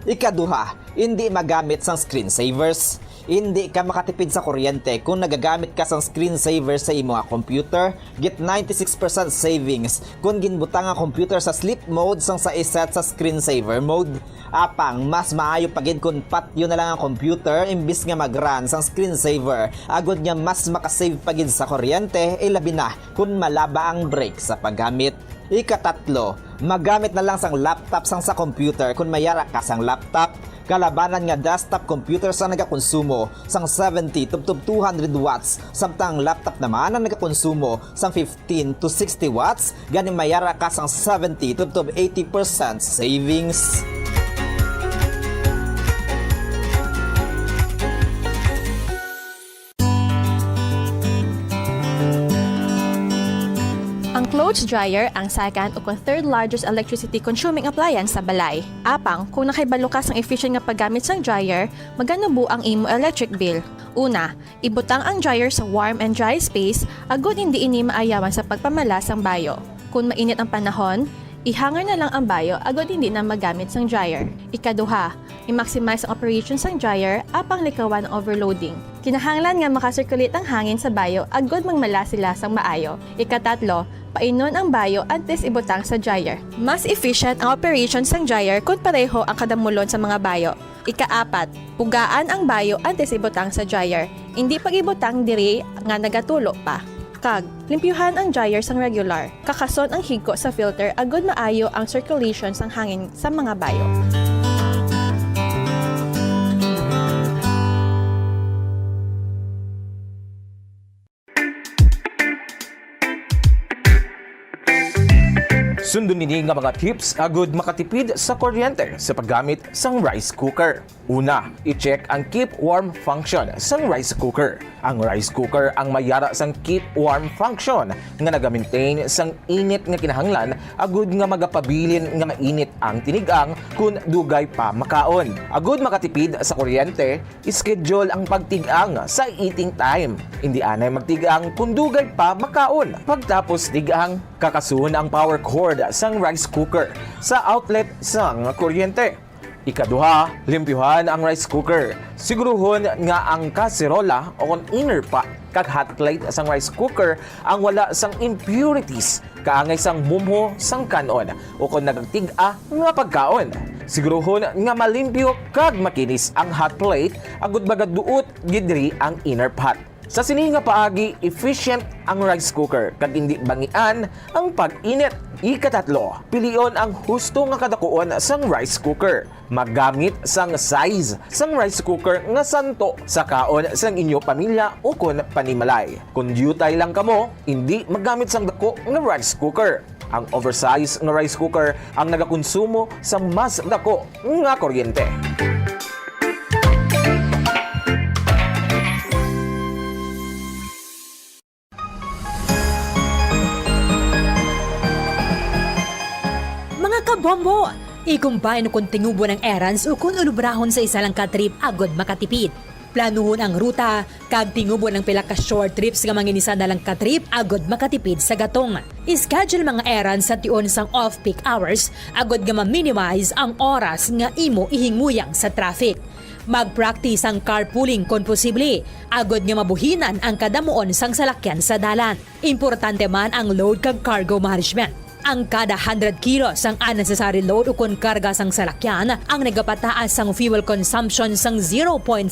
Ikaduha, hindi magamit ng screensavers. Hindi ka makatipid sa kuryente kung nagagamit ka ng screensaver sa imong computer. Get 96% savings kung ginbutang ang computer sa sleep mode sang sa iset sa screensaver mode. Apang, mas maayo pagid kung patyo na lang ang computer imbis nga mag-run sang screensaver. Agod niya mas makasave pagid sa kuryente, ilabi na kung malaba ang break sa paggamit. Ikatatlo, magamit na lang sang laptop sang sa computer kung mayara ka sang laptop. Kalabanan nga desktop computer sa nagakonsumo sang 70 to 200 watts, samtang laptop naman ang nagakonsumo sang 15 to 60 watts, gani mayara ka sang 70 to 80% savings. Ang Ang clothes dryer ang second o third largest electricity consuming appliance sa balay. Apang, kung nakibalo ka sang efficient nga paggamit sang dryer, magano bu ang imo electric bill. Una, ibutang ang dryer sa warm and dry space, agud hindi ini maayawan sa pagpamala sang bayo. Kung mainit ang panahon, ihanger na lang ang bayo agad hindi na magamit sang dryer. Ikaduha, i-maximize ang operation sang dryer apang likawan ang overloading. Kinahanglan nga makasirculate ang hangin sa bayo agad magmala sila sang maayo. Ikatatlo, painon ang bayo antes ibutang sa dryer. Mas efficient ang operation sang dryer kung pareho ang kadamulon sa mga bayo. Ikaapat, pugaan ang bayo antes ibutang sa dryer. Hindi pag-ibutang diri nga nagatulo pa. Kag, limpyuhan ang dryer sang regular. Kakason ang higko sa filter agud maayo ang circulation sang hangin sa mga bayo. Sundon nini nga mga tips agud makatipid sa kuryente sa paggamit sang rice cooker. Una, i-check ang keep warm function sang rice cooker. Ang rice cooker ang mayara sang keep warm function nga naga-maintain sang init nga kinahanglan agud nga magapabilin nga mainit ang tinigang kun dugay pa makaon. Agud makatipid sa kuryente, schedule ang pagtigang sa eating time. Hindi anay magtigang kun dugay pa makaon. Pagtapos tigang, kakasun ang power cord sang rice cooker sa outlet sang kuryente. Ikaduha, limpyuhan ang rice cooker. Siguruhon nga ang kaserola o kung inner pot kag hot plate sang rice cooker ang wala sang impurities kaangay sang mumho sang kanon o kung nagtiga nga pagkaon. Siguruhon nga malimpyo kag makinis ang hot plate agud magaduot gidri ang inner pot. Sa sini nga paagi, efficient ang rice cooker kag hindi bangian ang pag-init. Ikatatlo, pilion ang husto nga kadakuon sang rice cooker. Maggamit sang size sang rice cooker nga santo sa kaon sang inyo pamilya o kun panimalay. Kung dutay lang kamo, hindi maggamit sang dako nga rice cooker. Ang oversized nga rice cooker ang nagakonsumo sa mas dako nga kuryente. Kabombo! Ikumbay no kung tingubo ng errands o kung ulubrahon sa isa lang ka-trip agod makatipid. Planuhon ang ruta, kag tingubo ng pila ka short trips nga manginisa na lang ka-trip agod makatipid sa gatong. Schedule mga errands sa tion sang off-peak hours agod nga ma-minimize ang oras nga imo ihingmuyang sa traffic. Mag-practice ang carpooling kung posible, agod nga mabuhinan ang kadamuon sang salakyan sa dalan. Importante man ang load kag cargo management. Ang kada 100 kilos ang unnecessary load o kung karga sang salakyan ang nagapataas sang fuel consumption sang 0.5%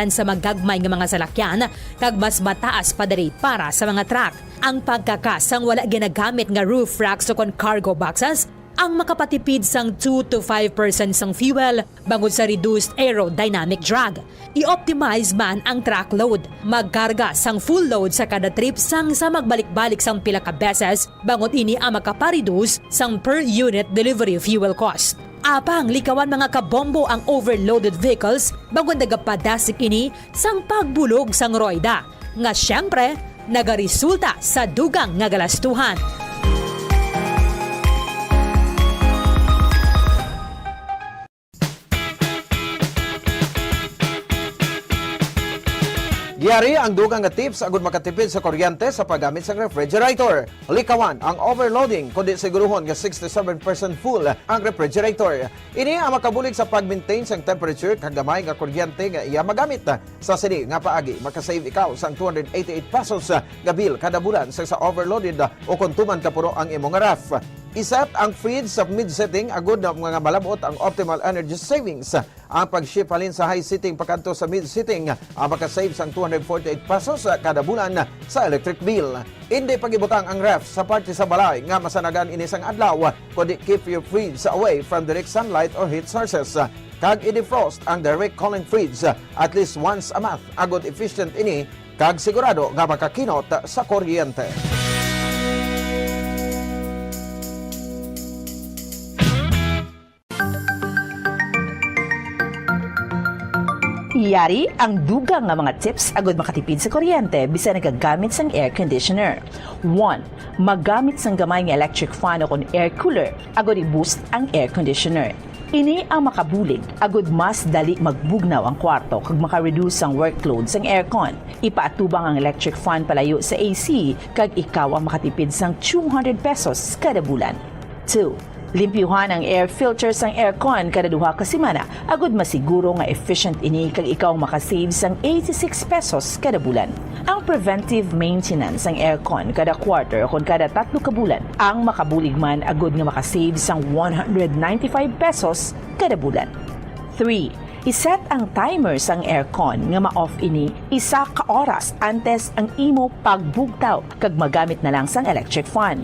sa magagmay nga mga salakyan kag mas mataas pa diri para sa mga truck. Ang pagkakasang wala ginagamit nga roof racks o kung cargo boxes ang makapatipid sang 2 to 5% sang fuel bangod sa reduced aerodynamic drag. I-optimize man ang truck load. Magkarga sang full load sa kada trip sang sa magbalik-balik sang pila ka beses bangod ini ang makapareduce sang per unit delivery fuel cost. Apang likawan mga kabombo ang overloaded vehicles bangod nagapadasik ini sang pagbulog sang roida. Nga syempre, nagaresulta sa dugang nga galastuhan. Giyari ang dugang nga tips agud makatipid sa kuryente sa paggamit sa refrigerator. Likawan ang overloading kundi siguruhon nga 67% full ang refrigerator. Ini ang makabulig sa pag-maintain sang temperature kag gamay nga kuryente nga iya magamit. Sa sini nga paagi makasave ikaw sang 288 pesos nga bill kada bulan sa overloaded o kung tuman ka puro ang imong ref. Iset ang fridge sa mid-setting agud na mga malabot ang optimal energy savings. Ang pag-shift halin sa high setting pakanto sa mid-setting ang makasave sang 248 pesos kada bulan sa electric bill. Hindi pagibutang ang ref sa parte sa balay nga masanagan ini sang adlaw kundi keep your fridge away from direct sunlight or heat sources. Kag i-defrost ang direct cooling fridge at least once a month agud efficient ini kag sigurado nga makakinot sa kuryente. Yari ang dugang nga mga tips agud makatipid sa kuryente bisan nagagamit sang air conditioner. 1. Magamit sang gamay nga electric fan o kon air cooler agud i-boost ang air conditioner. Ini ang makabulig agud mas dali magbugnaw ang kwarto kag maka-reduce ang workload sang aircon. Ipaatubang ang electric fan palayo sa AC kag ikaw ang makatipid sang 200 pesos kada bulan. 2. Limpyuhan ang air filter sang aircon kada duha ka semana agud masiguro nga efficient ini kag ikaw makasave sang 86 pesos kada bulan. Ang preventive maintenance sang aircon kada quarter o kada 3 ka bulan ang makabulig man agud nga makasave sang 195 pesos kada bulan. 3. Iset ang timer sang aircon nga ma-off ini 1 ka oras antes ang imo pagbugtaw kag magamit na lang sang electric fan.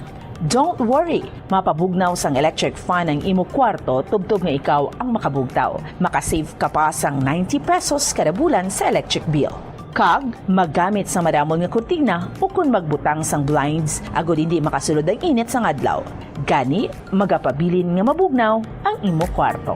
Don't worry, mapabugnaw sang electric fan ang imo kwarto tubtob nga ikaw ang makabugtaw. Makasave ka pa sang 90 pesos kada bulan sa electric bill. Kag, magamit sa madamon nga kurtina o kung magbutang sang blinds agud hindi makasulod ang init sang adlaw. Gani, magapabilin nga mabugnaw ang imo kwarto.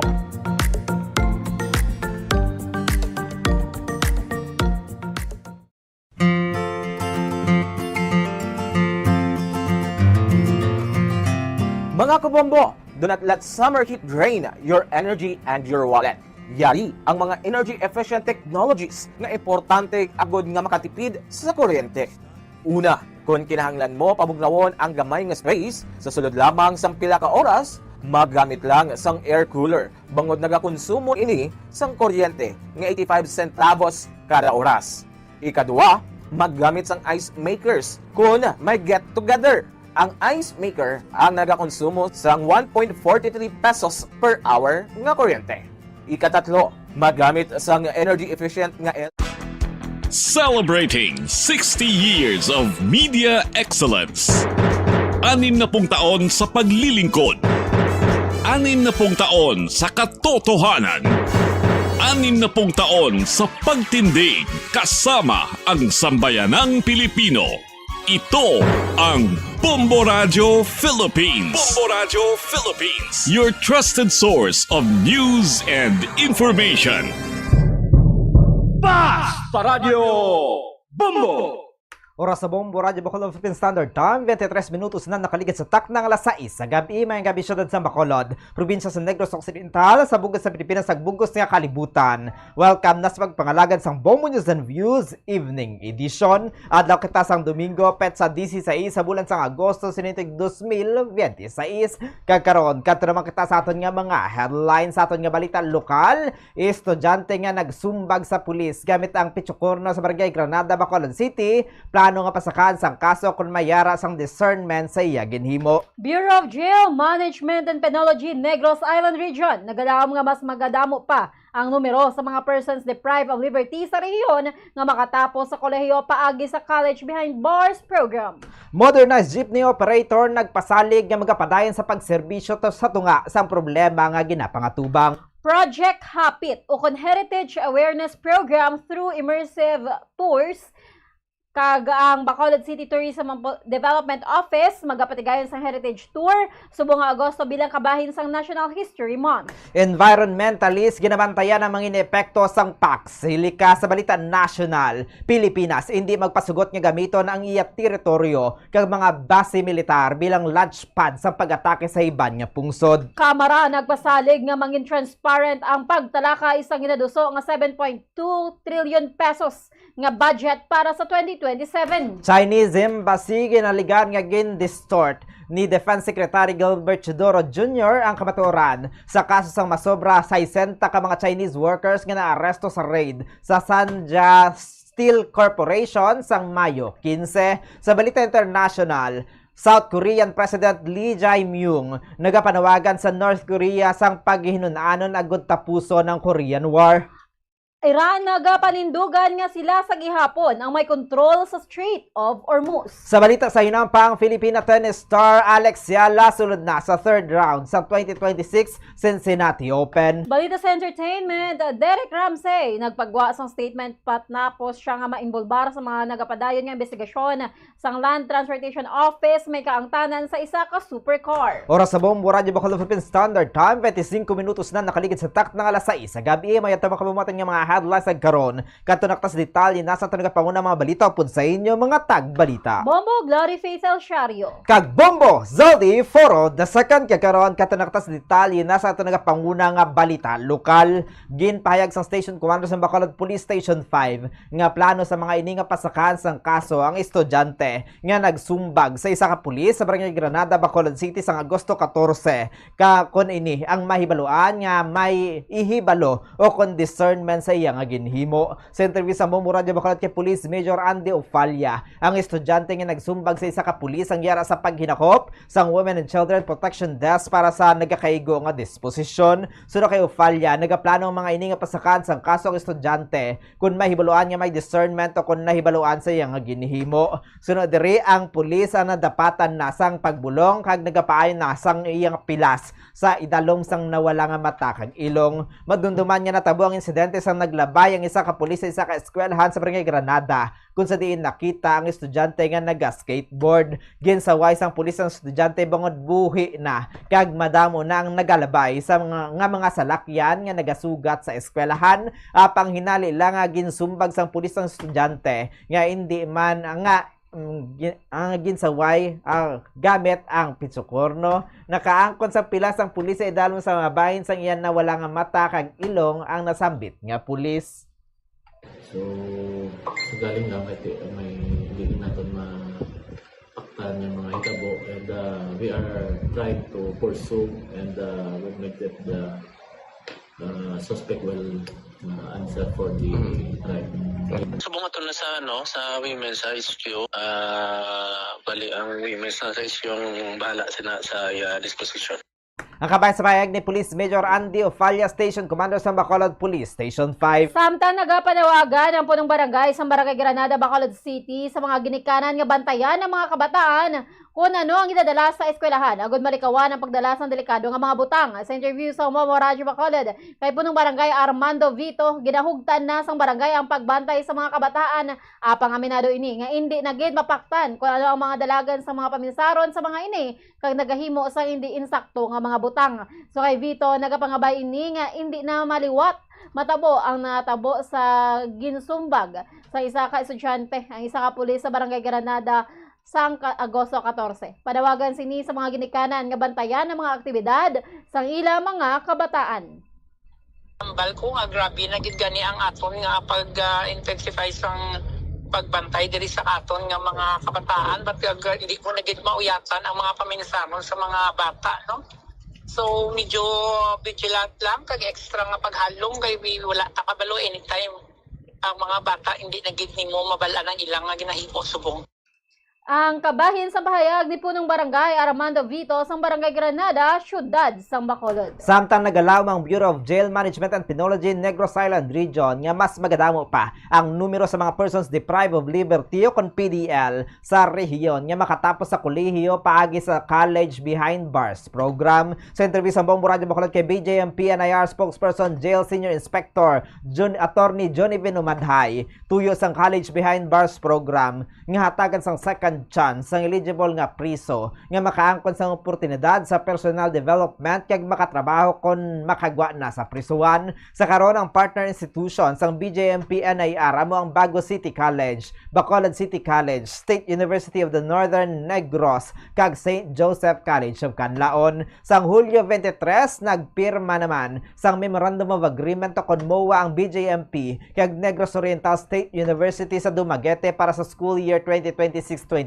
Mga kabombo, do not let summer heat drain your energy and your wallet. Yari ang mga energy-efficient technologies na importante agod nga makatipid sa kuryente. Una, kung kinahanglan mo pabugnawon ang gamay nga space, sa sulod lamang sang pila ka oras, maggamit lang sang air cooler. Bangod nagakonsumo ini sang kuryente nga 85 centavos kada oras. Ikadua, maggamit sang ice makers kung may get together. Ang ice maker ang nagakonsumo sang 1.43 pesos per hour nga kuryente. Ikatatlo, magamit sang energy efficient nga Celebrating 60 years of media excellence. 60 taon sa paglilingkod. 60 taon sa katotohanan. 60 taon sa pagtindig kasama ang sambayanang Pilipino. Ito ang Bombo Radio Philippines. Bombo Radio Philippines. Your trusted source of news and information. Basta Radio Bombo! Oras sa Bombo Radio Bacolod Philippine Standard Time, 23 minutos na nakaligid sa taknang alas 6 sa gabi, mayang gabi syudad sa Bacolod, probinsya sa Negros Occidental, sa bugos sa Pilipinas, sa bugos nga kalibutan. Welcome na sa pagpangalagan sang Bombo News and Views Evening Edition. Adlaw kita sang Domingo, petsa 16 sa bulan sang Agosto, sinitig 2026. Kagkaroon, kadto naman kita sa aton nga mga headlines, sa aton nga balita lokal. Estudyante nga nagsumbag sa pulis gamit ang pitsukorno sa Barangay Granada, Bacolod City. Plano nga pasakan sang kaso kung mayara sang discernment sa iya ginhimo. Bureau of Jail Management and Penology Negros Island Region nagadaom nga mas magadamo pa ang numero sa mga persons deprived of liberty sa rehiyon nga makatapos sa kolehiyo paagi sa College Behind Bars program. Modernized jeepney operator nagpasalig nga magapadayon sa pagserbisyo sa tunga sang problema nga ginapangatubang. Project Hapit o Heritage Awareness Program through immersive tours kag ang Bacolod City Tourism and Development Office magapatigayon sa Heritage Tour subong nga Agosto bilang kabahin sang National History Month. Environmentalist ginabantayan ang mga inepekto sang PAX. Hilika sa balita national, Pilipinas hindi magpasugot nga gamiton ang iya teritoryo kag mga base militar bilang launchpad sa pag-atake sa iban nga pungsod. Kamara nagpasalig nga mangin transparent ang pagtalaka isang ginaduso nga 7.2 trillion pesos nga budget para sa 2027. Chinese Embassy ginaligan nga gin-distort ni Defense Secretary Gilbert Chodoro Jr. ang kamatuoran sa kaso sang masobra 60 ka mga Chinese workers nga naaresto sa raid sa Sanja Steel Corporation sang Mayo 15. Sa balita international, South Korean President Lee Jae-myung nagapanawagan sa North Korea sang paghihinunanon agud tapuso ng Korean War. Iran nagapanindugan nga sila sa gihapon ang may control sa Strait of Hormuz. Sa balita sa hinampang, Filipina tennis star Alex Yala sulod na sa third round sa 2026 Cincinnati Open. Balita sa entertainment, Derek Ramsey nagpagwa sang statement patapos siya nga maimbulbar sa mga nagapadayon nga investigasyon sang Land Transportation Office may kaangtanan sa isa ka supercar. Oras sa Bombo Radio Bacolod Philippine Standard Time, 25 minutos na nakaligid sa tak ng alas 6 sa gabi. May atama kabumatan nga mga headlines ag karon. Katunaktas detalye nasa tunog pamuna mga balita upod sa inyo mga tagbalita. Bombo Glory Faith El Shario. Kag Bombo Zaldi Foro the second kakaron katunaktas detalye nasa tunog pamuna nga balita lokal. Ginpahayag sang Station Commander sa Bacolod Police Station 5 nga plano sa mga ini nga pasakan sang kaso ang estudyante nga nagsumbag sa isa ka pulis sa Barangay Granada, Bacolod City sang Agosto 14 ka kon ini ang mahibaluan nga may ihibalo o kon discernment sa iya nga ginhimo. Sa interview sa Momo Radio Bacolod kay Police Major Andy Ofalia, ang estudyante nga nagsumbag sa isa ka pulis ang yara sa paghinakop sang Women and Children Protection Desk para sa nagakaigo nga disposisyon. Sunod kay Ofalia, nagaplano ang mga ini nga pasakan sang kaso ang estudyante kung mahibaluan nga may discernment o kung nahibaluan sa iya nga ginhimo. Sunod diri ang pulis ang nadapatan na sang pagbulong kag nagapaayon na sang iyang pilas sa idalom sang nawala nga mata kag ilong. Madunduman nga natabo ang insidente sang naglabay ang isa ka pulis sa isa ka eskwelahan sa Barangay Granada kung sa diin nakita ang estudyante nga naga-skateboard. Ginsaway sang pulis ang estudyante bangod buhi na kag madamo na ang nagalabay sa mga salakyan nga nagasugat sa eskwelahan. Apang hinali lang nga ginsumbag sang pulis ang estudyante nga hindi man nga ang ginsaway gamit ang pitsukorno. Nakaangkon sa pilas ang pulis sa idalom sa mga bahin sang iyan na wala nga mata kag ilong ang nasambit nga pulis. So galing lang kay may hindi natin mapaktan yung mga hitabo, and we are trying to pursue and we'll make that the suspect will answer for the crime. Subong ato na sa women's HQ. Bali ang women's HQ yung bahala sa disposition. Ang kabayan sa pahayag ni Police Major Andy Ofalia, Station Commander sa Bacolod Police Station 5. Samtang nagapanawagan ang punong barangay sa Barangay Granada, Bacolod City sa mga ginikanan nga bantayan ng mga kabataan kung ano ang idadala sa eskwelahan. Agad malikawan ang pagdala ng delikado nga mga butang. Sa interview sa Momo Radio Bacolod, kay punong barangay Armando Vito, ginahugtan na sang barangay ang pagbantay sa mga kabataan. Apang aminado ini nga hindi nagid mapaktan kung ano ang mga dalagan sa mga paminsaron sa mga ini kag nagahimo sa hindi insakto nga mga butang. So kay Vito, nagapangabay ini nga hindi na maliwat matabo ang natabo sa ginsumbag sa isa ka estudyante, ang isa ka pulis sa Barangay Granada sang Agosto 14. Panawagan sini sa mga ginikanan nga bantayan ng mga aktibidad sang ila mga kabataan. Ambal ko nga grabe na gid gani ang aton nga pag-intensify sang pagbantay diri sa aton nga mga kabataan, but hindi ko na gid mauyatan ang mga paminsanon sa mga bata, no? So medyo vigilant lang kag extra nga paghalong kay wala ta kabalo anytime ang mga bata hindi na gid nimo mabalaan ang ilang nga ginahimo subong. Ang kabahin sa pahayag ni punong barangay Armando Vito sa Barangay Granada, Syudad sang Bacolod. Samtang nagalaw ang Bureau of Jail Management and Penology Negros Island Region nga mas magadamo pa ang numero sa mga persons deprived of liberty o kon PDL sa rehiyon nga makatapos sa kolehiyo paagi sa College Behind Bars program. Sa interview sa Bombo Radio Bacolod kay BJMP NIR spokesperson Jail Senior Inspector Attorney Johnny Vinumadhay, tuyo sang College Behind Bars program nga hatagan sang second chance ang eligible nga priso nga makaangkon sa oportunidad sa personal development kag makatrabaho kon makagwa na sa prisuan. Sa karon ang partner institution sang BJMP NIR amo ang Bago City College, Bacolod City College, State University of the Northern Negros kag St. Joseph College of Canlaon. Sang Hulyo 23 nagpirma naman sang Memorandum of Agreement kon MOA ang BJMP kag Negros Oriental State University sa Dumaguete para sa school year 2026-2027.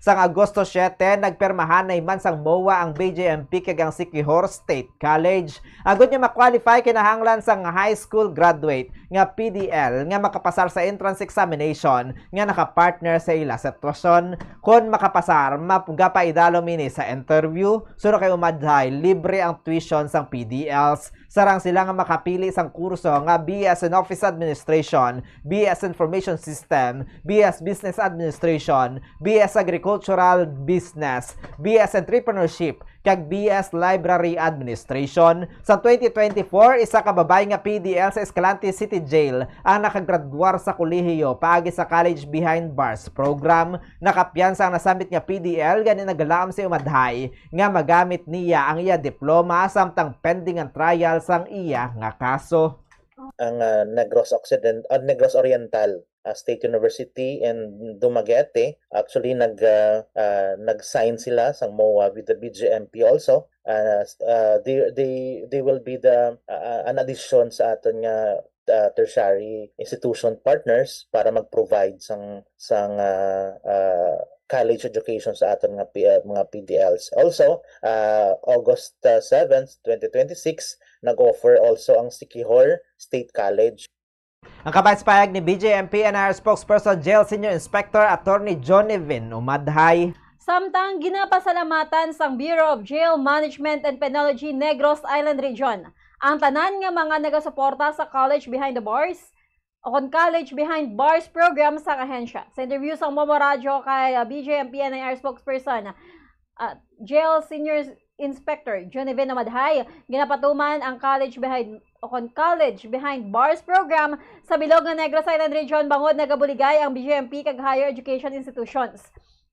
Sang Agosto 7, nagpermahan na iman sang MOA ang BJMP kag ang Siquijor State College. Agud niya makwalify kinahanglan sang high school graduate nga PDL nga makapasar sa entrance examination nga nakapartner sa ila sitwasyon. Kon makapasar, mapugapa idalom ini sa interview. Suno kay umadhay, libre ang tuition sang PDLs. Sarang sila nga makapili sang kurso nga BS in Office Administration, BS Information System, BS Business Administration, BS Agricultural Business, BS Entrepreneurship, kag BS Library Administration. Sa 2024, isa ka babae nga PDL sa Escalante City Jail ang nakagraduar sa kolehiyo paagi sa College Behind Bars program. Nakapiyansa ang nasambit nga PDL gani nagalaam si umadhay nga magamit niya ang iya diploma samtang pending ang trial sang iya nga kaso. ang Negros Oriental State University and Dumaguete. Actually nag-sign sila sa MOA with the BGMP also. They will be an addition sa aton nga tertiary institution partners para mag-provide sang college education sa aton mga PDLs. Also, August 7th, 2026, nag-offer also ang Siquijor State College. Ang kabayan sa pahayag ni BJMP NR spokesperson Jail Senior Inspector Attorney Jonivin Umadhay. Samtang ginapasalamatan sang Bureau of Jail Management and Penology Negros Island Region ang tanan nga mga nagasuporta sa College Behind the Bars o kon College Behind Bars program sa ahensya. Sa interview sa Momo Radio kay BJMP NIR spokesperson Jail Senior Inspector Jonivin Umadhay, ginapatuman ang College Behind Bars program sa bilog nga Negros Island Region bangod nagabuligay ang BJMP kag higher education institutions.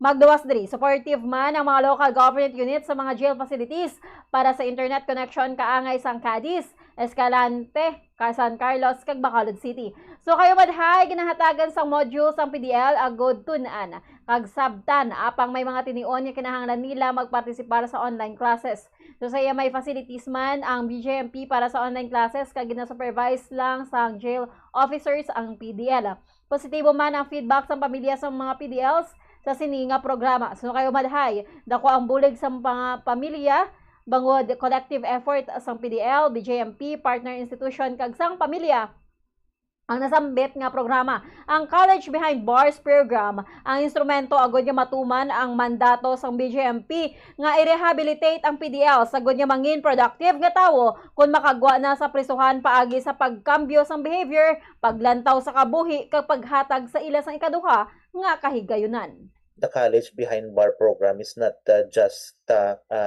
Magduwas diri, supportive man ang mga local government units sa mga jail facilities para sa internet connection kaangay sang Cadiz, Escalante, San Carlos, kag Bacolod City. So kayo madhay, ginahatagan sang modules ang PDL agod tunan, kag sabtan, apang may mga tinion nga kinahanglan nila magpartisipar sa online classes. So sa iya may facilities man ang BJMP para sa online classes kag gina-supervise lang sang jail officers ang PDL. Positibo man ang feedback sa pamilya sa mga PDLs sa sininga programa. So kayo madhay, dako ang bulig sa mga pamilya, bangod collective effort sang PDL, BJMP, partner institution kag sang pamilya ang nasambit nga programa. Ang College Behind Bars program, ang instrumento agod nga matuman ang mandato sang BJMP nga i-rehabilitate ang PDL sagod nga mangin productive nga tawo kung makagwa na sa prisuhan paagi sa pagkambyo sang behavior, paglantaw sa kabuhi kag paghatag sa ila sang ikaduha nga kahigayunan. The College Behind Bar program is not just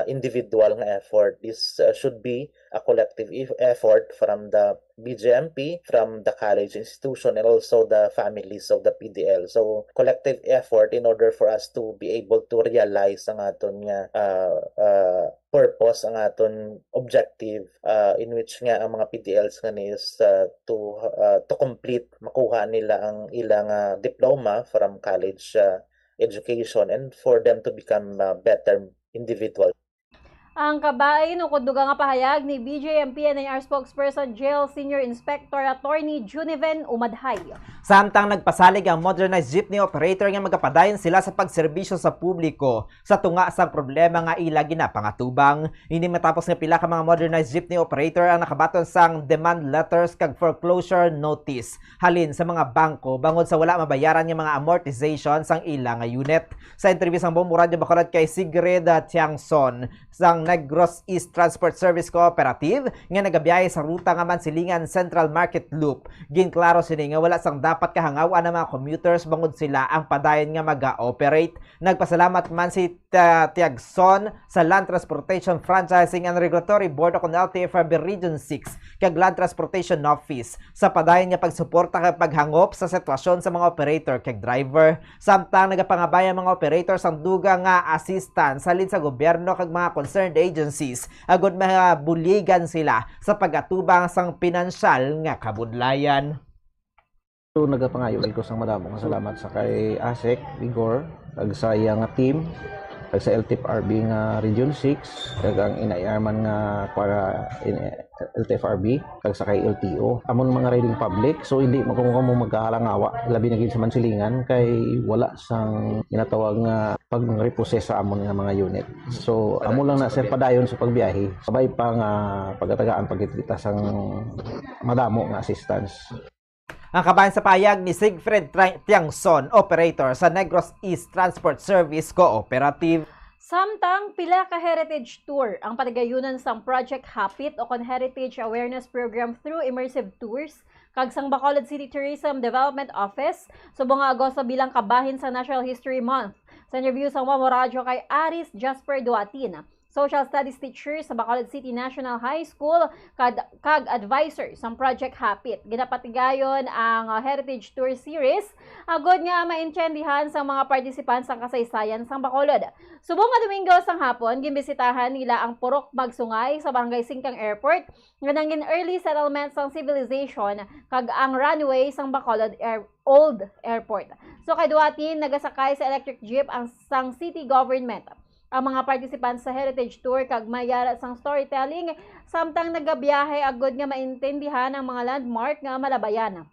individual nga effort. This should be a collective effort from the BJMP, from the college institution, and also the families of the PDL. So, collective effort in order for us to be able to realize ang aton nga purpose, ang aton objective, in which nga ang mga PDLs nga is to complete, makuha nila ang ilang diploma from college education and for them to become better individuals. Ang kabain o kunduga nga pahayag ni BJMP NIR spokesperson Jail Senior Inspector Attorney Jonivin Umadhay. Samtang nagpasalig ang modernized jeepney operator nga magapadayon sila sa pagserbisyo sa publiko sa tunga sa problema nga ila ginapangatubang. Ini matapos nga pila ka mga modernized jeepney operator ang nakabaton sang demand letters kag foreclosure notice halin sa mga bangko bangod sa wala mabayaran nga mga amortization sang ila nga unit. Sa interview sang Bombo Radio Bacolod kay Sigrid Tiangson sang Negros East Transport Service Cooperative nga nagabiyahe sa ruta nga Mansilingan Central Market Loop. Ginklaro sini nga wala sang dapat kahangawan ng mga commuters bangod sila ang padayon nga maga-operate. Nagpasalamat man si Tiagson sa Land Transportation Franchising and Regulatory Board o LTFRB Region 6 kag Land Transportation Office sa padayon nga pagsuporta kag paghangop sa sitwasyon sa mga operator kag driver. Samtang nagapangabay ang mga operator sang duga nga assistance halin sa gobyerno kag mga concerned agencies agud mabuligan sila sa pagatubang sang pinansyal nga kabudlayan. So nagapangayo ko sang madamong salamat sa kay ASEC Vigor kag sa iyang team kag sa LTFRB nga Region 6 kag ang inayarman nga para LTFRB kag sa kay LTO amon mga riding public. So hindi mo magkahalangawa labi na gid sa Mansilingan kay wala sang ginatawag nga pag-repossess sa amon nga mga unit. So amo lang na sir padayon sa pagbiyahe sabay pa nga pagatagaan pagkita sang madamo nga assistance. Ang kabayan sa payag ni Sigfred Tiangson, operator sa Negros East Transport Service Cooperative. Samtang pila ka heritage tour ang patigayunan sang Project Hapit o kon Heritage Awareness Program through immersive tours kag sang Bacolod City Tourism Development Office subong nga Agosto bilang kabahin sa National History Month. Sa interview sa Momo Radio kay Aris Jasper Duatin, social studies teacher sa Bacolod City National High School, kag advisor sa Project Hapit. Ginapatigayon ang Heritage Tour Series, agod nga maintindihan sa mga participants ang kasaysayan sa Bacolod. Subong nga Domingo sang hapon, gimbisitahan nila ang Purok Magsungay sa Barangay Singkang Airport, nga nangin early settlement sang civilization, kag ang runway sang Bacolod Old Airport. So kay duatin nagasakay sa electric jeep ang sang city government. Ang mga participants sa Heritage Tour kag mayara sang storytelling, samtang nagabiyahe agod nga maintindihan ang mga landmark nga malabayan.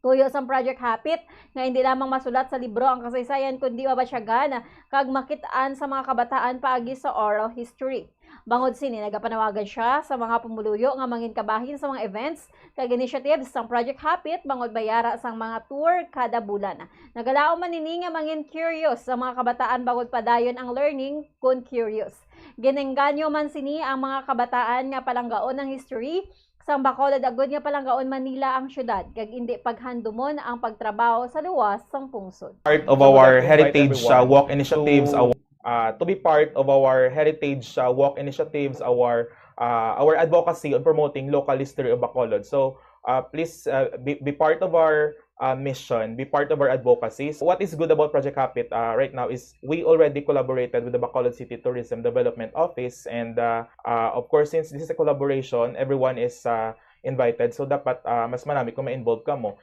Tuyo sa Project Hapit nga hindi lamang masulat sa libro ang kasaysayan kundi mabatyagan kag makitaan sa mga kabataan paagi sa oral history. Bangod sini nagapanawagan siya sa mga pumuluyo nga manginkabahin sa mga events kag initiatives sang Project Hapit bangod bayara sang mga tour kada bulan. Nagalao man nini nga mangin curious sa mga kabataan bangod padayon ang learning kun curious. Ginengganyo man sini ang mga kabataan nga palanggaon ng history sang Bacolod agod nga palanggaon Manila ang syudad kag indi paghandumon ang pagtrabaho sa luwas sang pungsod. Part of our heritage walk initiatives, to be part of our heritage walk initiatives, our advocacy on promoting local history of Bacolod. So please be part of our mission, be part of our advocacy. So what is good about Project Hapit right now is we already collaborated with the Bacolod City Tourism Development Office, and of course, since this is a collaboration, everyone is invited. So dapat mas marami kung ma-involve ka mo.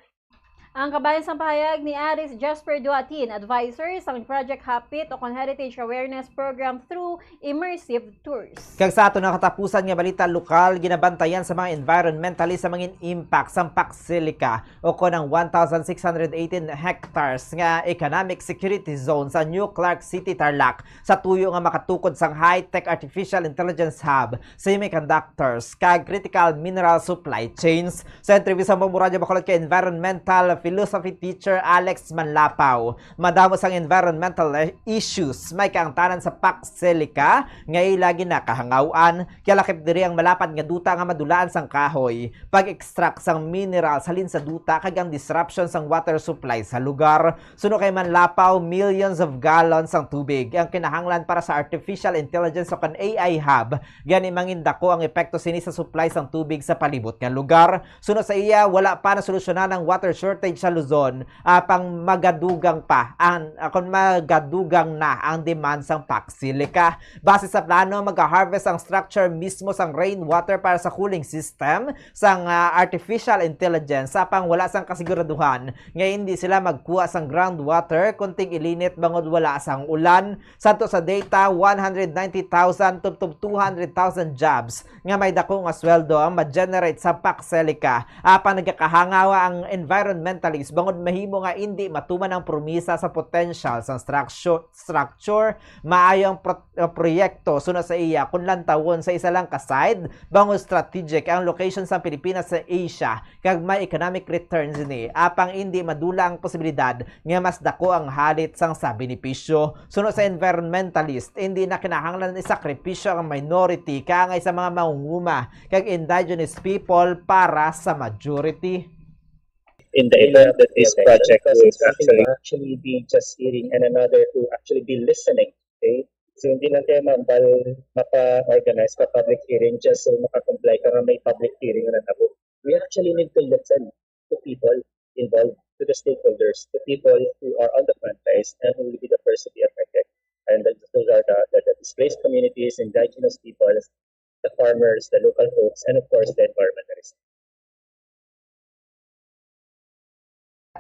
Ang kabayan sa pahayag ni Aris Jasper Duatin, advisor sa Project Hapit o kon Heritage Awareness Program through immersive tours. Kag sa ato nakatapusan nga balita lokal, ginabantayan sa mga environmentalist sa mga impact sa Paxilica o kon ang 1,618 hectares nga economic security zone sa New Clark City, Tarlac sa tuyo nga makatukod sang high-tech artificial intelligence hub, semiconductors kag critical mineral supply chains. Sa interview sa Bombo Radio Bacolod kay environmental philosophy teacher Alex Manlapaw, madamos ang environmental issues may kaangtanan sa Paxilica nga ilagi na kahangawan, kaya lakip diri ang malapad nga duta nga madulaan sang kahoy, pag-extract sang mineral salin sa duta kag ang disruption sang water supply sa lugar. Suno kay Manlapaw, millions of gallons ang tubig ang kinahanglan para sa artificial intelligence o kan AI hub, gani mangindako ang epekto sini sa supply sang tubig sa palibot nga lugar. Suno sa iya, wala pa na solusyonan ang water shortage sa Luzon, pang magadugang pa kung magadugang na ang demand sang Paxilica. Base sa plano, mag-harvest ang structure mismo sang rainwater para sa cooling system sang artificial intelligence pang wala sang kasiguraduhan nga hindi sila magkuha sang groundwater kunting ilinit bangod wala sang ulan. Santo sa data, 190,000 to 200,000 jobs nga may dako nga sweldo ang ma-generate sa Paxilica. Pang nagkakahangawa ang environmentalist bangod mahimo nga hindi matuman ang promisa sa potential sa structure maayong proyekto. Suno sa iya kun lantawon sa isa lang ka side bangod strategic ang location sa Pilipinas sa Asia kag may economic returns ni apang hindi madula ang posibilidad nga mas dako ang halit sang sa benepisyo. Suno sa environmentalist, hindi na kinahanglan isakripisyo ang minority kangay sa mga mangunguma kag indigenous people para sa majority. In the event that this project would actually be just hearing and another to actually be listening. Okay? So hindi lang kayo mapa-organize ka public hearing just so makakomply ka nga may public hearing na natabo. We actually need to listen to people involved, to the stakeholders, to people who are on the front lines and who will be the first to be affected. And those are the displaced communities, indigenous peoples, the farmers, the local folks, and of course the environmentalists.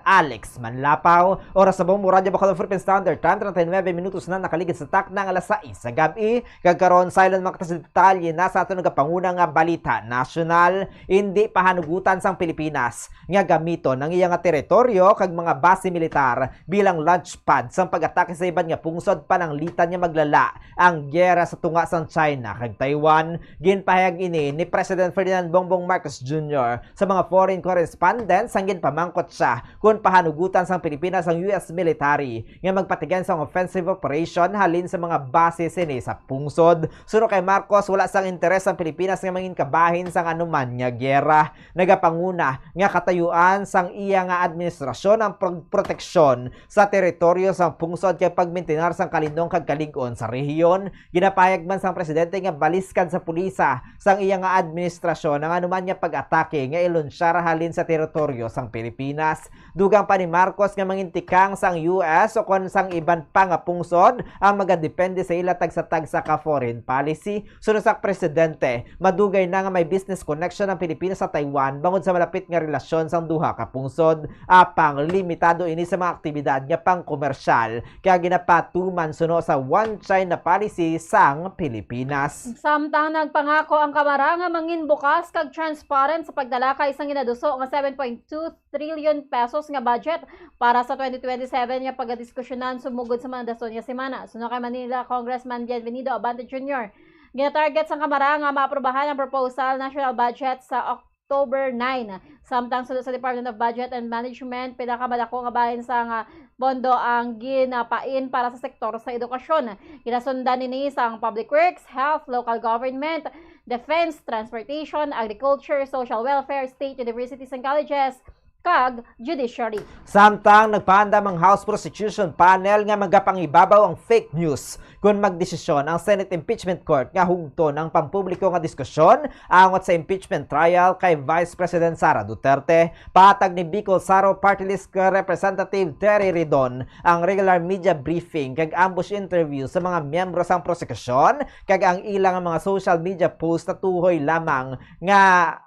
Alex Manlapaw, oras sa Bombo Radio Bacolod Philippine Standard Time, 39 minutos na nakaligid sa tak ng alas 6 sa gabi. Kagkaroon silent mga detalye na sa ato nagapanguna nga balita nasyonal, hindi pahanugutan sang Pilipinas nga gamiton ng iyang teritoryo kag mga base militar bilang launchpad sang pag-atake sa iban nga pungsod pananglitan nga maglala ang gyera sa tunga sang China kag Taiwan. Ginpahayag ini ni President Ferdinand Bongbong Marcos Jr. sa mga foreign correspondents ang ginpamangkot siya kung pahanugutan sang Pilipinas ang US military nga magpatigan sang offensive operation halin sa mga base sini sa pungsod. Suno kay Marcos, wala sang interes ang Pilipinas nga mangin kabahin sang anuman nga gyera. Nagapanguna nga katayuan sang iya nga administrasyon ang proteksyon sa teritoryo sang pungsod kay pagmintinar sang kalindong kag kalig-on sa rehiyon. Ginapayag man sang presidente nga baliskan sa pulisa sang iya nga administrasyon ang anuman nga pag-atake nga ilunsyar halin sa teritoryo sang Pilipinas. Dugang pa ni Marcos nga mangintikang sang US o kon sang iban pa nga pungsod ang magadepende sa ila tagsa-tagsa ka foreign policy. Sunod sa presidente, madugay na nga may business connection ang Pilipinas sa Taiwan bangod sa malapit nga relasyon sang duha ka pungsod. Apang limitado ini sa mga aktibidad nga pang komersyal kaya ginapatuman suno sa One China policy sang Pilipinas. Samtang nagpangako ang Kamara nga mangin bukas kag transparent sa pagdala kay isang ginaduso nga 7.2 trillion pesos nga budget para sa 2027 nga pagdiskusyonan sumugod sa mga dason nga semana. Suno kay Manila Congressman Bienvenido Abante Jr. Ginatarget sa Kamara nga maaprobahan ang proposal national budget sa October 9. Samtang sulod sa Department of Budget and Management, pinakamalako nga bahin sa nga bondo ang ginapain para sa sektor sa edukasyon. Ginasundan ni sang Public Works, Health, Local Government, Defense, Transportation, Agriculture, Social Welfare, State Universities and Colleges, kag Judiciary. Samtang nagpaandam ang House Prosecution Panel nga magapangibabaw ang fake news kung magdesisyon ang Senate Impeachment Court nga hugton ang pampubliko nga diskusyon angot sa impeachment trial kay Vice President Sara Duterte. Patag ni Bicol Saro Party List Representative Terry Ridon ang regular media briefing kag ambush interview sa mga miyembro sang prosekusyon kag ang ilang mga social media post na tuhoy lamang nga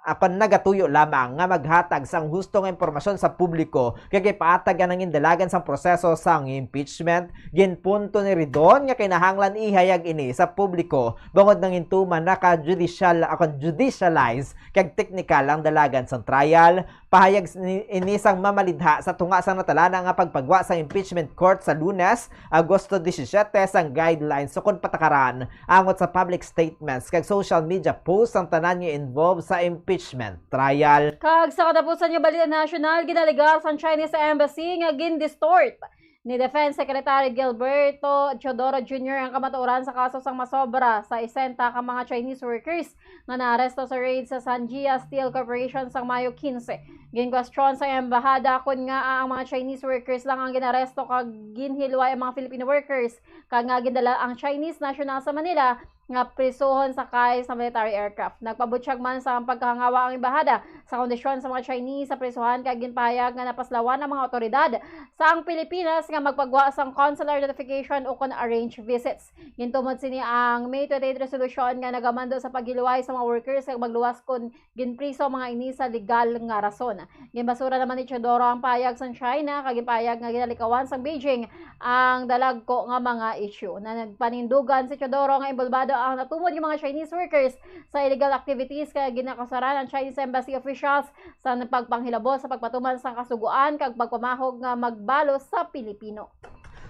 akon nagatuyo lamang nga maghatag sang hustong impormasyon sa publiko kag ipaatag ang indalagan sang proseso sang impeachment. Ginpunto ni Ridon nga kinahanglan ihayag ini sa publiko bangod ng intuman judicialize kag technical ang dalagan sang trial. Pahayag ini sang mamalidha sa tunga sang natalana nga pagpagwa sa impeachment court sa Lunes, Agosto 17 sang guidelines sukon patakaran angot sa public statements kag social media posts ang tanan nga involved sa impeachment trial. Kag sa katapusan nga balita national, ginaligar sa Chinese Embassy nga gin-distort ni Defense Secretary Gilberto Teodoro Jr. ang kamatuoran sa kaso sang masobra sa 60 ka mga Chinese workers nga naaresto sa raid sa Sanjia Steel Corporation sang Mayo 15. Ginkwestiyon sa embahada kun nga ang mga Chinese workers lang ang ginaresto kag ginhilway ang mga Filipino workers kag nga gindala ang Chinese national sa Manila nga prisuhon sakay sa military aircraft. Nagpabutyag man sa pagkahangawa ang embahada sa kondisyon sa mga Chinese sa prisuhan kag ginpahayag nga napaslawan ang mga otoridad sa ang Pilipinas nga magpagwa sang consular notification o kon arrange visits. Gintumod sini ang May 28 resolution nga nagamando sa paghiluway sa mga workers kag magluwas kun ginpriso mga ini sa legal nga rason. Ginbasura naman ni Teodoro ang pahayag sa China kag ginpahayag nga ginalikawan sa Beijing ang dalagko nga mga issue. Na nagpanindugan si Teodoro nga involvado ang natumod yung mga Chinese workers sa illegal activities kaya ginakasaran ang Chinese Embassy officials sa pagpanghilabos sa pagpatuman sa kasuguan kag pagpamahog nga magbalo sa Pilipino.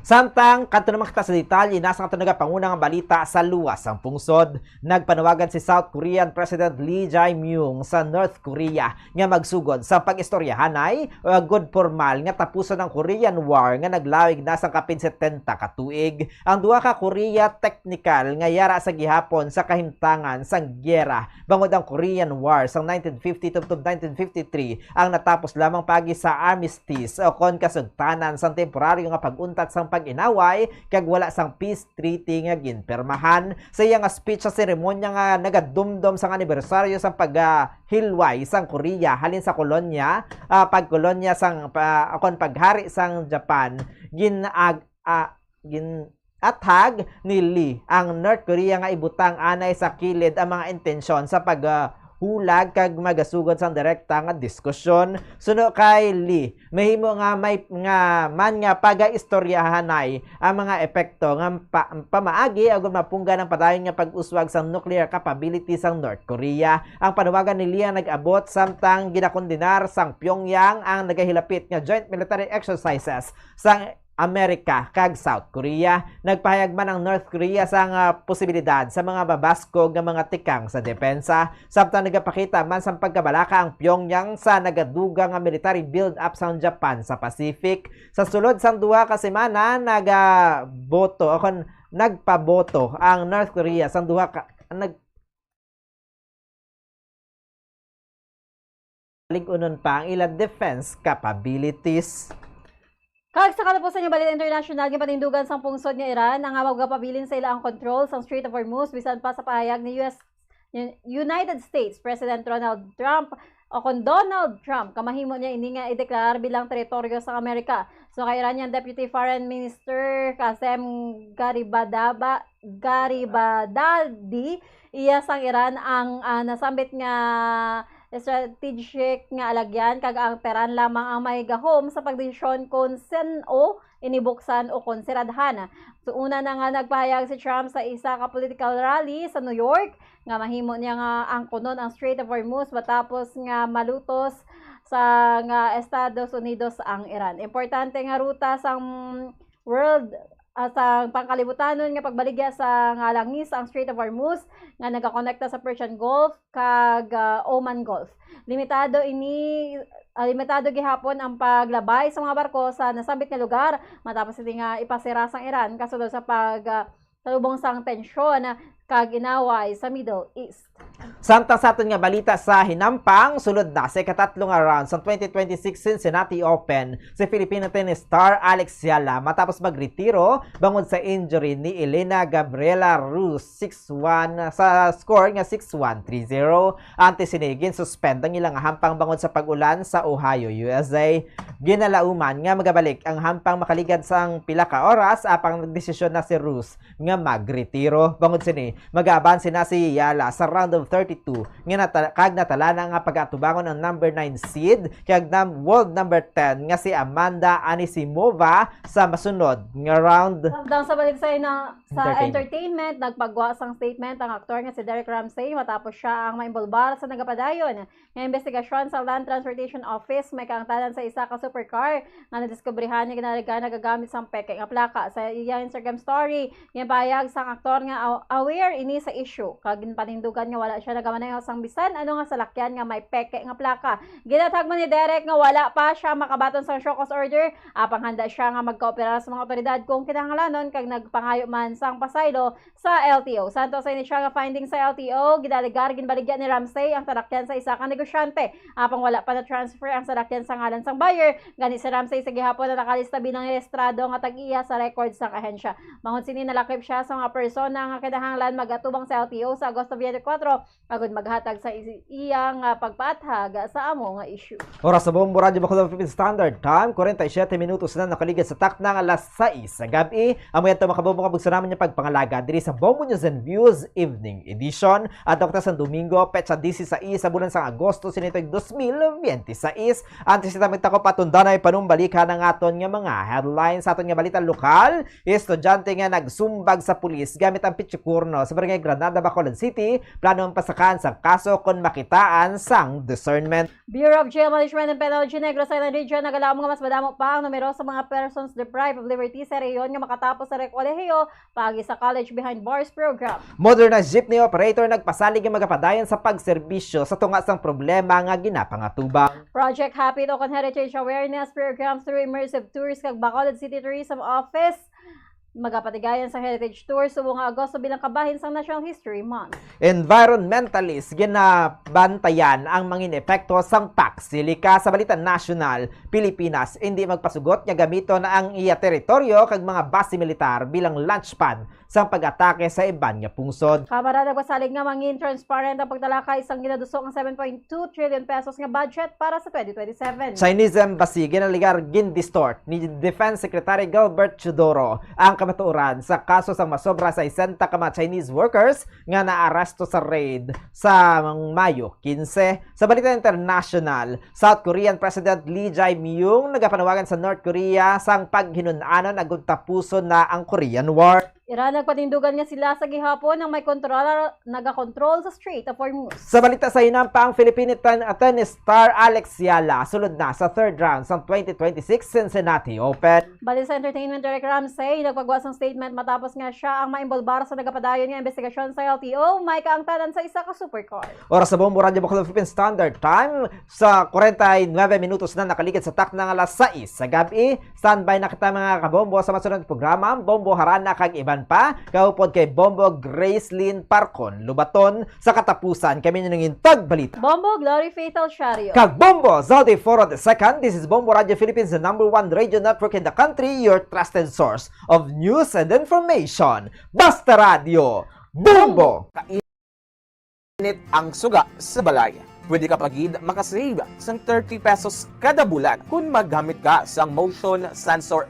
Samtang kanto naman kita sa detalye, nasa kanto nagapangunang balita sa luwas ang pungsod. Nagpanawagan si South Korean President Lee Jae-myung sa North Korea nga magsugod sa pag-istoryahanay o good formal nga tapusan ng Korean War nga naglawig na sa kapin 70 ka tuig. Ang duha ka Korea technical nga yara sa gihapon sa kahimtangan sang gyera bangod ang Korean War sang 1950 tubtob 1953 ang natapos lamang pagi sa armistice o kon kasugtanan sang temporaryo nga pag-untat sang pag-inaway kag wala sang peace treaty nga ginpermahan. Sa iyang speech sa seremonya nga nagadumdum sang anibersaryo sang paghilway sang Korea halin sa kolonya pagkolonya sang akon paghari sang Japan athag ni Lee ang North Korea nga ibutang anay sa kilid ang mga intensyon sa hulag kag magasugod sang direkta nga diskusyon. Suno kay Lee, mahimo nga may nga man nga paga-istoryahanay ang mga epekto nga pamaagi ug mapungga ng padayon nga pag-uswag sang nuclear capability sang North Korea. Ang panawagan ni Lee nag-abot samtang ginakondinar sang Pyongyang ang nagahilapit nga joint military exercises sang Amerika kag South Korea. Nagpahayag man ang North Korea sa posibilidad sa mga babaskog nga mga tikang sa depensa. Samtang nagapakita man sa pagkabalaka ang Pyongyang sa nagaduga nga military build-up sa Japan sa Pacific. Sa sulod sang duha ka semana nagpaboto ang North Korea sang duha ka unon pa ang ilang defense capabilities. Kag sa katapusan nga balita international nga panindugan sang pungsod nga Iran ang magapabilin sa ilang control sa Strait of Hormuz bisan pa sa pahayag ni United States President Donald Trump o kung Donald Trump kamahimo niya ini nga ideklarar bilang teritoryo sa Amerika. So kay Iranian Deputy Foreign Minister Qasem Garibaldadi iya sang Iran ang nasambit nga strategic nga alagyan kag ang Tehran lamang ang may gahom sa pagdesisyon kung sen-o inibuksan o konsiradhan. So una na nga nagpahayag si Trump sa isa ka political rally sa New York nga mahimo niya nga angkonon ang Strait of Hormuz matapos nga malutos sa nga Estados Unidos ang Iran. Importante nga ruta sang world sa pangkalibutanon nga pagbaligya sa nga langis ang Strait of Hormuz nga nagakonekta sa Persian Gulf kag Oman Gulf. Limitado gihapon ang paglabay sa mga barko sa nasabit nga lugar matapos iti nga ipasira sang Iran kasulod sa salubong sang tensyon kag inaway sa Middle East. Samtang sa aton nga balita sa hinampang, sulod na sa ikatatlong round sa 2026 Cincinnati Open si Filipino tennis star Alex Yala matapos magretiro bangod sa injury ni Elena Gabriela Rus 6-1 sa score nga 6-1, 3-0. Ante sinigin suspend ang ilang hampang bangod sa pag-ulan sa Ohio, USA. Ginalauman nga magabalik ang hampang makaligad sang pila ka oras apang nagdesisyon na si Rus nga magretiro. Bangod sini mag-abanse na si Yala sa round of 32 nga kag natala na nga pag-atubangon ang number 9 seed kag world number 10 nga si Amanda Anisimova sa masunod nga round. Samtang sa balik sa entertainment nagpagwa sang statement ang aktor nga si Derek Ramsey matapos siya ang maimbulbar sa nagapadayon nga investigasyon sa Land Transportation Office may kaangtanan sa isa ka supercar nga nadiskubrihan niya nagagamit sang peke nga plaka. Sa iyang Instagram story nga pahayag sang aktor nga aware ini sa issue kag panindugan nga wala siya nagamaneho sang bisan ano nga salakyan nga may peke nga plaka. Ginatag man ni Derek nga wala pa siya makabaton sa show cause order apang handa siya nga magkooperar sa mga otoridad kung kinahanglanon kag nagpangayo man sang pasaylo sa LTO. Santo sa ini siya nga finding sa LTO gidaligar ginbaligya ni Ramsey ang salakyan sa isa ka negosyante apang wala pa na transfer ang salakyan sa ngalan sang buyer. Gani si Ramsey sa gihapon na nakalista bilang rehistrado nga tag-iya sa records sang ahensya. Mangon sini nalakip siya sa mga persona nga kinahanglan magatubang sa LTO sa Agosto 24 agud maghatag sa iyang pagpaathag sa amo nga issue. Oras sa Bombo Radio Bacolod Philippine Standard Time 47 minutos na nakaligid sa takna nga alas 6 sa gabi. Amo yato makabombo kabug sa namin yung pagpangalaga diri sa Bombo News and Views Evening Edition at sa Domingo petsa 16 sa bulan sa Agosto sinitog 2026. Antes kita magtako patundanay panumbalikan ang aton nga mga headlines sa aton nga balita lokal. Estudyante nga nagsumbag sa pulis gamit ang pitsukurno sa barangay Granada, Bacolod City, plano ang pasakan sa kaso kung makitaan sang discernment. Bureau of Jail Management and Penology Negros Island Region nagalaom nga mas madamo pa ang numero sa mga persons deprived of liberty sa rehiyon nga makatapos sa rekolehiyo pagi sa College Behind Bars program. Modernized jeepney operator nagpasalig nga magapadayon sa pagserbisyo sa tunga sang problema nga ginapangatubang. Project Happy Token Heritage Awareness Program through Immersive Tours kag Bacolod City Tourism Office magapatigayan sa Heritage Tour subong Agosto bilang kabahin sa National History Month. Environmentalist ginabantayan ang mangin epekto sang pagsilika sa balita national. Pilipinas hindi magpasugot nga gamiton ang iya teritoryo kag mga base militar bilang launchpad sa pag-atake sa iban nga pungsod. Kamara nagpasalig nga mangin transparent ang pagtalakay isang ginadusok ang 7.2 trillion pesos nga budget para sa 2027. Chinese Embassy ginaligar gindistort ni Defense Secretary Gilbert Chodoro ang kamatuoran sa kaso sang masobra sa 60 ka mga Chinese workers nga naaresto sa raid sa Mayo 15. Sa balita international, South Korean President Lee Jae-myung nagapanawagan sa North Korea sang paghinunanon agud tapuson na ang Korean War. Ira nagpatindugan nga sila sa gihapon ng may controller naga-control sa Strait of Hormuz. Sa balita sa hinampa, ang Philippine tennis star Alex Yala sulod na sa third round sa 2026 Cincinnati Open. Bali sa Entertainment Director Ramsey, nagpagwas ng statement matapos nga siya ang maimbolbar sa nagapadayon nga investigasyon sa LTO, may kaangtanan sa isa ka supercar. Oras sa Bombo Radio Bacolod Philippine Standard Time sa 49 minutos na nakaligid sa tak ng alas 6 sa gabi. Standby na kita mga kabombo sa masunod na programa, Bombo Harana kag iban pa, kaupod kay Bombo Gracelyn Parcon Lubaton. Sa katapusan kami nanging tagbalita. Bombo Glory Fatal Shario. Kag Bombo Zaldi Foro the Second. This is Bombo Radio Philippines, the #1 radio network in the country, your trusted source of news and information. Basta Radio Bombo! Init ang suga sa balay. Pwede ka pagid makasave sang 30 pesos kada bulan kung maggamit ka sang motion sensor